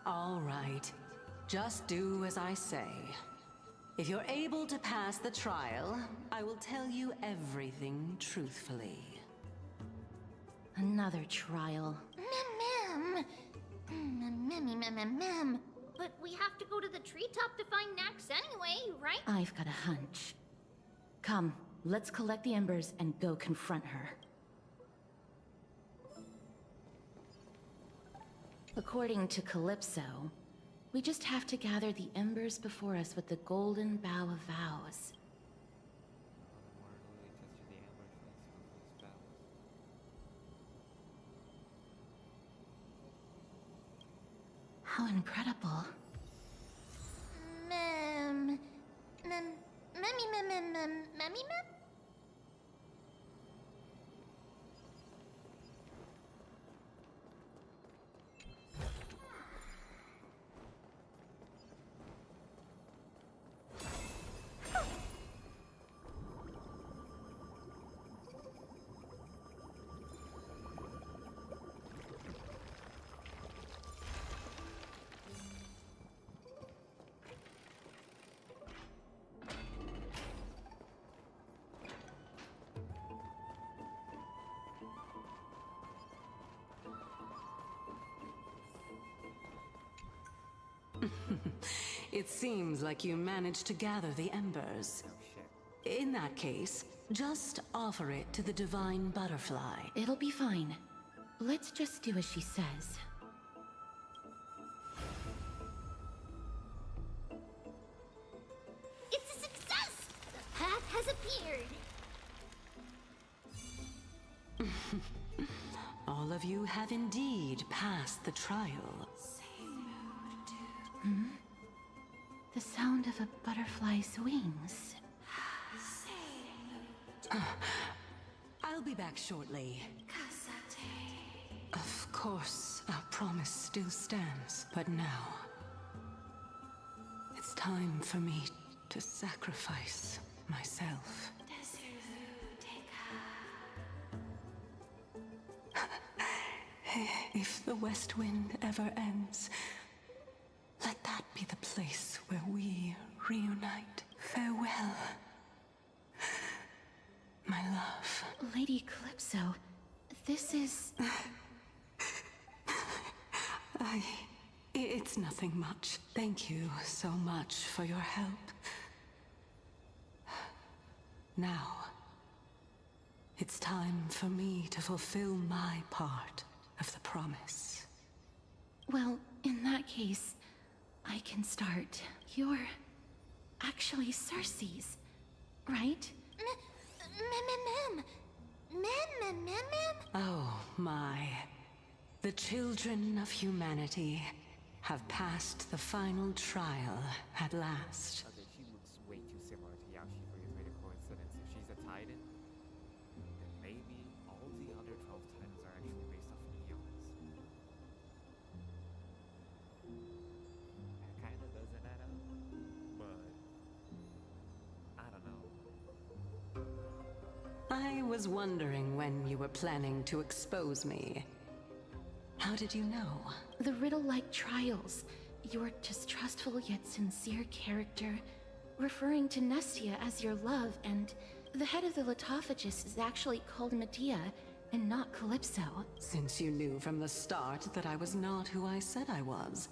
All right. Just do as I say. If you're able to pass the trial, I will tell you everything truthfully. Another trial. Mem. But we have to go to the treetop to find Nax anyway, right? I've got a hunch. Come, let's collect the embers and go confront her. According to Calypso, we just have to gather the embers before us with the golden bough of vows. How incredible. Memmy? It seems like you managed to gather the embers. In that case, just offer it to the Divine Butterfly. It'll be fine. Let's just do as she says. It's a success! The path has appeared! All of you have indeed passed the trial. Hmm? The sound of a butterfly's wings. I'll be back shortly. Of course, our promise still stands, but now... it's time for me to sacrifice myself. If the West Wind ever ends, let that be the place where we reunite. Farewell, my love. Lady Calypso, this is... It's nothing much. Thank you so much for your help. Now, it's time for me to fulfill my part of the promise. Well, in that case, I can start. You're actually Cersei's, right? Oh my. The children of humanity have passed the final trial at last. Okay, she looks way too similar to Yaoshi for it to be a coincidence. If she's a Titan, then maybe all the other 12 Titans are actually based off Neons. That kinda doesn't add up, but I don't know. I was wondering when you were planning to expose me. How did you know? The riddle-like trials. Your distrustful yet sincere character, referring to Nestia as your love, and the head of the Litophagus is actually called Medea and not Calypso. Since you knew from the start that I was not who I said I was,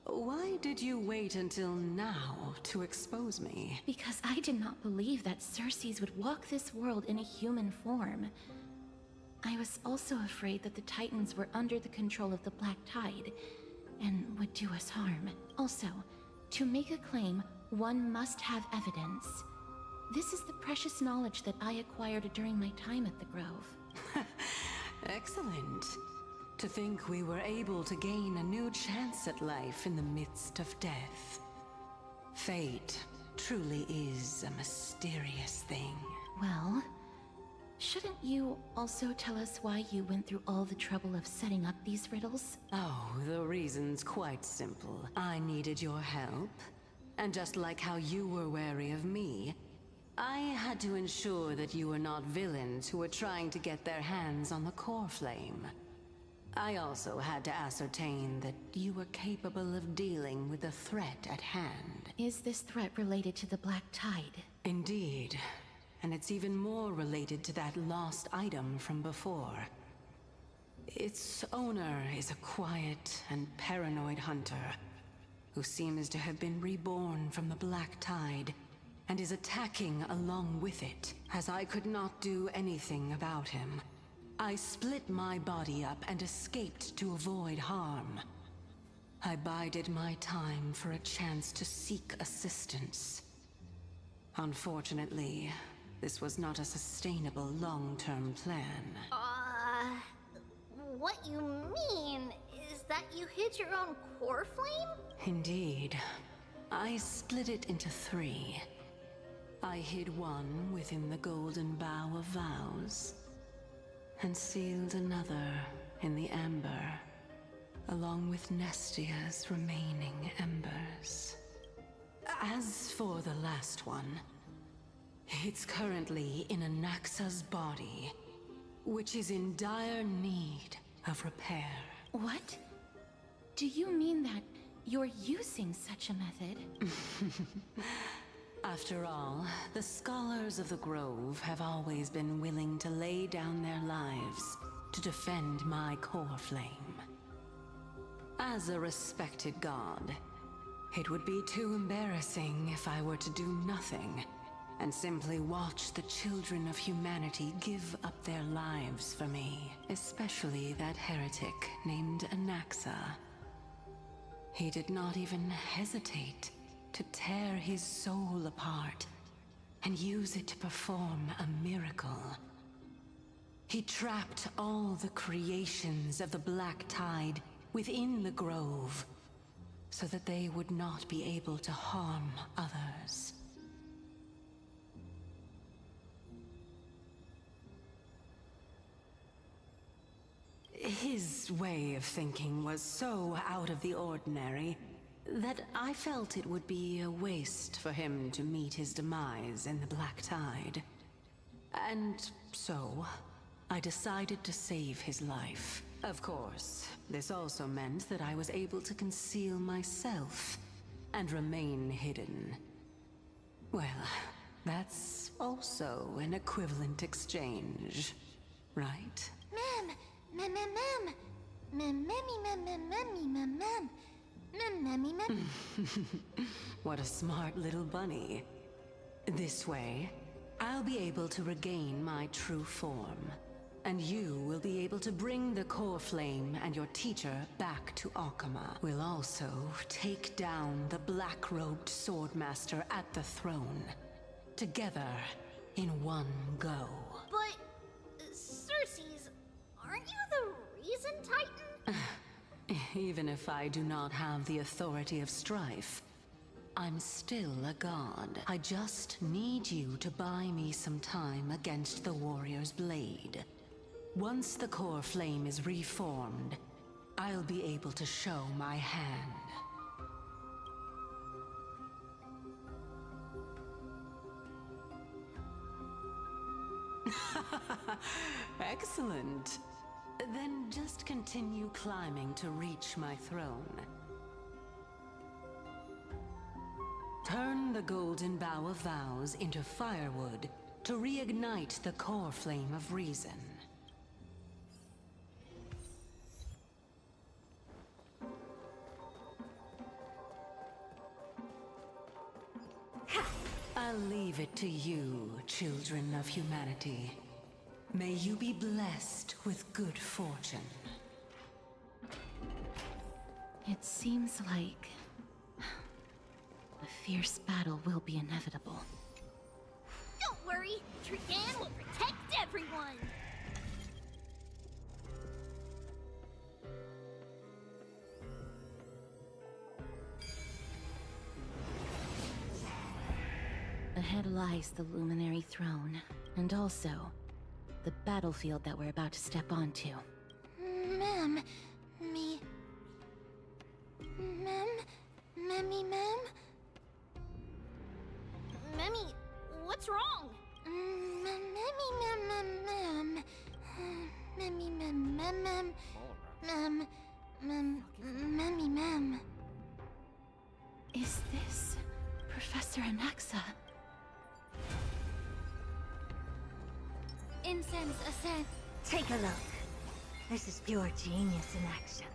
why did you wait until now to expose me? Because I did not believe that Cersei's would walk this world in a human form. I was also afraid that the Titans were under the control of the Black Tide and would do us harm. Also, to make a claim, one must have evidence. This is the precious knowledge that I acquired during my time at the Grove. Excellent. To think we were able to gain a new chance at life in the midst of death. Fate truly is a mysterious thing. Well, shouldn't you also tell us why you went through all the trouble of setting up these riddles? Oh, the reason's quite simple. I needed your help. And just like how you were wary of me, I had to ensure that you were not villains who were trying to get their hands on the core flame. I also had to ascertain that you were capable of dealing with the threat at hand. Is this threat related to the Black Tide? Indeed. And it's even more related to that lost item from before. Its owner is a quiet and paranoid hunter who seems to have been reborn from the Black Tide and is attacking along with it. As I could not do anything about him, I split my body up and escaped to avoid harm. I bided my time for a chance to seek assistance. Unfortunately, this was not a sustainable long-term plan. What you mean is that you hid your own core flame? Indeed. I split it into 3. I hid one within the Golden Bough of Vows, and sealed another in the Amber, along with Nestia's remaining embers. As for the last one, it's currently in Anaxa's body, which is in dire need of repair. What? Do you mean that you're using such a method? After all, the scholars of the Grove have always been willing to lay down their lives to defend my core flame. As a respected god, it would be too embarrassing if I were to do nothing and simply watch the children of humanity give up their lives for me, especially that heretic named Anaxa. He did not even hesitate to tear his soul apart and use it to perform a miracle. He trapped all the creations of the Black Tide within the Grove so that they would not be able to harm others. His way of thinking was so out of the ordinary that I felt it would be a waste for him to meet his demise in the Black Tide. And so, I decided to save his life. Of course, this also meant that I was able to conceal myself and remain hidden. Well, that's also an equivalent exchange, right? Ma'am! Ma'am, ma'am, ma'am! Ma'am, mammy, ma'am, ma'am, mammy, ma'am, ma'am. Ma'am, mammy, ma'am. What a smart little bunny. This way, I'll be able to regain my true form. And you will be able to bring the core flame and your teacher back to Akama. We'll also take down the black-robed swordmaster at the throne. Together, in one go. But, Circes, aren't you the reason Titan? Even if I do not have the authority of strife, I'm still a god. I just need you to buy me some time against the warrior's blade. Once the core flame is reformed, I'll be able to show my hand. Excellent. Then just continue climbing to reach my throne. Turn the Golden Bough of Vows into firewood to reignite the core flame of reason. I'll leave it to you, children of humanity. May you be blessed with good fortune. It seems like a fierce battle will be inevitable. Don't worry, Trian will protect everyone! Ahead lies the Luminary Throne, and also the battlefield that we're about to step onto. Ma'am, Mammy, ma'am? Mammy, what's wrong? Mammy, ma'am. Mammy, ma'am. Mammy, ma'am. Is this Professor Anaxa? Incense ascent. Take a look. This is pure genius in action.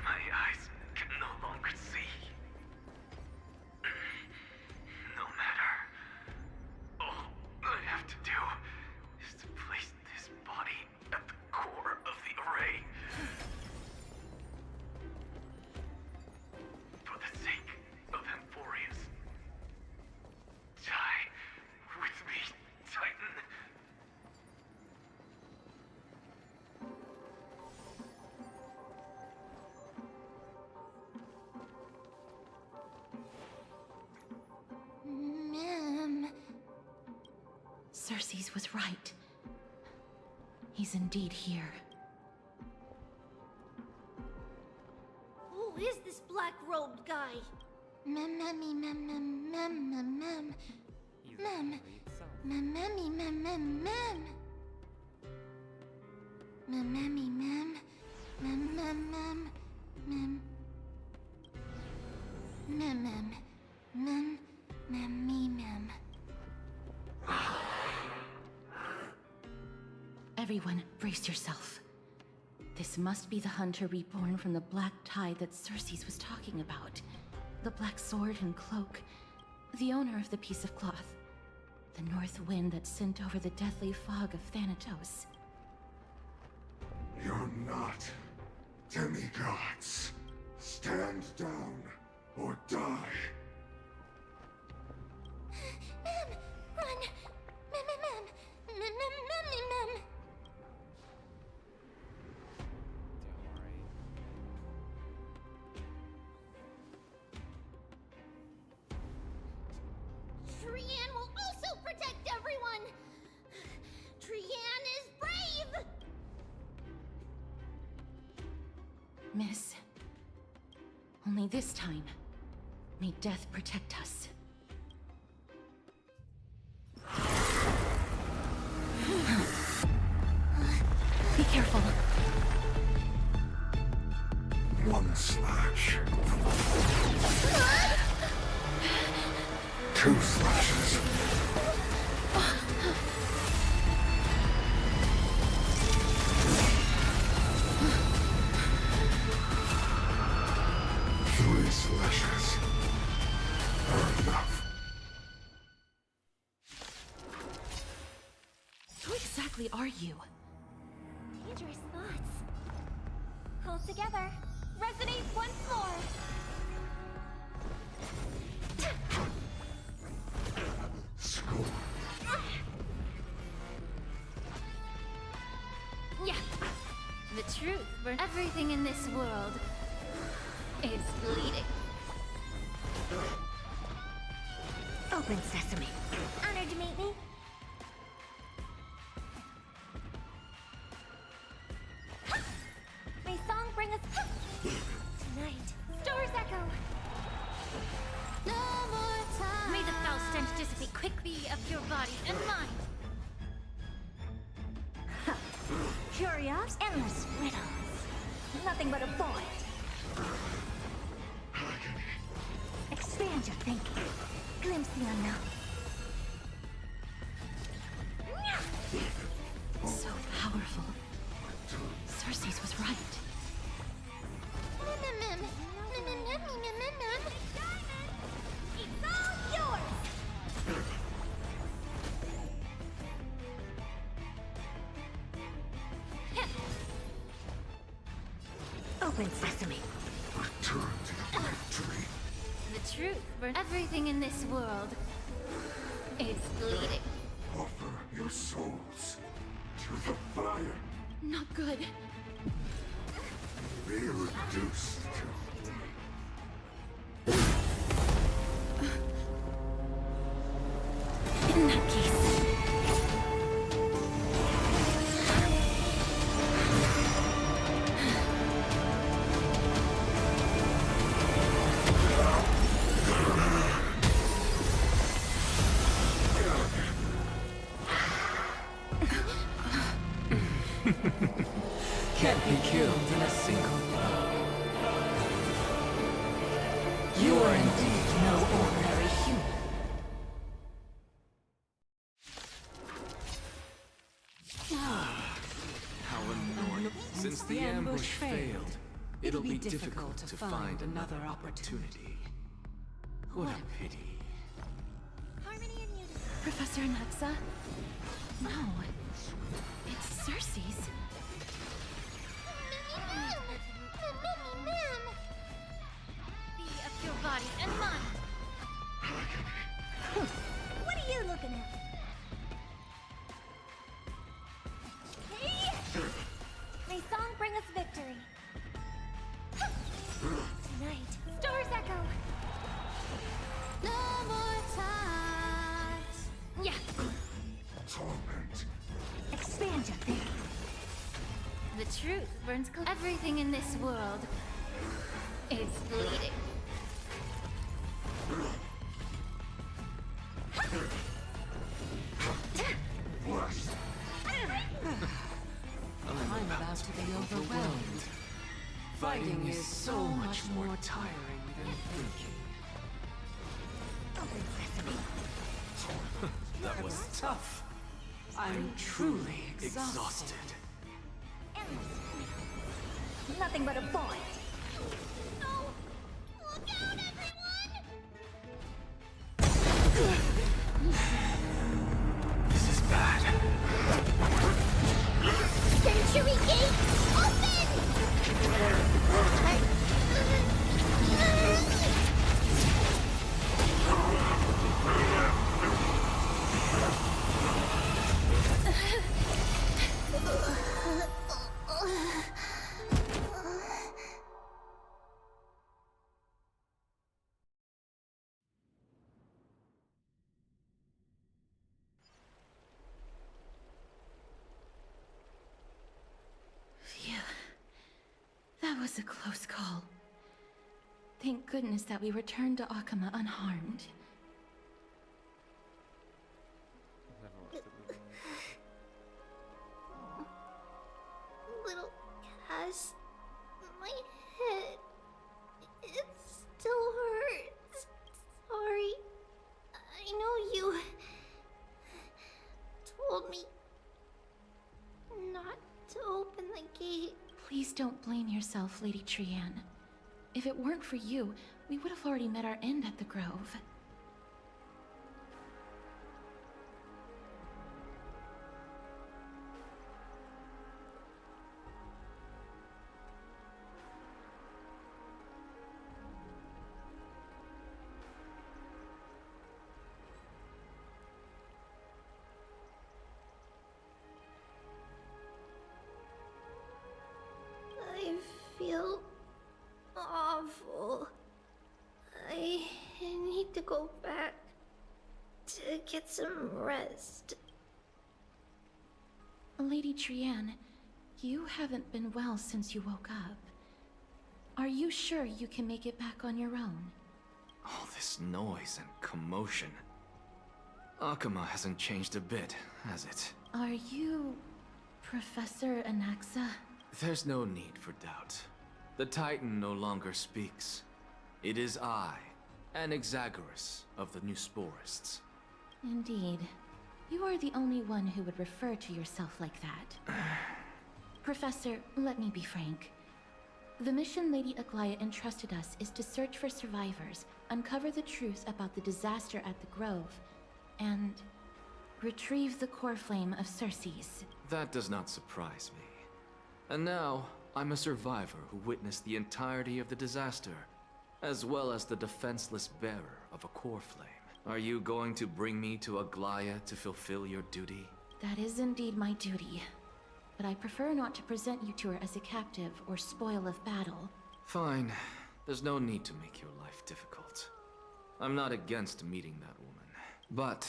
My eyes can no longer see. No matter. All I have to do is to place this body at the core of the array. For the sake of Amphorius. Die with me. Cersei's was right. He's indeed here. Who is this black-robed guy? Mem. Everyone, brace yourself. This must be the hunter reborn from the black tide that Cersei's was talking about. The black sword and cloak. The owner of the piece of cloth. The north wind that sent over the deathly fog of Thanatos. You're not demigods. Stand down or die. Mem! Run! Mem! Trian will also protect everyone! Trian is brave! Miss, only this time, may death protect us. Be careful. One slash. 2 slashes. 3 slashes are enough. Who exactly are you? Dangerous thoughts. Hold together. Resonate once more. School. Yeah. The truth for everything in this world is bleeding. Open sesame. Honored to meet me. May song bring us tonight. Stars echo. No more time. May the foul stench dissipate quickly of your body and mind. Curios, endless riddles. Nothing but a void. Expand your thinking. Glimpse the unknown. So powerful. Cersei's was right. Mem. It's all yours. Open sesame. Return to the Black Tree. The truth for everything in this world is bleeding. Offer your souls to the fire. Not good. Be reduced to In that case... Can't be killed in a single blow. You are indeed no ordinary human. How annoying. Since the ambush failed, it'll be difficult to find another opportunity. What a pity. Harmony and unity. Professor Naxa? No. It's Cersei's. Mem. Be of your body and mind. What are you looking at? Hey! May song bring us victory. Tonight, stars echo. No more times. Yeah. Talk The truth burns everything in this world. It's bleeding. I'm about to be overwhelmed. Fighting is so much more tiring than thinking. That was tough. I'm truly exhausted. Nothing but a point. This is bad. Century Gate, open! Phew. That was a close call. Thank goodness that we returned to Akama unharmed. Little Cass, my head, it still hurts. Sorry. I know you told me not to open the gate. Please don't blame yourself, Lady Trianne. If it weren't for you, we would have already met our end at the Grove. I feel awful. I need to go back to get some rest. Lady Trianne, you haven't been well since you woke up. Are you sure you can make it back on your own? All this noise and commotion. Akama hasn't changed a bit, has it? Are you Professor Anaxa? There's no need for doubt. The Titan no longer speaks. It is I, Anaxagoras of the Newsporists. Indeed. You are the only one who would refer to yourself like that. Professor, let me be frank. The mission Lady Aglaya entrusted us is to search for survivors, uncover the truth about the disaster at the Grove, and retrieve the core flame of Circes. That does not surprise me. And now, I'm a survivor who witnessed the entirety of the disaster, as well as the defenseless bearer of a core flame. Are you going to bring me to Aglaya to fulfill your duty? That is indeed my duty. But I prefer not to present you to her as a captive or spoil of battle. Fine. There's no need to make your life difficult. I'm not against meeting that woman. But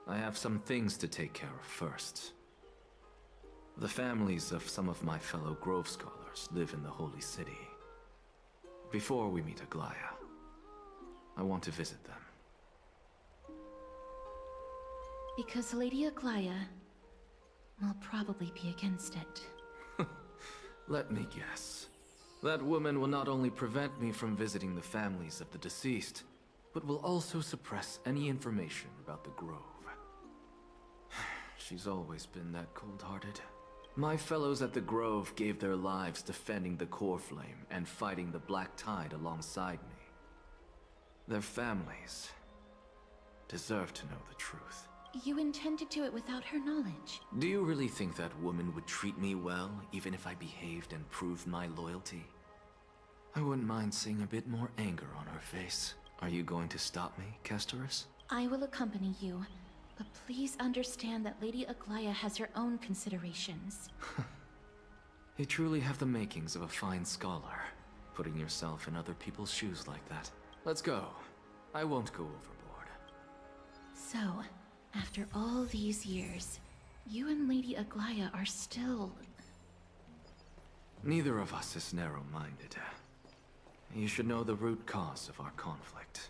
I have some things to take care of first. The families of some of my fellow Grove Scholars live in the Holy City. Before we meet Aglaya, I want to visit them. Because Lady Aglaya will probably be against it. Let me guess. That woman will not only prevent me from visiting the families of the deceased, but will also suppress any information about the Grove. She's always been that cold-hearted. My fellows at the Grove gave their lives defending the core flame and fighting the Black Tide alongside me. Their families deserve to know the truth. You intend to do it without her knowledge. Do you really think that woman would treat me well, even if I behaved and proved my loyalty? I wouldn't mind seeing a bit more anger on her face. Are you going to stop me, Castorus? I will accompany you, but please understand that Lady Aglaya has her own considerations. You truly have the makings of a fine scholar, putting yourself in other people's shoes like that. Let's go. I won't go overboard. So, after all these years, You and Lady Aglaya are still... Neither of us is narrow-minded. You should know the root cause of our conflict.